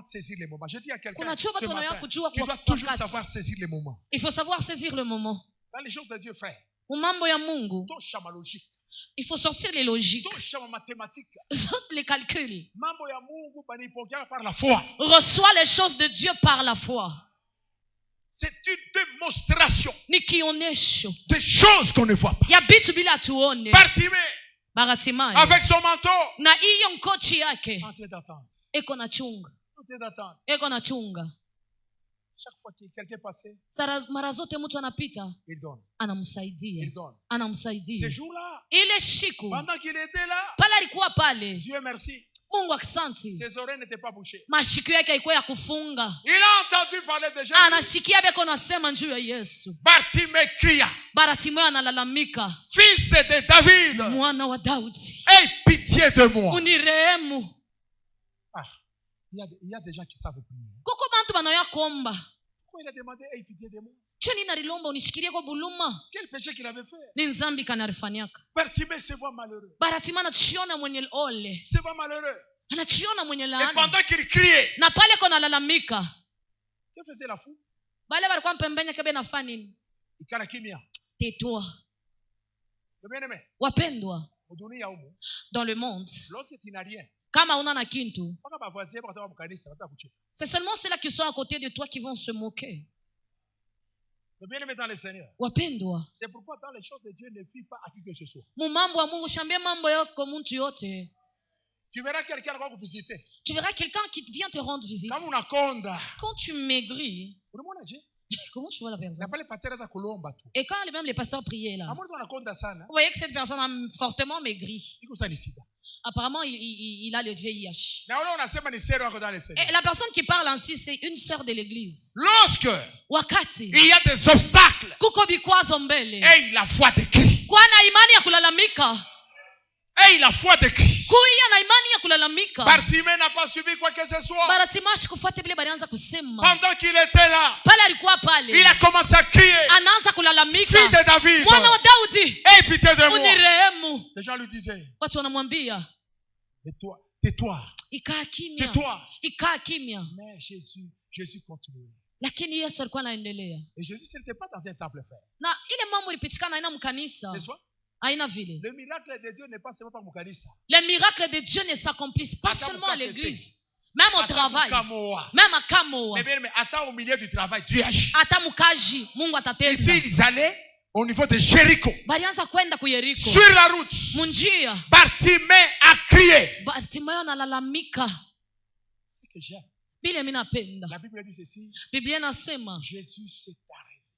Speaker 1: saisir les moments. Je dis à quelqu'un
Speaker 2: ce matin, tu
Speaker 1: dois toujours savoir saisir les moments.
Speaker 2: Il faut savoir saisir le moment.
Speaker 1: Dans les choses de Dieu, frère.
Speaker 2: Mambo ya Mungu. Il faut sortir les logiques. Les calculs.
Speaker 1: Par la foi.
Speaker 2: Reçois les choses de Dieu par la foi.
Speaker 1: C'est une démonstration
Speaker 2: des
Speaker 1: choses qu'on ne voit pas.
Speaker 2: Bartimayo
Speaker 1: avec son manteau
Speaker 2: na hiyo mkochi yake
Speaker 1: en train d'attendre.
Speaker 2: Eko na chunga.
Speaker 1: Chaque fois que quelqu'un passait,
Speaker 2: mara zote mtu anapita,
Speaker 1: il donne.
Speaker 2: Anamsaidia.
Speaker 1: Ce jour-là,
Speaker 2: ile siku
Speaker 1: pendant qu'il était là,
Speaker 2: pale alikuwa pale.
Speaker 1: Dieu merci.
Speaker 2: Mungu aksanti.
Speaker 1: Ses oreilles n'étaient pas bouchées.
Speaker 2: Mashikio yake haikuwa ya kufunga.
Speaker 1: Il a entendu parler de Jésus.
Speaker 2: Anasikia beko nasema njuu ya Yesu.
Speaker 1: Bartimayo cria.
Speaker 2: Bartimayo analalamika.
Speaker 1: Fils de David.
Speaker 2: Mwana wa Daudi.
Speaker 1: Aie pitié de moi.
Speaker 2: Unirehemu.
Speaker 1: Il y a des gens qui savent prier.
Speaker 2: Koko bantu banoya kuomba.
Speaker 1: Pourquoi il a demandé aie pitié de moi?
Speaker 2: Quel
Speaker 1: péché qu'il avait fait?
Speaker 2: Bartimayo
Speaker 1: se voit malheureux.
Speaker 2: Se
Speaker 1: voit malheureux.
Speaker 2: Et
Speaker 1: pendant qu'il criait, que faisait la foule?
Speaker 2: Tais-toi. Wapendwa, dans le monde,
Speaker 1: lorsque tu n'as rien,
Speaker 2: kama una na kintu, c'est seulement ceux-là qui sont à côté de toi qui vont se moquer. Wapendwa,
Speaker 1: c'est pourquoi dans les choses de Dieu ne fie pas à qui que ce soit.
Speaker 2: Mambo ya Mungu shambia mambo yako mtu yote.
Speaker 1: Tu verras quelqu'un qui va vous visiter.
Speaker 2: Tu verras quelqu'un qui vient te rendre visite.
Speaker 1: Quand
Speaker 2: tu maigris, comment tu vois la personne? Et quand même les pasteurs priaient là, vous voyez que cette personne a fortement maigri. Apparemment, il a le VIH. Et la personne qui parle ainsi, c'est une sœur de l'église.
Speaker 1: Lorsque
Speaker 2: wakati
Speaker 1: il y a des obstacles,
Speaker 2: kuko bikwazo mbele,
Speaker 1: et la foi de Christ.
Speaker 2: Kwana imani ya kulalamika.
Speaker 1: Et la foi de Christ.
Speaker 2: Kuya na imani ya kulalamika.
Speaker 1: Bartimayo n'a pas suivi quoi que ce soit.
Speaker 2: Bartimayo shikufuata bile balianza kusema.
Speaker 1: Pendant qu'il était là,
Speaker 2: pale alikuwa pale,
Speaker 1: il a commencé à crier.
Speaker 2: Anaanza kulalamika.
Speaker 1: Fils de David.
Speaker 2: Mwana wa Daudi.
Speaker 1: Aie pitié de moi.
Speaker 2: Unirehemu.
Speaker 1: Les gens lui disaient.
Speaker 2: Watu wanamwambia.
Speaker 1: Tais-toi.
Speaker 2: Ikaa kimya.
Speaker 1: Tais-toi.
Speaker 2: Ikaa kimya.
Speaker 1: Mais Jésus continuait.
Speaker 2: Lakini Yesu alikuwa anaendelea.
Speaker 1: Et Jésus n'était pas dans un temple frère.
Speaker 2: Na ile mambo ilipitikana ina mkanisa.
Speaker 1: N'est-ce pas?
Speaker 2: Le
Speaker 1: miracle de Dieu n'est pas seulement par Moukanisa.
Speaker 2: Les miracles de Dieu ne s'accomplissent pas seulement à l'église, même au travail, même à Kamoa.
Speaker 1: Mais attends, au milieu du travail, Dieu agit.
Speaker 2: Ici,
Speaker 1: ils allaient au niveau de Jéricho.
Speaker 2: Sur
Speaker 1: la route, Bartimayo a crié. C'est que j'aime. La Bible dit ceci. Jésus s'est arrêté.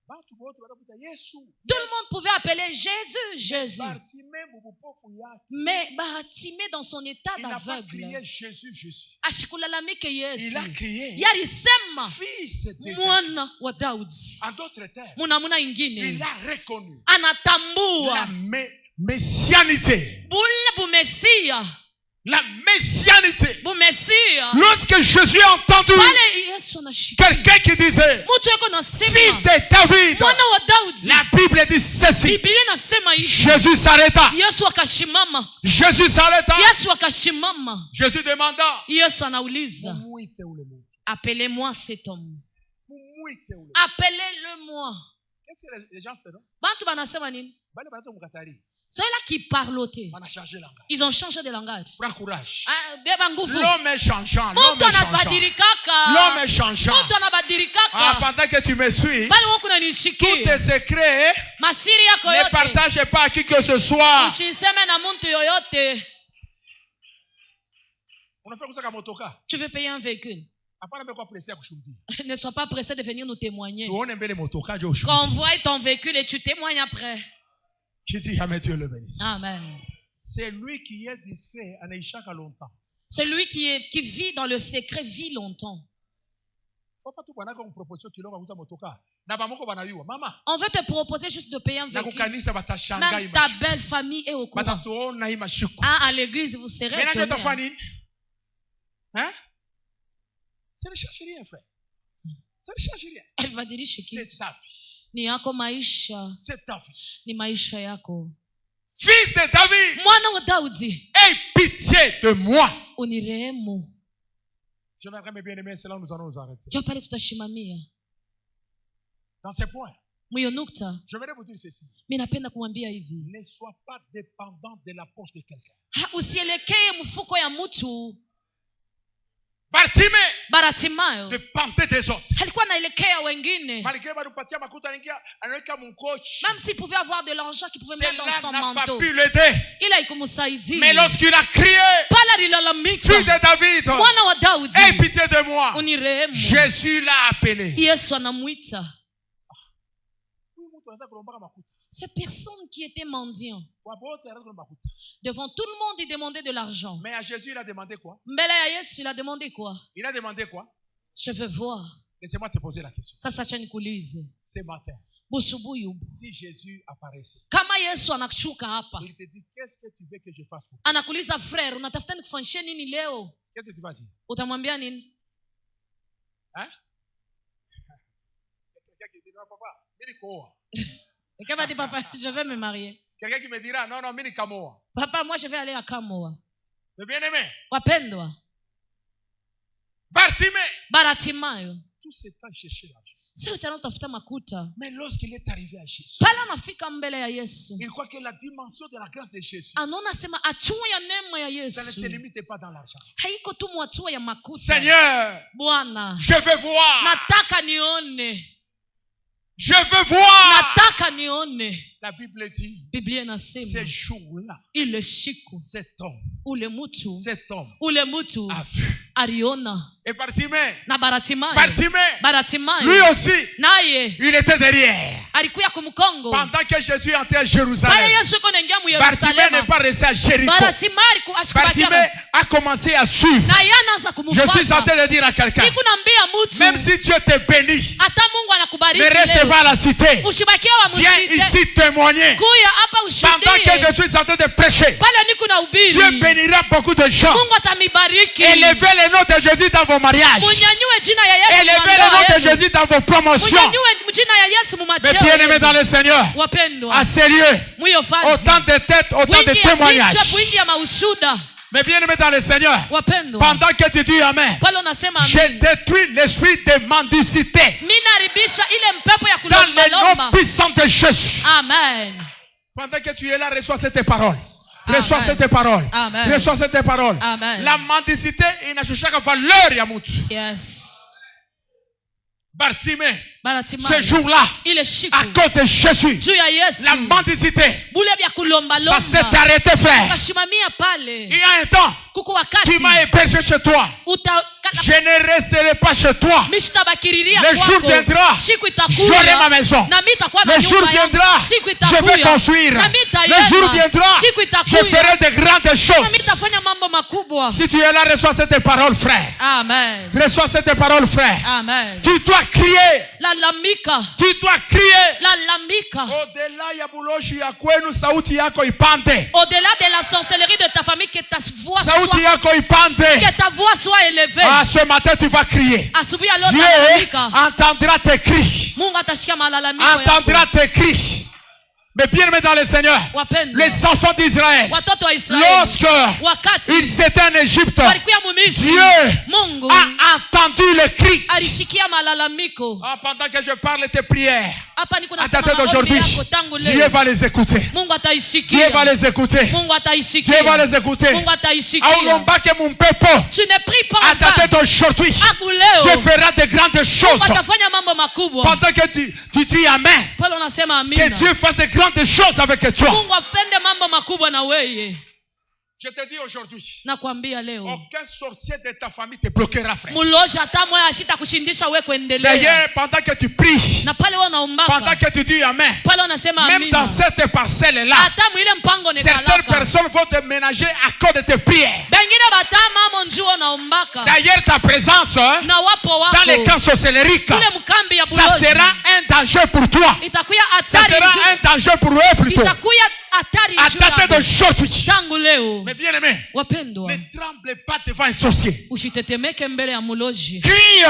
Speaker 2: Tout le monde pouvait appeler Jésus. Mais Bartimayo dans son état d'aveugle,
Speaker 1: il n'a pas crié Jésus.
Speaker 2: Il
Speaker 1: a crié
Speaker 2: Fils de Daudi.
Speaker 1: En d'autres termes,
Speaker 2: il
Speaker 1: a reconnu
Speaker 2: anatambua
Speaker 1: la messianité, La messianité.
Speaker 2: bumesia
Speaker 1: Lorsque Jésus a entendu
Speaker 2: pale Yesu anashika
Speaker 1: quelqu'un qui disait
Speaker 2: mtu yuko
Speaker 1: fils
Speaker 2: nasema
Speaker 1: de David,
Speaker 2: mwana wa Daudi,
Speaker 1: la Bible dit ceci.
Speaker 2: Biblia inasema hivi.
Speaker 1: Jésus s'arrêta.
Speaker 2: Yesu akashimama.
Speaker 1: Jésus s'arrêta.
Speaker 2: Yesu akashimama.
Speaker 1: Jésus demanda,
Speaker 2: Yesu anauliza,
Speaker 1: mumuite ule mtu.
Speaker 2: appelez-moi cet homme.
Speaker 1: Mumuite ule.
Speaker 2: Appelez-le-moi.
Speaker 1: Qu'est-ce que les gens font?
Speaker 2: Bantu banasema nini?
Speaker 1: Bale banaanza kumkatali.
Speaker 2: Ceux-là qui parlotaient, ils ont changé de langage.
Speaker 1: Prends courage.
Speaker 2: Beba nguvu.
Speaker 1: L'homme est changeant.
Speaker 2: Mtu anabadilika.
Speaker 1: L'homme est changeant.
Speaker 2: Mtu anabadilika.
Speaker 1: Pendant que tu me suis,
Speaker 2: pale wako
Speaker 1: tous
Speaker 2: unanishikia,
Speaker 1: tes secrets
Speaker 2: masiri yako
Speaker 1: ne
Speaker 2: yote
Speaker 1: partagez pas à qui que ce soit.
Speaker 2: usiseme na mtu yoyote.
Speaker 1: Unafanya kusaka motoka.
Speaker 2: Tu veux payer un véhicule. Ne sois pas pressé de venir nous témoigner. Convoie ton véhicule et tu témoignes après. Amen.
Speaker 1: C'est lui qui est discret, anaishaka longtemps.
Speaker 2: Celui qui vit dans le secret vit longtemps. On veut te proposer juste de payer un véhicule. Même ta belle famille est au courant. À l'église, vous serez étonnés.
Speaker 1: Hein? Ça ne change rien, frère. Ça ne change rien.
Speaker 2: Elle va dire,
Speaker 1: c'est ta vie.
Speaker 2: Ni yako maisha.
Speaker 1: C'est ta vie.
Speaker 2: Ni maisha yako.
Speaker 1: Fils de David.
Speaker 2: Mwana wa Daudi.
Speaker 1: Aie pitié de moi.
Speaker 2: Unirehemu.
Speaker 1: Je vais mes bien-aimés, c'est là où nous allons nous arrêter.
Speaker 2: Ndio pale tutashimamia.
Speaker 1: Dans ces points.
Speaker 2: Mwiyo nukta.
Speaker 1: Je voudrais vous dire ceci.
Speaker 2: Mimi napenda kumwambia hivi.
Speaker 1: Ne sois pas dépendant de la poche de quelqu'un.
Speaker 2: Usielekee mfuko ya mtu.
Speaker 1: Bartimayo dépendait des autres.
Speaker 2: Alikuwa anaelekea wengine.
Speaker 1: Malgré balupatia makuta anaweka mkochi.
Speaker 2: Même s'il pouvait avoir de l'argent qu'il pouvait mettre dans son manteau.
Speaker 1: Il n'a pas pu l'aider.
Speaker 2: Il a kumsaidia.
Speaker 1: Mais lorsqu'il a crié, fils de David,
Speaker 2: mwana wa Daudi,
Speaker 1: aie pitié de moi.
Speaker 2: Unirehemu.
Speaker 1: Jésus l'a appelé.
Speaker 2: Yesu anamuita. Cette personne qui était mendiant, devant tout le monde, il demandait de l'argent.
Speaker 1: Mais à Jésus, il a demandé quoi?
Speaker 2: Mbele ya Yesu, il a demandé quoi?
Speaker 1: Il a demandé quoi?
Speaker 2: Je veux voir.
Speaker 1: Laissez-moi te poser la question.
Speaker 2: Sasa acha nikuulize.
Speaker 1: Ce matin,
Speaker 2: busubuyu,
Speaker 1: si Jésus apparaissait,
Speaker 2: kama Yesu anashuka hapa,
Speaker 1: il te dit, qu'est-ce que tu veux que je fasse pour toi?
Speaker 2: Anakuuliza, frère, unatafuta nikufanyie nini leo?
Speaker 1: Qu'est-ce que tu vas dire?
Speaker 2: Utamwambia nini?
Speaker 1: Hein? Quelqu'un qui dit, non, papa, mimi koa.
Speaker 2: Quelqu'un va dire, papa, je vais me marier.
Speaker 1: Quelqu'un qui me dira, non, non, mimi kamoa.
Speaker 2: Papa, moi, je vais aller à Kamoa.
Speaker 1: Le bien-aimé.
Speaker 2: Wapendwa. Bartimayo.
Speaker 1: Tout ce temps, il cherchait l'argent.
Speaker 2: Mais
Speaker 1: lorsqu'il est arrivé à Jésus,
Speaker 2: il
Speaker 1: croit que la dimension de la grâce de Jésus,
Speaker 2: ça
Speaker 1: ne se limite pas dans l'argent.
Speaker 2: Seigneur,
Speaker 1: je veux voir. Je veux voir. La Bible dit, ces jours-là, cet homme a vu. Et Bartimayo, lui aussi, il était derrière. Pendant que Jésus entrait à Jérusalem, Bartimayo n'est pas resté à Jéricho. Bartimayo a commencé à suivre. Je suis en train de dire à quelqu'un, même si Dieu te bénit, ne reste pas à la cité. Viens ici témoigner. Pendant que je suis en train de prêcher, Dieu bénira beaucoup de gens. Élevez le nom de Jésus dans vos mariages. Élevez le nom de Jésus dans vos promotions. Mais bien aimés dans le Seigneur, à ces lieux, autant de têtes, autant de témoignages. Mais bien aimé dans le Seigneur, pendant que tu dis Amen, je détruis l'esprit de mendicité dans le nom puissant de Jésus.
Speaker 2: Amen.
Speaker 1: Pendant que tu es là, reçois cette parole. Reçois cette parole.
Speaker 2: Amen.
Speaker 1: Reçois cette parole.
Speaker 2: Amen.
Speaker 1: La mendicité, il n'a pas valeur, Yamout.
Speaker 2: Yes.
Speaker 1: Bartimayo, ce jour-là, à cause de Jésus, la mendicité, ça s'est arrêté, frère. Il y a un temps, tu m'as hébergé chez toi. Je ne resterai pas chez toi. Le jour viendra, j'aurai ma maison. Le jour viendra, je vais construire. Le jour viendra, je ferai de grandes choses. Si tu es là, reçois cette parole, frère.
Speaker 2: Amen.
Speaker 1: Reçois cette parole, frère.
Speaker 2: Amen.
Speaker 1: Tu dois crier.
Speaker 2: Lalamika.
Speaker 1: Tu dois crier.
Speaker 2: Lalamika.
Speaker 1: Au-delà ya buloshi ya kwenu sauti yako ipande.
Speaker 2: Au-delà de la sorcellerie de ta famille, que ta voix
Speaker 1: Sauti yako ipande.
Speaker 2: que ta voix soit élevée.
Speaker 1: Ah, ce matin tu vas crier.
Speaker 2: Asubuhi ya leo
Speaker 1: Dieu
Speaker 2: lalamika.
Speaker 1: entendra tes cris.
Speaker 2: Mungu atasikia malalamiko yako.
Speaker 1: Entendra tes cris. Mais bien aimé dans le Seigneur,
Speaker 2: Wapendwa.
Speaker 1: les enfants d'Israël,
Speaker 2: Watoto wa Israeli.
Speaker 1: lorsque
Speaker 2: Wakati
Speaker 1: ils étaient en Égypte,
Speaker 2: walikuwa Misri,
Speaker 1: Dieu
Speaker 2: Mungu
Speaker 1: a entendu le cri.
Speaker 2: alishikia malalamiko.
Speaker 1: Pendant que je parle tes prières,
Speaker 2: Hapa niko
Speaker 1: à
Speaker 2: nasema
Speaker 1: dater
Speaker 2: maombi
Speaker 1: d'aujourd'hui,
Speaker 2: yako tangu
Speaker 1: Dieu
Speaker 2: leo.
Speaker 1: va les écouter.
Speaker 2: Mungu
Speaker 1: Dieu
Speaker 2: ataisikia.
Speaker 1: va les écouter.
Speaker 2: Mungu ataisikia.
Speaker 1: Dieu va les écouter.
Speaker 2: Mungu ataisikia.
Speaker 1: Aulombake mon peuple,
Speaker 2: Tu ne pries pas
Speaker 1: à
Speaker 2: en vain.
Speaker 1: dater d'aujourd'hui,
Speaker 2: Tangu leo.
Speaker 1: Dieu fera de grandes choses.
Speaker 2: Mungu atafanya mambo makubwa.
Speaker 1: Pendant que tu dis Amen,
Speaker 2: Pale unasema
Speaker 1: que
Speaker 2: amina.
Speaker 1: Dieu fasse de grandes choses avec toi.
Speaker 2: Mungu apende mambo makubwa na wewe.
Speaker 1: Je te dis aujourd'hui,
Speaker 2: Nakwambia leo.
Speaker 1: aucun sorcier de ta famille te bloquera, frère.
Speaker 2: Muloja hata moja asitakushindisha wewe kuendelea.
Speaker 1: D'ailleurs, pendant que tu pries,
Speaker 2: Na pale wewe unaombaka.
Speaker 1: pendant que tu dis Amen,
Speaker 2: Pale unasema
Speaker 1: même
Speaker 2: amina.
Speaker 1: dans cette parcelle-là,
Speaker 2: Hata mwile mpango ni
Speaker 1: certaines
Speaker 2: kalaka.
Speaker 1: personnes vont te ménager à cause de tes prières.
Speaker 2: Bengine batama amo njuo unaombaka.
Speaker 1: D'ailleurs, ta présence
Speaker 2: Na wapo wako.
Speaker 1: dans les camps sorcelleriques,
Speaker 2: Kule mkambi ya
Speaker 1: ça
Speaker 2: buloji.
Speaker 1: sera un danger pour toi.
Speaker 2: Itakuya
Speaker 1: Ça
Speaker 2: hatari.
Speaker 1: sera un danger pour eux plutôt.
Speaker 2: Itakuya hatari
Speaker 1: À
Speaker 2: juu
Speaker 1: dater
Speaker 2: yako.
Speaker 1: d'aujourd'hui.
Speaker 2: Tangu leo.
Speaker 1: Mais bien aimé,
Speaker 2: Wapendwa.
Speaker 1: ne tremble pas devant un sorcier.
Speaker 2: Usitetemeke mbele ya muloji.
Speaker 1: Crie,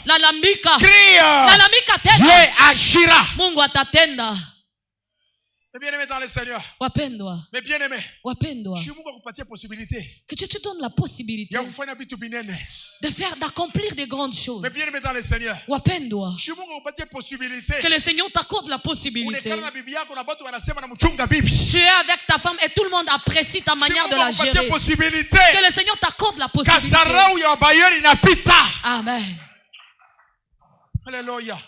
Speaker 2: Lalamika.
Speaker 1: crie.
Speaker 2: Lalamika
Speaker 1: Dieu
Speaker 2: tena.
Speaker 1: agira.
Speaker 2: Mungu atatenda.
Speaker 1: Mais bien aimé dans le Seigneur.
Speaker 2: Wapendwa.
Speaker 1: Mais bien aimé,
Speaker 2: Wapendwa.
Speaker 1: je vous akupatie possibilité.
Speaker 2: Que Dieu te donne la possibilité
Speaker 1: Ya kufanya vitu binene.
Speaker 2: d'accomplir des grandes choses.
Speaker 1: Mais bien aimé dans le Seigneur.
Speaker 2: Wapendwa.
Speaker 1: Je vous akupatie possibilité.
Speaker 2: Que le Seigneur t'accorde la possibilité.
Speaker 1: Unekana na bibi yako na watu wanasema na mchunga bibi.
Speaker 2: Tu es avec ta femme et tout le monde apprécie ta manière de la
Speaker 1: Je vous
Speaker 2: gérer.
Speaker 1: akupatie possibilité.
Speaker 2: Que le Seigneur t'accorde la possibilité.
Speaker 1: Kasarau ya bayeri inapita.
Speaker 2: Amen.
Speaker 1: Alléluia. Vous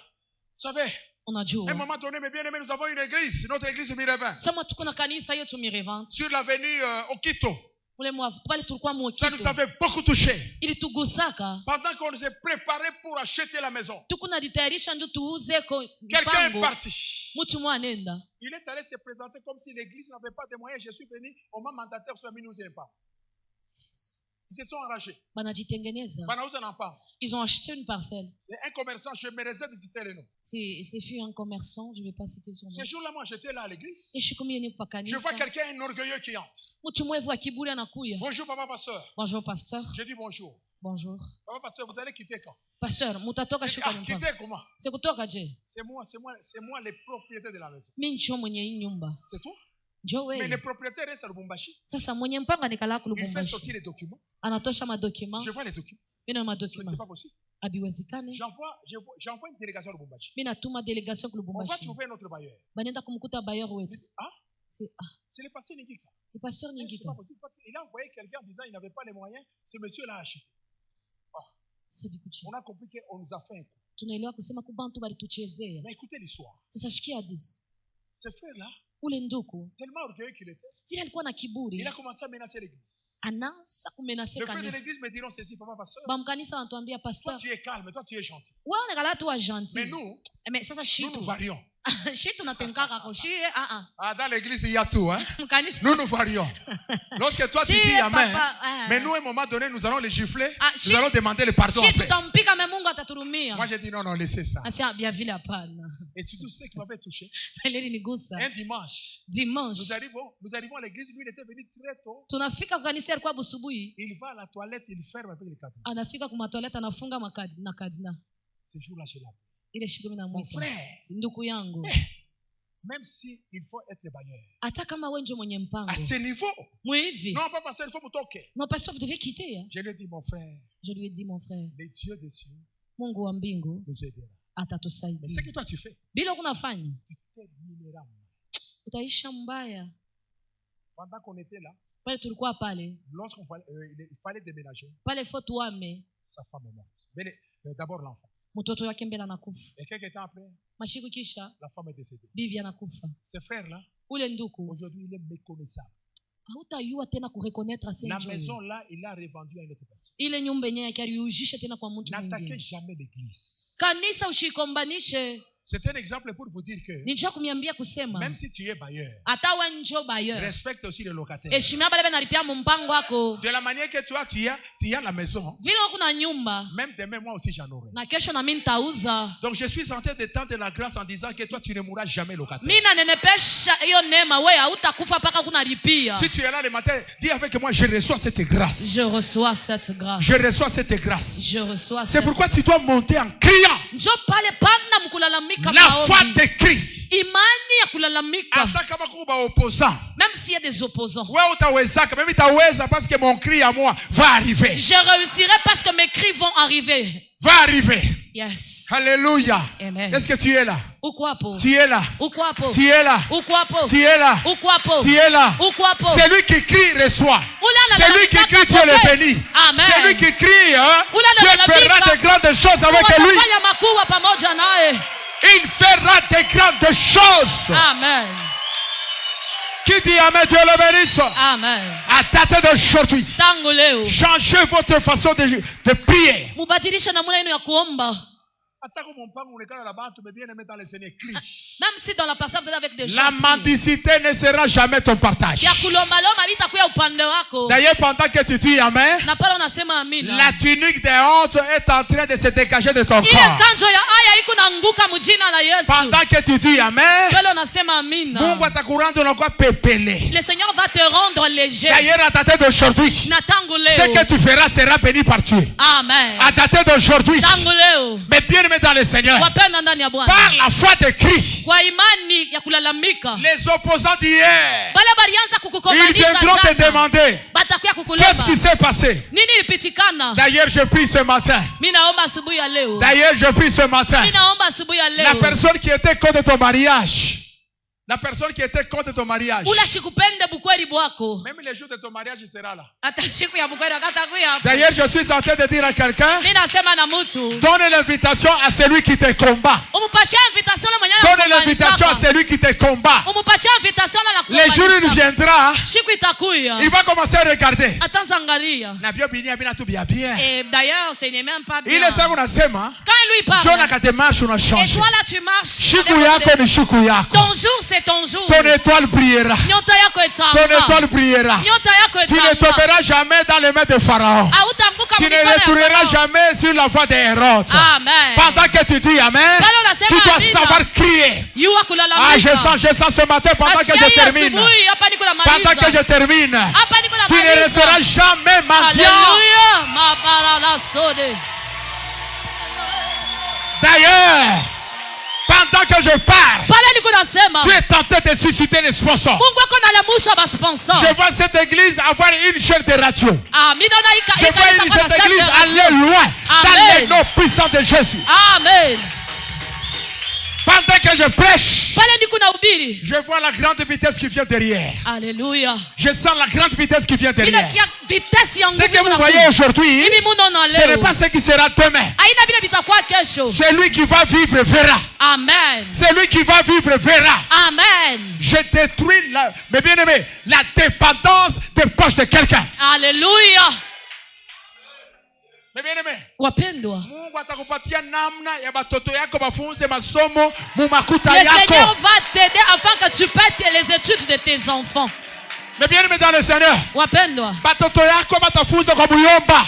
Speaker 1: savez,
Speaker 2: On a dit.
Speaker 1: à un moment donné, mais bien aimé, nous avons une église, notre église de Mirevin,
Speaker 2: Sama tuko na kanisa yetu Mirevant.
Speaker 1: sur l'avenue Okito.
Speaker 2: Ule mwafu pale tulikuwa
Speaker 1: Ça nous
Speaker 2: mwokito.
Speaker 1: avait beaucoup touché.
Speaker 2: Ilitugusaka.
Speaker 1: Pendant qu'on s'est préparé pour acheter la maison,
Speaker 2: Tuko na jitayarisha ndio tuuze ko
Speaker 1: quelqu'un est
Speaker 2: mpango.
Speaker 1: parti.
Speaker 2: Mtu mwanenda.
Speaker 1: Il est allé se présenter comme si l'église n'avait pas de moyens. Je suis venu, on m'a mandataire sur la nous aime pas. Ils se sont arrangés.
Speaker 2: Banajitengeneza.
Speaker 1: Banauza na mpango.
Speaker 2: Ils ont acheté une parcelle.
Speaker 1: Et un commerçant, je me réserve de citer le nom.
Speaker 2: C'est fut un commerçant, je ne vais pas citer son nom.
Speaker 1: Ce jour-là, moi, j'étais là à l'église.
Speaker 2: Et je suis comme yeye kwa
Speaker 1: Je vois
Speaker 2: kanisa.
Speaker 1: quelqu'un, un orgueilleux qui entre.
Speaker 2: Mtu mwevu wa kiburi anakuya.
Speaker 1: Bonjour, papa pasteur.
Speaker 2: Bonjour pasteur.
Speaker 1: Je dis bonjour.
Speaker 2: Bonjour.
Speaker 1: Papa pasteur, vous allez quitter quand?
Speaker 2: Pasteur, mutatoka shuka nyumba.
Speaker 1: Quitter comment?
Speaker 2: C'est kutoka je?
Speaker 1: C'est moi le propriétaire de la maison.
Speaker 2: Mimi ndio mwenye hii nyumba.
Speaker 1: C'est toi?
Speaker 2: Njoo
Speaker 1: Mais
Speaker 2: wewe.
Speaker 1: le propriétaire reste à Lubumbashi.
Speaker 2: Sasa mwenye mpanga nikala ku
Speaker 1: Il fait
Speaker 2: Lubumbashi.
Speaker 1: sortir les documents.
Speaker 2: Anatosha madokima.
Speaker 1: Je vois les documents.
Speaker 2: Mimi na
Speaker 1: Mais
Speaker 2: madokima.
Speaker 1: c'est pas possible.
Speaker 2: Abiwezekane.
Speaker 1: J'envoie une délégation à Lubumbashi.
Speaker 2: Mimi natuma delegation ku
Speaker 1: On va
Speaker 2: Lubumbashi.
Speaker 1: trouver notre bailleur.
Speaker 2: Banenda kumkuta bayor
Speaker 1: Il
Speaker 2: wetu.
Speaker 1: dit, ah, c'est le passé Ningika.
Speaker 2: Ni pasteur
Speaker 1: C'est
Speaker 2: Nyingika.
Speaker 1: pas possible parce qu'il a envoyé quelqu'un en disant qu'il n'avait pas les moyens. Ce monsieur l'a acheté.
Speaker 2: Sasa bikuchi.
Speaker 1: On a compris qu'on nous a fait un coup.
Speaker 2: Tunaelewa kusema kubantu balituchezea.
Speaker 1: Mais écoutez l'histoire.
Speaker 2: Sasa shikia hadisi.
Speaker 1: Ce frère-là,
Speaker 2: Ule nduku
Speaker 1: tellement orgueilleux qu'il était,
Speaker 2: vile alikuwa na
Speaker 1: il
Speaker 2: kiburi
Speaker 1: a commencé à menacer l'église.
Speaker 2: anaanza kumenase
Speaker 1: Les frères de
Speaker 2: kanisa.
Speaker 1: l'église me diront ceci, papa pasteur.
Speaker 2: Bamkanisa wanatuambia
Speaker 1: Toi,
Speaker 2: pasteur,
Speaker 1: tu es calme, toi, tu es gentil.
Speaker 2: wewe unaonekana tu wa
Speaker 1: Mais
Speaker 2: gentil.
Speaker 1: nous,
Speaker 2: Mais sasa
Speaker 1: nous
Speaker 2: shitu.
Speaker 1: varions.
Speaker 2: Shitu natenkaka ko shi
Speaker 1: Dans l'église, il y a tout. Hein?
Speaker 2: Mkanisa.
Speaker 1: Nous varions. Lorsque toi, tu
Speaker 2: Si,
Speaker 1: dis Amen,
Speaker 2: papa,
Speaker 1: mais nous, à un moment donné, nous allons les gifler.
Speaker 2: si.
Speaker 1: Nous allons demander le pardon
Speaker 2: Shi
Speaker 1: après.
Speaker 2: tutampika me Mungu ataturumia.
Speaker 1: Moi, j'ai dit non, non, laissez ça.
Speaker 2: Asia bia vile hapana.
Speaker 1: Et surtout, ce qui m'avait touché,
Speaker 2: Ile nigusa.
Speaker 1: un dimanche,
Speaker 2: Dimanche.
Speaker 1: nous arrivons à l'église. Lui, il était venu très tôt.
Speaker 2: Tunafika kwa kanisa alikuwa busubuhi.
Speaker 1: Il va à la toilette, il ferme avec les cadenas.
Speaker 2: Anafika kwa toilette anafunga makadi na kadina.
Speaker 1: Ce jour-là, j'ai l'appelé.
Speaker 2: Ile shiku mimi
Speaker 1: Mon
Speaker 2: namwita.
Speaker 1: frère,
Speaker 2: Ndugu yangu.
Speaker 1: même si il faut être bailleur,
Speaker 2: Hata kama wewe ndio mwenye mpango.
Speaker 1: à ce niveau,
Speaker 2: Mwivi.
Speaker 1: non, pas parce qu'il faut me toquer.
Speaker 2: Non, pasteur, vous devez quitter. Hein?
Speaker 1: Je lui ai dit, mon frère,
Speaker 2: Je lui ai dit, mon frère,
Speaker 1: les dieux des cieux
Speaker 2: Mungu wa mbingu
Speaker 1: nous aideront. Mais ce
Speaker 2: atatusaidia.
Speaker 1: que toi tu fais,
Speaker 2: Bila kunafanya
Speaker 1: tu termineras.
Speaker 2: utaisha mbaya.
Speaker 1: Pendant qu'on était là,
Speaker 2: Pale tulikuwa pale,
Speaker 1: lorsqu'il fallait déménager,
Speaker 2: pale faut tuame
Speaker 1: sa femme est morte. Mais d'abord l'enfant.
Speaker 2: mtoto wake mbele anakufa.
Speaker 1: Et quelques temps après,
Speaker 2: Mashiku kisha
Speaker 1: la femme est décédée.
Speaker 2: bibi anakufa.
Speaker 1: Ce frère-là,
Speaker 2: Ule nduku
Speaker 1: aujourd'hui, il est méconnaissable.
Speaker 2: hautayua tena kureconnaître
Speaker 1: La
Speaker 2: asenjo.
Speaker 1: maison-là, il l'a revendue à une autre personne.
Speaker 2: Ile nyumba yenyewe yake aliujisha tena kwa mtu
Speaker 1: N'attaquez
Speaker 2: mwingine.
Speaker 1: jamais l'église.
Speaker 2: Kanisa ushikombanishe.
Speaker 1: C'est un exemple pour vous dire que
Speaker 2: Nijua kumiambia kusema
Speaker 1: même si tu es bailleur,
Speaker 2: hata we njo bayer
Speaker 1: respecte aussi les locataires.
Speaker 2: heshimia bale benalipia mumpango wako
Speaker 1: De la manière que toi tu as la maison,
Speaker 2: vile kuna nyumba
Speaker 1: même demain moi aussi j'en aurai.
Speaker 2: na kesho na mimi nitauza.
Speaker 1: Donc je suis en train de tendre la grâce en disant que toi tu ne mourras jamais locataire.
Speaker 2: Mimi nanenepesha hiyo neema, wewe hautakufa paka kunalipia.
Speaker 1: Si tu es là le matin, dis avec moi, je reçois cette grâce.
Speaker 2: Je reçois cette grâce.
Speaker 1: Je reçois cette grâce.
Speaker 2: Je reçois.
Speaker 1: C'est pourquoi tu dois monter en criant.
Speaker 2: Njo pale panda mkulalamika
Speaker 1: La
Speaker 2: maombi.
Speaker 1: foi te crie.
Speaker 2: Imani ya kulalamika.
Speaker 1: Hata kama kuba opposant.
Speaker 2: Même s'il y a des opposants.
Speaker 1: Wewe utaweza, kama utaweza parce que mon cri à moi va arriver.
Speaker 2: Je réussirai parce que mes cris vont arriver.
Speaker 1: Va arriver.
Speaker 2: Yes.
Speaker 1: Alléluia.
Speaker 2: Amen.
Speaker 1: Est-ce que tu es là?
Speaker 2: Ukwapo.
Speaker 1: Tu es là.
Speaker 2: Ukwapo.
Speaker 1: Tu es là.
Speaker 2: Ukwapo.
Speaker 1: Tu es là.
Speaker 2: Ukwapo.
Speaker 1: Tu es là.
Speaker 2: Ukwapo.
Speaker 1: Celui qui crie reçoit.
Speaker 2: Ulala
Speaker 1: Celui qui crie, Dieu le bénit.
Speaker 2: Amen.
Speaker 1: Celui qui crie, hein, Dieu
Speaker 2: Ulala
Speaker 1: fera de grandes choses avec lui.
Speaker 2: Utafanya makubwa pamoja naye.
Speaker 1: Il fera de grandes choses.
Speaker 2: Amen.
Speaker 1: Qui dit Amen, Dieu le bénisse.
Speaker 2: Amen.
Speaker 1: À date d'aujourd'hui,
Speaker 2: Tangu leo.
Speaker 1: changez votre façon de prier.
Speaker 2: Mubadilishe namna yenu ya kuomba. Même si dans la passage vous êtes avec des gens.
Speaker 1: La mendicité ne sera jamais ton partage.
Speaker 2: Ya kulombaloma bitakuya upande wako.
Speaker 1: D'ailleurs, pendant que tu dis Amen,
Speaker 2: Na pale unasema amina.
Speaker 1: la tunique de honte est en train de se dégager de ton
Speaker 2: Ile
Speaker 1: corps.
Speaker 2: kanjo ya aya iko naanguka mjina la Yesu.
Speaker 1: Pendant que tu dis Amen,
Speaker 2: Pale unasema amina.
Speaker 1: Mungu atakuranda unakuwa pepele.
Speaker 2: Le Seigneur va te rendre léger.
Speaker 1: D'ailleurs, à date d'aujourd'hui,
Speaker 2: Na tangu leo.
Speaker 1: ce que tu feras sera béni par Dieu.
Speaker 2: Amen.
Speaker 1: À date d'aujourd'hui,
Speaker 2: Tangu leo.
Speaker 1: mais bien aimé dans le Seigneur,
Speaker 2: Wapenda ndani ya Bwana.
Speaker 1: par la foi de Christ,
Speaker 2: Kwa imani ya kulalamika.
Speaker 1: les opposants d'hier,
Speaker 2: Bale balianza
Speaker 1: ils
Speaker 2: kukukomanisha
Speaker 1: viendront te
Speaker 2: jana.
Speaker 1: demander
Speaker 2: Batakuya kukulomba.
Speaker 1: qu'est-ce qui s'est passé.
Speaker 2: Nini ilipitikana?
Speaker 1: D'ailleurs, je prie ce matin.
Speaker 2: Mimi naomba asubuhi ya leo.
Speaker 1: D'ailleurs, je prie ce matin.
Speaker 2: Mimi naomba asubuhi ya leo.
Speaker 1: La personne qui était contre ton mariage, la personne qui était contre ton mariage,
Speaker 2: Ula shikupende bukweli bwako.
Speaker 1: même les jours de ton mariage, il sera là.
Speaker 2: Hata siku ya bukweli akatakuya hapo.
Speaker 1: D'ailleurs, je suis en train de dire à quelqu'un,
Speaker 2: Mimi nasema na mtu.
Speaker 1: donne l'invitation à celui qui te combat.
Speaker 2: Umupatie invitation na mwenye
Speaker 1: Donne l'invitation à celui qui te combat.
Speaker 2: Umupatie invitation na
Speaker 1: Les jours il viendra,
Speaker 2: siku itakuya.
Speaker 1: il va commencer à regarder.
Speaker 2: Atanza angalia.
Speaker 1: Na bio binia bina tu bien bien.
Speaker 2: Et d'ailleurs, ce n'est même pas bien.
Speaker 1: Ile sasa unasema,
Speaker 2: Quand lui parle.
Speaker 1: Jona kate marche
Speaker 2: Et
Speaker 1: unachange.
Speaker 2: toi là tu marches.
Speaker 1: Shiku yako ni shiku yako.
Speaker 2: Ton jour c'est ton jour.
Speaker 1: Ton étoile brillera.
Speaker 2: Nyota yako
Speaker 1: Ton
Speaker 2: itang'aa.
Speaker 1: étoile brillera.
Speaker 2: Nyota yako
Speaker 1: Tu ne
Speaker 2: itang'aa.
Speaker 1: tomberas jamais dans les mains de Pharaon.
Speaker 2: Hautaanguka
Speaker 1: Tu ne
Speaker 2: mikono ya
Speaker 1: retourneras
Speaker 2: Farao.
Speaker 1: jamais sur la voie de Hérode.
Speaker 2: Amen.
Speaker 1: Pendant que tu dis Amen,
Speaker 2: Pale unasema
Speaker 1: tu dois
Speaker 2: amina.
Speaker 1: savoir crier.
Speaker 2: Yua kulalamika.
Speaker 1: Ah, je sens ce matin pendant que
Speaker 2: Nasikia
Speaker 1: je
Speaker 2: hii
Speaker 1: termine.
Speaker 2: asubuhi, hapa niko namaliza.
Speaker 1: Pendant que je termine,
Speaker 2: Hapa niko
Speaker 1: tu ne
Speaker 2: namaliza.
Speaker 1: resteras jamais mendiant.
Speaker 2: Alléluia. Mabarala sode.
Speaker 1: D'ailleurs, pendant que je pars,
Speaker 2: Pale niko nasema.
Speaker 1: tu es tenté de susciter les sponsors.
Speaker 2: Mungu ako nalamusha basponsor.
Speaker 1: Je vois cette église avoir une chaîne de radio.
Speaker 2: Mimi naona
Speaker 1: Je vois cette église aller loin dans les noms puissants de Jésus.
Speaker 2: Amen.
Speaker 1: Pendant que je prêche,
Speaker 2: Pale niko nahubiri.
Speaker 1: je vois la grande vitesse qui vient derrière.
Speaker 2: Alléluia.
Speaker 1: Je sens la grande vitesse qui vient derrière.
Speaker 2: Bila kia vitesi ya nguvu.
Speaker 1: Ce que vous voyez aujourd'hui,
Speaker 2: Hivi munaona
Speaker 1: ce n'est
Speaker 2: leo.
Speaker 1: pas ce qui sera demain.
Speaker 2: Aina bila bitakuwa kesho.
Speaker 1: Celui qui va vivre verra.
Speaker 2: Amen.
Speaker 1: Celui qui va vivre verra.
Speaker 2: Amen.
Speaker 1: Je détruis, mais bien aimé, la dépendance des poches de quelqu'un.
Speaker 2: Alléluia.
Speaker 1: Mais bien aimé,
Speaker 2: Wapendwa.
Speaker 1: Mungu atakupatia namna ya batoto yako bafunze masomo mu makuta
Speaker 2: Le Seigneur
Speaker 1: yako.
Speaker 2: va t'aider afin que tu paies les études de tes enfants.
Speaker 1: Mais bien aimé dans le Seigneur,
Speaker 2: Wapendwa.
Speaker 1: batoto yako batafunza kwa muyomba.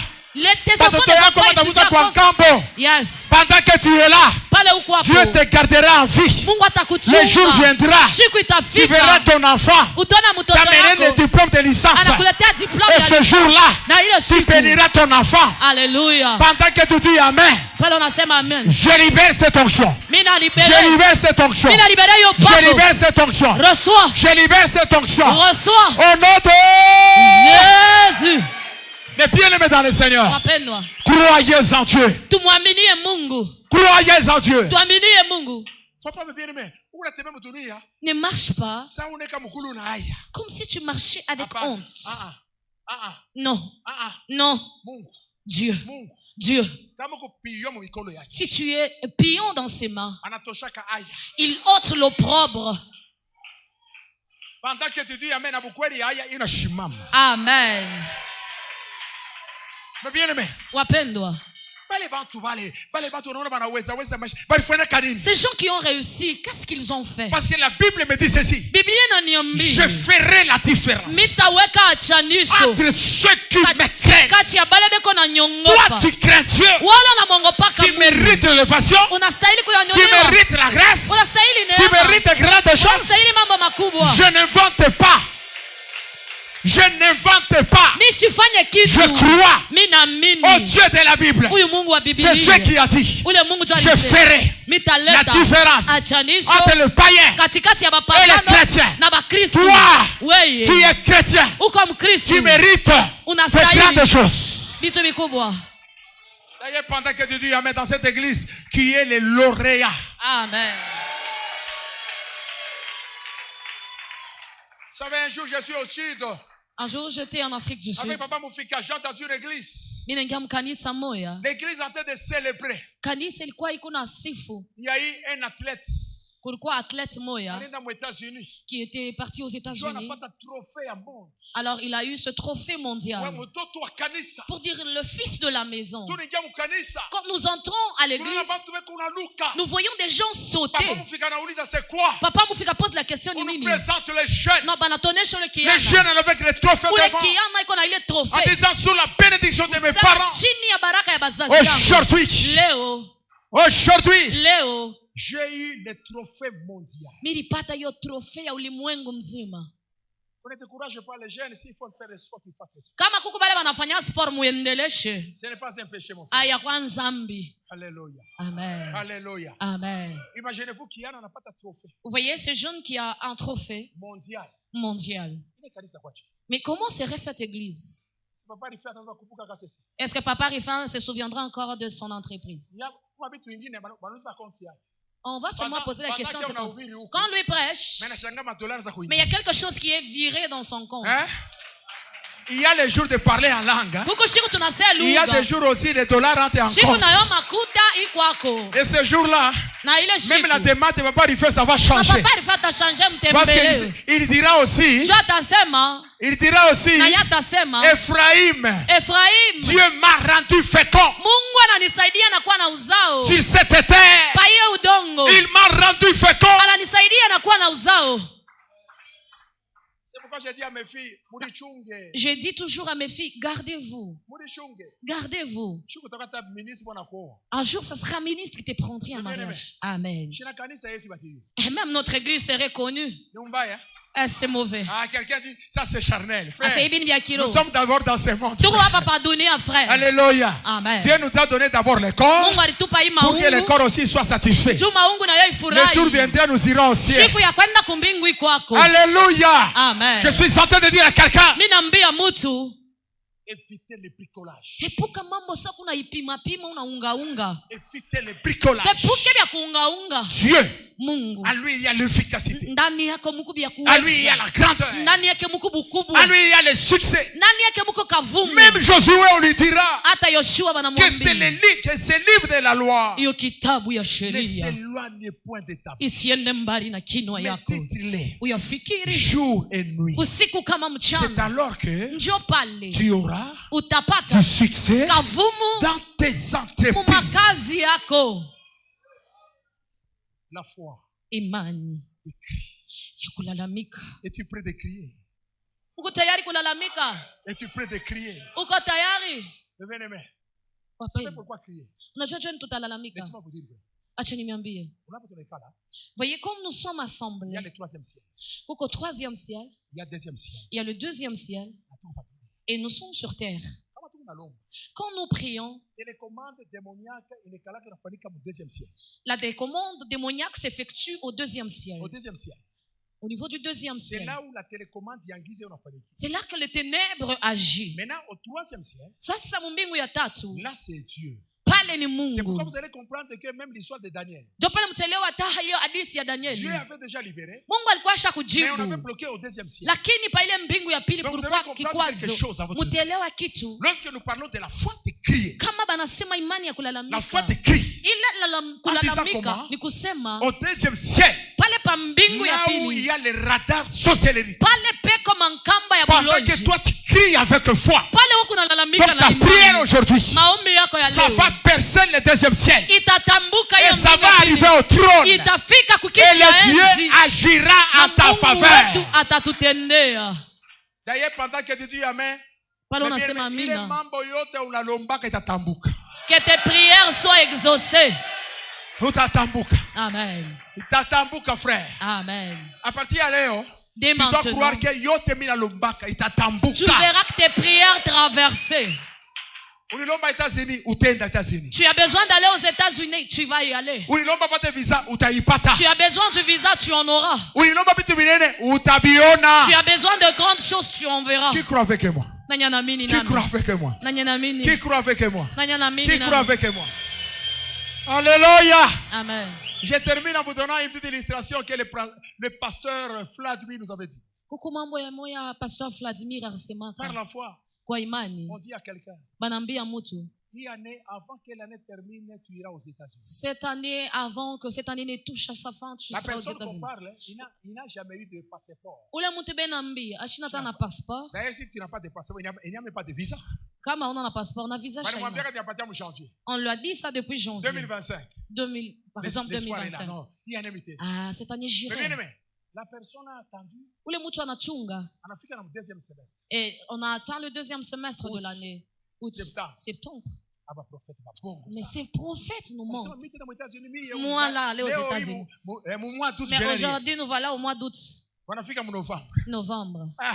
Speaker 2: Tes enfants
Speaker 1: Batoto
Speaker 2: ne vont
Speaker 1: yako
Speaker 2: pas
Speaker 1: batafunza
Speaker 2: étudier
Speaker 1: kwa
Speaker 2: à cause.
Speaker 1: ngambo.
Speaker 2: Yes.
Speaker 1: Pendant que tu es là,
Speaker 2: Pale uko hapo.
Speaker 1: Dieu te gardera en vie.
Speaker 2: Mungu atakuchunga.
Speaker 1: Le jour viendra,
Speaker 2: Siku
Speaker 1: tu verras
Speaker 2: itafika.
Speaker 1: ton enfant
Speaker 2: Utaona mtoto
Speaker 1: t'amener le
Speaker 2: wako.
Speaker 1: diplôme de licence.
Speaker 2: Anakuletea diplôme
Speaker 1: Et
Speaker 2: ya
Speaker 1: ce jour-là,
Speaker 2: na ile
Speaker 1: tu
Speaker 2: siku.
Speaker 1: béniras ton enfant.
Speaker 2: Alléluia.
Speaker 1: Pendant que tu dis Amen,
Speaker 2: Pale unasema amen.
Speaker 1: je libère cette onction.
Speaker 2: Mimi
Speaker 1: Je
Speaker 2: nalibere.
Speaker 1: libère cette onction.
Speaker 2: Mimi nalibere hiyo
Speaker 1: Je
Speaker 2: pako.
Speaker 1: libère cette onction.
Speaker 2: Reçois.
Speaker 1: Je libère cette onction.
Speaker 2: Reçois.
Speaker 1: Au nom de
Speaker 2: Jésus.
Speaker 1: Mais bien aimé dans le Seigneur,
Speaker 2: Wapendwa.
Speaker 1: croyez en Dieu.
Speaker 2: Tumwaminie Mungu.
Speaker 1: Croyez en Dieu.
Speaker 2: Tuaminie Mungu.
Speaker 1: Faut pas me bien aimé.
Speaker 2: Ne marche pas
Speaker 1: Ça on est comme haya.
Speaker 2: comme si tu marchais avec honte.
Speaker 1: Ah.
Speaker 2: Non. Non.
Speaker 1: Mungu.
Speaker 2: Dieu.
Speaker 1: Mungu.
Speaker 2: Dieu.
Speaker 1: Kama uko piyo mu mikono yake.
Speaker 2: Si tu es pion dans ses mains,
Speaker 1: Anatoshaka aya.
Speaker 2: il ôte l'opprobre.
Speaker 1: Pendant que tu dis amen, abukweli aya inashimama.
Speaker 2: Amen.
Speaker 1: Mais bien aimé,
Speaker 2: Wapendwa. Ces gens qui ont réussi, qu'est-ce qu'ils ont fait?
Speaker 1: Parce que la Bible me dit ceci. Je ferai la différence entre ceux qui me craignent. Toi, tu crains Dieu. Tu mérites l'élévation. Tu mérites la grâce. Tu mérites grandes choses. Je n'invente pas. Je n'invente pas. Je crois au Dieu de la Bible. C'est Dieu qui a dit. Je ferai la différence entre le païen et le chrétien. Toi, tu es chrétien. Tu mérites de grandes choses. D'ailleurs, pendant que tu dis Amen dans cette église, qui est le lauréat.
Speaker 2: Amen.
Speaker 1: Vous savez, un jour, je suis au sud.
Speaker 2: Un jour, j'étais en Afrique du Sud.
Speaker 1: Avec papa Moufika, j'entends une église. L'église en train de célébrer. Il y a eu un athlète.
Speaker 2: Qui était parti aux États-Unis. Alors il a eu ce trophée mondial pour dire le fils de la maison. Quand nous entrons à l'église, nous voyons des gens sauter. Papa Moufika pose la question.
Speaker 1: On nous présente les jeunes.
Speaker 2: Les
Speaker 1: jeunes avec les trophées devant. En disant sous la bénédiction de mes parents. Aujourd'hui, j'ai eu le trophée mondial. Vous ne découragez pas les jeunes, s'il faut faire le sport, ils fassent le sport. Ce n'est pas un péché, mon frère. Alléluia.
Speaker 2: Amen.
Speaker 1: Alléluia.
Speaker 2: Amen.
Speaker 1: Imaginez-vous qu'il y a pas de trophée.
Speaker 2: Vous voyez ce jeune qui a un trophée mondial. Mais comment serait cette église? Est-ce que Papa Rifan se souviendra encore de son entreprise? On va seulement poser la question. Quand lui prêche, mais il y a quelque chose qui est viré dans son compte.
Speaker 1: Il y a les jours de parler en langue. Il y a des jours aussi les dollars rentrent en compte. Et ce jour-là, même la demande de Papa Rifan, ça va changer. Parce qu'il dira aussi, Ephraïm, Dieu m'a rendu fécond. Sur cette terre, il m'a rendu fécond. C'est pourquoi j'ai dit à mes filles,
Speaker 2: je dis toujours à mes filles, gardez-vous. Gardez-vous. Un jour, ce sera un ministre qui te prendrait en mariage. Amen. Et même notre église serait connue. C'est mauvais.
Speaker 1: Quelqu'un dit, ça c'est charnel. Frère,
Speaker 2: nous
Speaker 1: sommes d'abord dans ce monde.
Speaker 2: Frère.
Speaker 1: Alléluia.
Speaker 2: Amen.
Speaker 1: Dieu nous a donné d'abord le corps pour que le corps aussi soit satisfait. Le jour viendra, nous irons au ciel. Alléluia.
Speaker 2: Amen.
Speaker 1: Je suis en train de dire à quelqu'un, évitez le bricolage. Évitez le bricolage. Dieu, à lui il y a l'efficacité. À lui il y a la grandeur. À lui il y a le succès. Même Josué, on lui dira que ce livre de la loi ne s'éloigne point de ta bouche. Médite-les jour et nuit. C'est alors que tu auras du succès dans tes entreprises. La foi.
Speaker 2: Imani.
Speaker 1: Es-tu prêt de crier? Es-tu prêt de crier? Bien-aimé. Tu sais pourquoi crier? Laisse-moi vous dire.
Speaker 2: Voyez, comme nous sommes assemblés,
Speaker 1: il y a le troisième ciel.
Speaker 2: Au troisième ciel,
Speaker 1: il y a le deuxième ciel.
Speaker 2: Il y a le deuxième ciel. Et nous sommes sur terre. Quand nous prions, la télécommande démoniaque s'effectue au deuxième ciel. Au niveau du deuxième ciel.
Speaker 1: C'est là où la télécommande
Speaker 2: c'est là que les ténèbres agissent.
Speaker 1: Maintenant, au troisième ciel,
Speaker 2: là
Speaker 1: c'est Dieu.
Speaker 2: C'est
Speaker 1: pourquoi vous allez comprendre que même l'histoire de Daniel, Dieu avait déjà libéré, mais on avait bloqué au deuxième ciel. Donc vous allez comprendre quelque chose à votre vie. Lorsque nous parlons de la foi de crier, la foi de crier, en disant comment? Au deuxième ciel,
Speaker 2: pa mbingu ya
Speaker 1: là où il
Speaker 2: pili
Speaker 1: y a les radars sorcellerie.
Speaker 2: pale peko mankamba ya
Speaker 1: Pendant que
Speaker 2: buloji
Speaker 1: toi tu cries avec foi.
Speaker 2: pale wako unalalamika
Speaker 1: Donc
Speaker 2: na
Speaker 1: ta prière
Speaker 2: imani
Speaker 1: aujourd'hui,
Speaker 2: maombi yako ya
Speaker 1: ça
Speaker 2: leo
Speaker 1: va percer le deuxième ciel.
Speaker 2: itatambuka
Speaker 1: Et
Speaker 2: hiyo
Speaker 1: ça
Speaker 2: mbingu
Speaker 1: va
Speaker 2: ya
Speaker 1: arriver
Speaker 2: pili
Speaker 1: au trône.
Speaker 2: itafika
Speaker 1: Et
Speaker 2: kukiti ya
Speaker 1: le Dieu
Speaker 2: enzi
Speaker 1: agira en
Speaker 2: na
Speaker 1: ta
Speaker 2: Mungu
Speaker 1: faveur.
Speaker 2: wetu atatutendea
Speaker 1: D'ailleurs, pendant que tu dis Amen,
Speaker 2: pale
Speaker 1: mais
Speaker 2: unasema
Speaker 1: bien, ile
Speaker 2: amina
Speaker 1: mambo yote unalombaka itatambuka.
Speaker 2: que tes prières soient exaucées.
Speaker 1: Utatambuka.
Speaker 2: Amen.
Speaker 1: Itatambuka frère.
Speaker 2: Amen.
Speaker 1: À partir de leo,
Speaker 2: Dès
Speaker 1: tu dois
Speaker 2: maintenant,
Speaker 1: croire que yote mina lombaka itatambuka.
Speaker 2: tu verras que tes prières traversées.
Speaker 1: Unilomba États-Unis, utenda États-Unis.
Speaker 2: Tu as besoin d'aller aux États-Unis, tu vas y aller.
Speaker 1: Unilomba pate visa, utaipata.
Speaker 2: Tu as besoin du visa, tu en auras.
Speaker 1: Unilomba vitu vinene, utabiona.
Speaker 2: Tu as besoin de grandes choses, tu en verras.
Speaker 1: Qui croit avec moi?
Speaker 2: Nanyanamini
Speaker 1: Qui
Speaker 2: nani.
Speaker 1: croit avec moi?
Speaker 2: Nanyanamini.
Speaker 1: Qui croit avec moi?
Speaker 2: Nanyanamini
Speaker 1: Qui
Speaker 2: nani.
Speaker 1: croit avec moi? Alléluia.
Speaker 2: Amen.
Speaker 1: Je termine en vous donnant une petite illustration que le pasteur Vladimir nous avait dit.
Speaker 2: Kuku mambo ya moya Pastor Vladimir alisema
Speaker 1: Par la foi,
Speaker 2: kwa imani
Speaker 1: on dit à quelqu'un,
Speaker 2: banambia mtu
Speaker 1: hii année, avant que l'année termine, tu iras aux États-Unis.
Speaker 2: cette année avant que cette année ne touche à sa fin tu
Speaker 1: La
Speaker 2: seras aux
Speaker 1: personne qu'on
Speaker 2: États-Unis.
Speaker 1: parle, il n'a jamais eu de passeport.
Speaker 2: Ule mtu benambia ashina ta na passeport
Speaker 1: D'ailleurs, si tu n'as pas de passeport, il n'y a même pas de visa.
Speaker 2: kama una na passeport na visa
Speaker 1: Par
Speaker 2: shaina.
Speaker 1: exemple, tu as parti en janvier
Speaker 2: On lui a dit ça depuis janvier
Speaker 1: 2025.
Speaker 2: 2000 par exemple
Speaker 1: L'espoir est là.
Speaker 2: 2025.
Speaker 1: Non, il y a un invité.
Speaker 2: Ah cette année
Speaker 1: Mais
Speaker 2: j'irai.
Speaker 1: bien aimé, la personne a attendu
Speaker 2: Ule mtu anachunga
Speaker 1: en Afrique dans le deuxième semestre.
Speaker 2: et on attend le deuxième semestre de
Speaker 1: Août.
Speaker 2: l'année août
Speaker 1: Septembre.
Speaker 2: septembre.
Speaker 1: Ah bah, prophète, bah, bon,
Speaker 2: Mais
Speaker 1: ça.
Speaker 2: ces prophètes nous
Speaker 1: Parce que
Speaker 2: mentent.
Speaker 1: moi, j'étais aux États-Unis,
Speaker 2: Moi, là, aller aux États-Unis.
Speaker 1: Moi, tout
Speaker 2: Mais aujourd'hui nous voilà au mois d'août,
Speaker 1: en Afrique en novembre.
Speaker 2: novembre.
Speaker 1: Ah,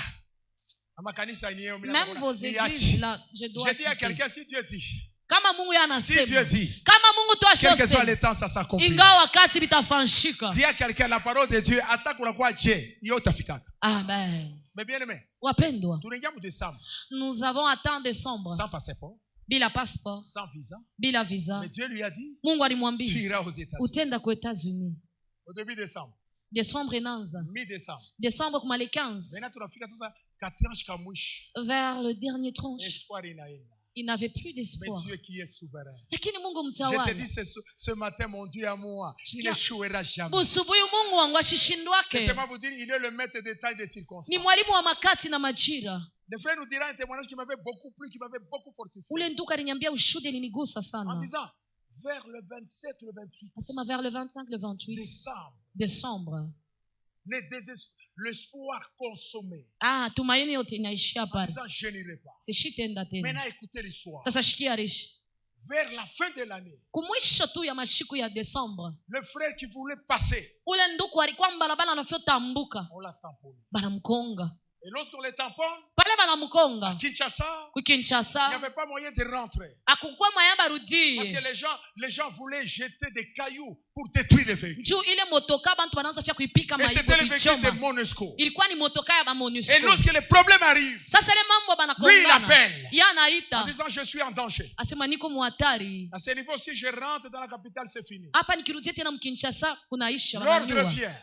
Speaker 1: à ma kanisa yenyewe, mimi
Speaker 2: Même
Speaker 1: naona,
Speaker 2: vos
Speaker 1: niache.
Speaker 2: églises là, je dois
Speaker 1: Je dis à
Speaker 2: quitter.
Speaker 1: quelqu'un, si Dieu dit,
Speaker 2: Kama Mungu
Speaker 1: si Dieu
Speaker 2: yanasema,
Speaker 1: dit,
Speaker 2: kama Mungu tu
Speaker 1: quel que soit
Speaker 2: ashosema,
Speaker 1: le temps, ça s'accomplit.
Speaker 2: ingawa wakati bitafanyika.
Speaker 1: Dis à quelqu'un, la parole de Dieu, attaque la quoi Dieu, yo tafikaka.
Speaker 2: Amen.
Speaker 1: Mais bien aimé,
Speaker 2: Wapendwa,
Speaker 1: tunaingia mu décembre,
Speaker 2: nous avons atteint décembre
Speaker 1: sans passeport,
Speaker 2: bila passeport,
Speaker 1: sans visa.
Speaker 2: bila visa.
Speaker 1: Mais Dieu lui a dit,
Speaker 2: Mungu
Speaker 1: tu
Speaker 2: alimwambia
Speaker 1: iras aux États-Unis.
Speaker 2: utenda kwa États-Unis.
Speaker 1: Au début décembre,
Speaker 2: Décembre inaanza.
Speaker 1: mi-décembre.
Speaker 2: Décembre kumale 15.
Speaker 1: Maintenant tunafika sasa 4 ans kama mwisho.
Speaker 2: Vers le dernier tranche,
Speaker 1: Espoir inaenda.
Speaker 2: il n'avait plus
Speaker 1: Mais
Speaker 2: d'espoir.
Speaker 1: Dieu qui est souverain.
Speaker 2: Lakini Mungu
Speaker 1: Je te
Speaker 2: mtawala.
Speaker 1: dis ce matin, mon Dieu à moi, il
Speaker 2: Sikia.
Speaker 1: n'échouera jamais.
Speaker 2: Busubuhi Mungu wangu ashishindwake.
Speaker 1: Laissez-moi vous dire, il est le maître des temps et des circonstances.
Speaker 2: Ni mwalimu wa makati na majira.
Speaker 1: Le frère nous dira un témoignage qui m'avait beaucoup plu, qui m'avait beaucoup fortifié.
Speaker 2: Ule nduka aliniambia ushuhuda ilinigusa
Speaker 1: En
Speaker 2: sana.
Speaker 1: disant, vers le 27, le 28
Speaker 2: Nasema vers le 25, le 28
Speaker 1: décembre,
Speaker 2: Décembre.
Speaker 1: l'espoir consommé.
Speaker 2: Ah, tumaini yote inaishia
Speaker 1: En
Speaker 2: pale.
Speaker 1: disant, je n'irai pas.
Speaker 2: Sishitenda tena.
Speaker 1: Maintenant, écoutez l'histoire.
Speaker 2: Sasa shikia rishi.
Speaker 1: Vers la fin de l'année,
Speaker 2: Kumwisho tu ya mashiku ya Desembre.
Speaker 1: le frère qui voulait passer,
Speaker 2: Ule nduku alikuwa mbalabala anafyotambuka.
Speaker 1: on l'a tamponné.
Speaker 2: Banamkonga.
Speaker 1: Et lorsqu'on les tamponne,
Speaker 2: Pale banamkonga.
Speaker 1: Kinshasa,
Speaker 2: Ku
Speaker 1: il n'y
Speaker 2: Kinshasa.
Speaker 1: avait pas moyen de rentrer.
Speaker 2: Akukua mayamba
Speaker 1: Parce
Speaker 2: rudie.
Speaker 1: que les gens voulaient jeter des cailloux pour détruire les véhicules.
Speaker 2: Juu ile motoka bantu banaanza fya kuipika
Speaker 1: Et c'était le
Speaker 2: maibo
Speaker 1: véhicule de
Speaker 2: kuichoma.
Speaker 1: Monusco.
Speaker 2: Ilikuwa ni motoka ya ba
Speaker 1: Et
Speaker 2: MONUSCO.
Speaker 1: lorsque les problèmes arrivent,
Speaker 2: Sasa ile mambo
Speaker 1: lui il
Speaker 2: banakongana.
Speaker 1: appelle
Speaker 2: Yeye
Speaker 1: en
Speaker 2: anaita.
Speaker 1: disant je suis en danger.
Speaker 2: Asema niko muhatari.
Speaker 1: À ce niveau, si je rentre dans la capitale, c'est fini.
Speaker 2: Hapa nikirudia tena mkinshasa kunaisha
Speaker 1: L'ordre
Speaker 2: wananiua.
Speaker 1: vient.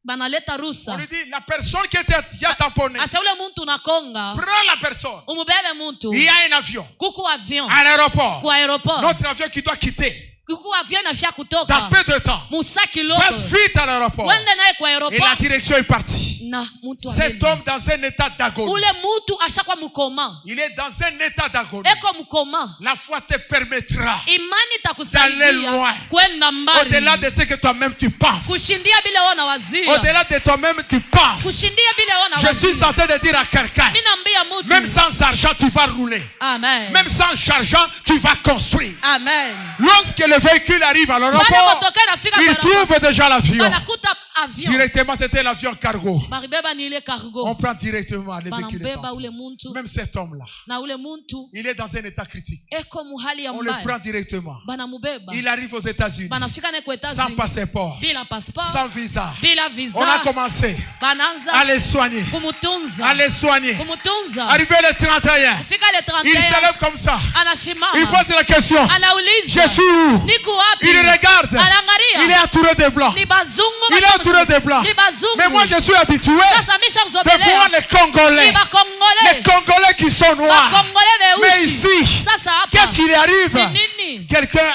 Speaker 2: Banaleta
Speaker 1: On
Speaker 2: rusa.
Speaker 1: lui dit la personne qui a tamponné,
Speaker 2: Asa ule muntu unakonga.
Speaker 1: prends la personne.
Speaker 2: Umubebe muntu.
Speaker 1: Il y a un avion
Speaker 2: Kuku avion.
Speaker 1: à l'aéroport.
Speaker 2: Kwa aeroport.
Speaker 1: Notre avion qui doit quitter
Speaker 2: Kuku avion inafia
Speaker 1: dans
Speaker 2: kutoka.
Speaker 1: peu de temps.
Speaker 2: Musa
Speaker 1: Fais
Speaker 2: kiloto.
Speaker 1: vite à l'aéroport.
Speaker 2: Wende naye kwa
Speaker 1: Et la
Speaker 2: aeroport.
Speaker 1: direction est partie.
Speaker 2: Na muntu
Speaker 1: Cet
Speaker 2: ameenda.
Speaker 1: homme dans un état d'agonie.
Speaker 2: Ule mutu ashakwa mukoma.
Speaker 1: Il est dans un état d'agonie.
Speaker 2: Eko mukoma.
Speaker 1: La foi te permettra
Speaker 2: Imani
Speaker 1: d'aller
Speaker 2: itakusaidia
Speaker 1: loin.
Speaker 2: kwenda mbali.
Speaker 1: Au-delà de ce que toi-même tu penses.
Speaker 2: Kushindia bila ona wazia.
Speaker 1: Au-delà de toi-même tu penses.
Speaker 2: Kushindia bila ona
Speaker 1: Je
Speaker 2: wazia.
Speaker 1: suis en train de dire à quelqu'un,
Speaker 2: Mimi naambia mutu.
Speaker 1: même sans argent tu vas rouler.
Speaker 2: Amen.
Speaker 1: Même sans argent tu vas construire.
Speaker 2: Amen.
Speaker 1: Lorsque le véhicule arrive à
Speaker 2: Pale
Speaker 1: l'aéroport,
Speaker 2: motoka inafika
Speaker 1: il
Speaker 2: kwa
Speaker 1: trouve déjà l'avion.
Speaker 2: banakuta avion.
Speaker 1: Directement, c'était l'avion cargo.
Speaker 2: Maribeba ni ile cargo.
Speaker 1: On prend directement le véhicule.
Speaker 2: Banambeba ule muntu.
Speaker 1: Même cet homme-là,
Speaker 2: Na ule muntu
Speaker 1: il est dans un état critique.
Speaker 2: eko muhali ya
Speaker 1: On le prend
Speaker 2: mbaya.
Speaker 1: directement.
Speaker 2: Banamubeba.
Speaker 1: Il arrive aux États-Unis
Speaker 2: Banafika naye kwa
Speaker 1: sans
Speaker 2: États-Unis.
Speaker 1: passeport,
Speaker 2: Bila passeport.
Speaker 1: sans visa.
Speaker 2: Bila
Speaker 1: On a
Speaker 2: visa.
Speaker 1: commencé
Speaker 2: Bananza
Speaker 1: à les soigner.
Speaker 2: kumutunza.
Speaker 1: À les soigner.
Speaker 2: Kumutunza.
Speaker 1: Arrivé le 31,
Speaker 2: Kufika le
Speaker 1: il
Speaker 2: 31.
Speaker 1: se lève comme ça. Il
Speaker 2: Anashimama.
Speaker 1: pose la question.
Speaker 2: Anauliza.
Speaker 1: Je suis où?
Speaker 2: Niko wapi?
Speaker 1: Il regarde. Il
Speaker 2: Anaangalia.
Speaker 1: est entouré de blancs.
Speaker 2: Ni bazungu.
Speaker 1: Il est entouré de blancs.
Speaker 2: Ni bazungu.
Speaker 1: Mais moi, je suis habitué
Speaker 2: Sasa misha
Speaker 1: de voir
Speaker 2: kuzobelea.
Speaker 1: les Congolais.
Speaker 2: Ni bakongole.
Speaker 1: Les Congolais qui sont noirs.
Speaker 2: Bakongole
Speaker 1: Mais
Speaker 2: beusi.
Speaker 1: ici,
Speaker 2: Sasa hapa.
Speaker 1: qu'est-ce qui lui arrive?
Speaker 2: Ni nini?
Speaker 1: Quelqu'un,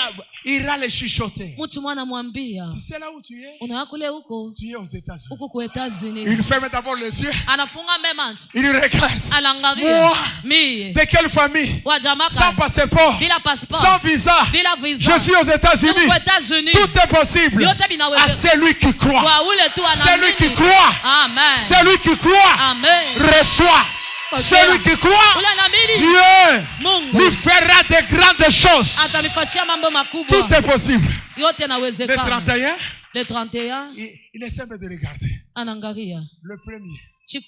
Speaker 1: ira les chuchoter.
Speaker 2: Mtu mwana mwambia,
Speaker 1: Tu sais là où tu es?
Speaker 2: unaona kule huko,
Speaker 1: Tu es aux États-Unis.
Speaker 2: huko kwa États-Unis.
Speaker 1: Il ferme d'abord les yeux.
Speaker 2: Anafunga macho.
Speaker 1: Il regarde.
Speaker 2: Anaangalia.
Speaker 1: Moi,
Speaker 2: Mie.
Speaker 1: de quelle famille?
Speaker 2: Wa jamaa
Speaker 1: Sans passeport.
Speaker 2: bila passeport.
Speaker 1: Sans visa.
Speaker 2: Bila visa.
Speaker 1: Je suis aux États-Unis.
Speaker 2: Huko États-Unis.
Speaker 1: Tout est possible.
Speaker 2: Yote
Speaker 1: À
Speaker 2: binaweza.
Speaker 1: celui qui croit.
Speaker 2: Kwa ule tu
Speaker 1: Celui qui
Speaker 2: anaamini.
Speaker 1: croit.
Speaker 2: Amen.
Speaker 1: Celui qui croit.
Speaker 2: Amen.
Speaker 1: Reçoit. Celui qui croit.
Speaker 2: Ule anaamini.
Speaker 1: Dieu
Speaker 2: Mungu
Speaker 1: lui fera de grandes choses.
Speaker 2: atamfanyia mambo makubwa.
Speaker 1: Tout est possible.
Speaker 2: Yote
Speaker 1: Le
Speaker 2: inawezekana.
Speaker 1: 31,
Speaker 2: Le 31
Speaker 1: il essaie de regarder.
Speaker 2: anaangalia.
Speaker 1: Le premier,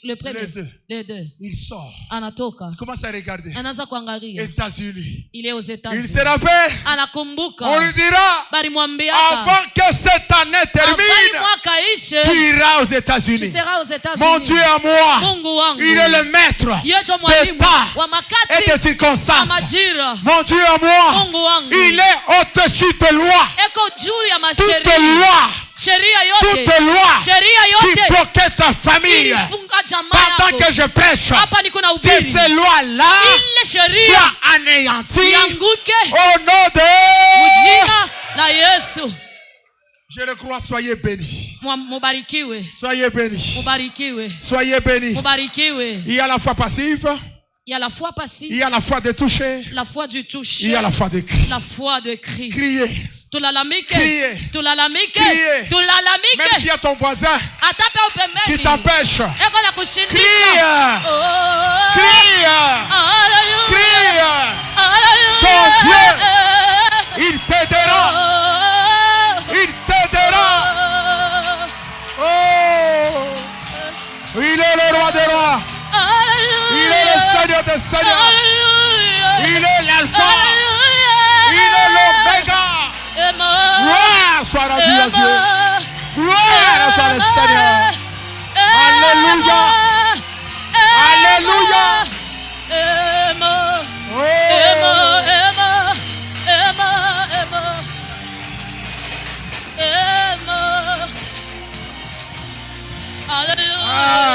Speaker 2: Le premier.
Speaker 1: les deux.
Speaker 2: Les deux.
Speaker 1: Il sort.
Speaker 2: Anatoka.
Speaker 1: Il commence à regarder.
Speaker 2: Anaanza kuangalia.
Speaker 1: États-Unis.
Speaker 2: Il est aux
Speaker 1: Il
Speaker 2: États-Unis.
Speaker 1: se rappelle.
Speaker 2: Anakumbuka.
Speaker 1: On lui dira,
Speaker 2: Balimwambia
Speaker 1: avant que cette année termine,
Speaker 2: mwaka ishe,
Speaker 1: tu iras aux
Speaker 2: tu
Speaker 1: États-Unis.
Speaker 2: seras aux États-Unis.
Speaker 1: Mon Dieu à moi,
Speaker 2: Mungu wangu.
Speaker 1: il est le maître
Speaker 2: Yecho
Speaker 1: des
Speaker 2: mwalimu
Speaker 1: temps
Speaker 2: wa
Speaker 1: et
Speaker 2: makati
Speaker 1: des
Speaker 2: na
Speaker 1: circonstances.
Speaker 2: majira.
Speaker 1: Mon Dieu à moi,
Speaker 2: Mungu wangu.
Speaker 1: il est au-dessus de loi.
Speaker 2: Eko juu ya
Speaker 1: Toute
Speaker 2: masheria.
Speaker 1: loi,
Speaker 2: Sheria yote.
Speaker 1: toute loi
Speaker 2: Sheria
Speaker 1: qui
Speaker 2: yote.
Speaker 1: bloquait ta famille.
Speaker 2: Ilifunga jamaa
Speaker 1: Pendant
Speaker 2: yako.
Speaker 1: que je prêche,
Speaker 2: Hapa niko na
Speaker 1: que
Speaker 2: ubiri.
Speaker 1: ces lois-là
Speaker 2: Ile sheria
Speaker 1: soient anéanties
Speaker 2: yanguke
Speaker 1: au nom de...
Speaker 2: mujina la Yesu.
Speaker 1: Je le crois, soyez bénis.
Speaker 2: Mubarikiwe.
Speaker 1: Soyez bénis.
Speaker 2: Mubarikiwe.
Speaker 1: Soyez bénis.
Speaker 2: Mubarikiwe.
Speaker 1: Il y a la foi passive,
Speaker 2: Il y a la foi
Speaker 1: il
Speaker 2: passive,
Speaker 1: y a la foi de toucher,
Speaker 2: la foi du toucher,
Speaker 1: il y a la foi de cri.
Speaker 2: la foi de cri.
Speaker 1: Crier.
Speaker 2: Tulalamike,
Speaker 1: Crier.
Speaker 2: tulalamike,
Speaker 1: Crier. Même
Speaker 2: tulalamike.
Speaker 1: s'il y a ton voisin
Speaker 2: Atape
Speaker 1: qui
Speaker 2: upembeni.
Speaker 1: t'empêche,
Speaker 2: Eko na kushindisha.
Speaker 1: crie,
Speaker 2: Oh,
Speaker 1: crie,
Speaker 2: hallelujah.
Speaker 1: crie.
Speaker 2: Hallelujah.
Speaker 1: Ton Dieu, il t'aidera,
Speaker 2: Oh,
Speaker 1: il t'aidera. Oh, il est le roi des rois, il est le Seigneur des seigneurs,
Speaker 2: Hallelujah.
Speaker 1: il est l'alpha,
Speaker 2: Hallelujah.
Speaker 1: il est l'oméga. Gloire soit rendue à Dieu. Gloire à toi le Seigneur. Alléluia. Alléluia. Oh.
Speaker 2: Hallelujah.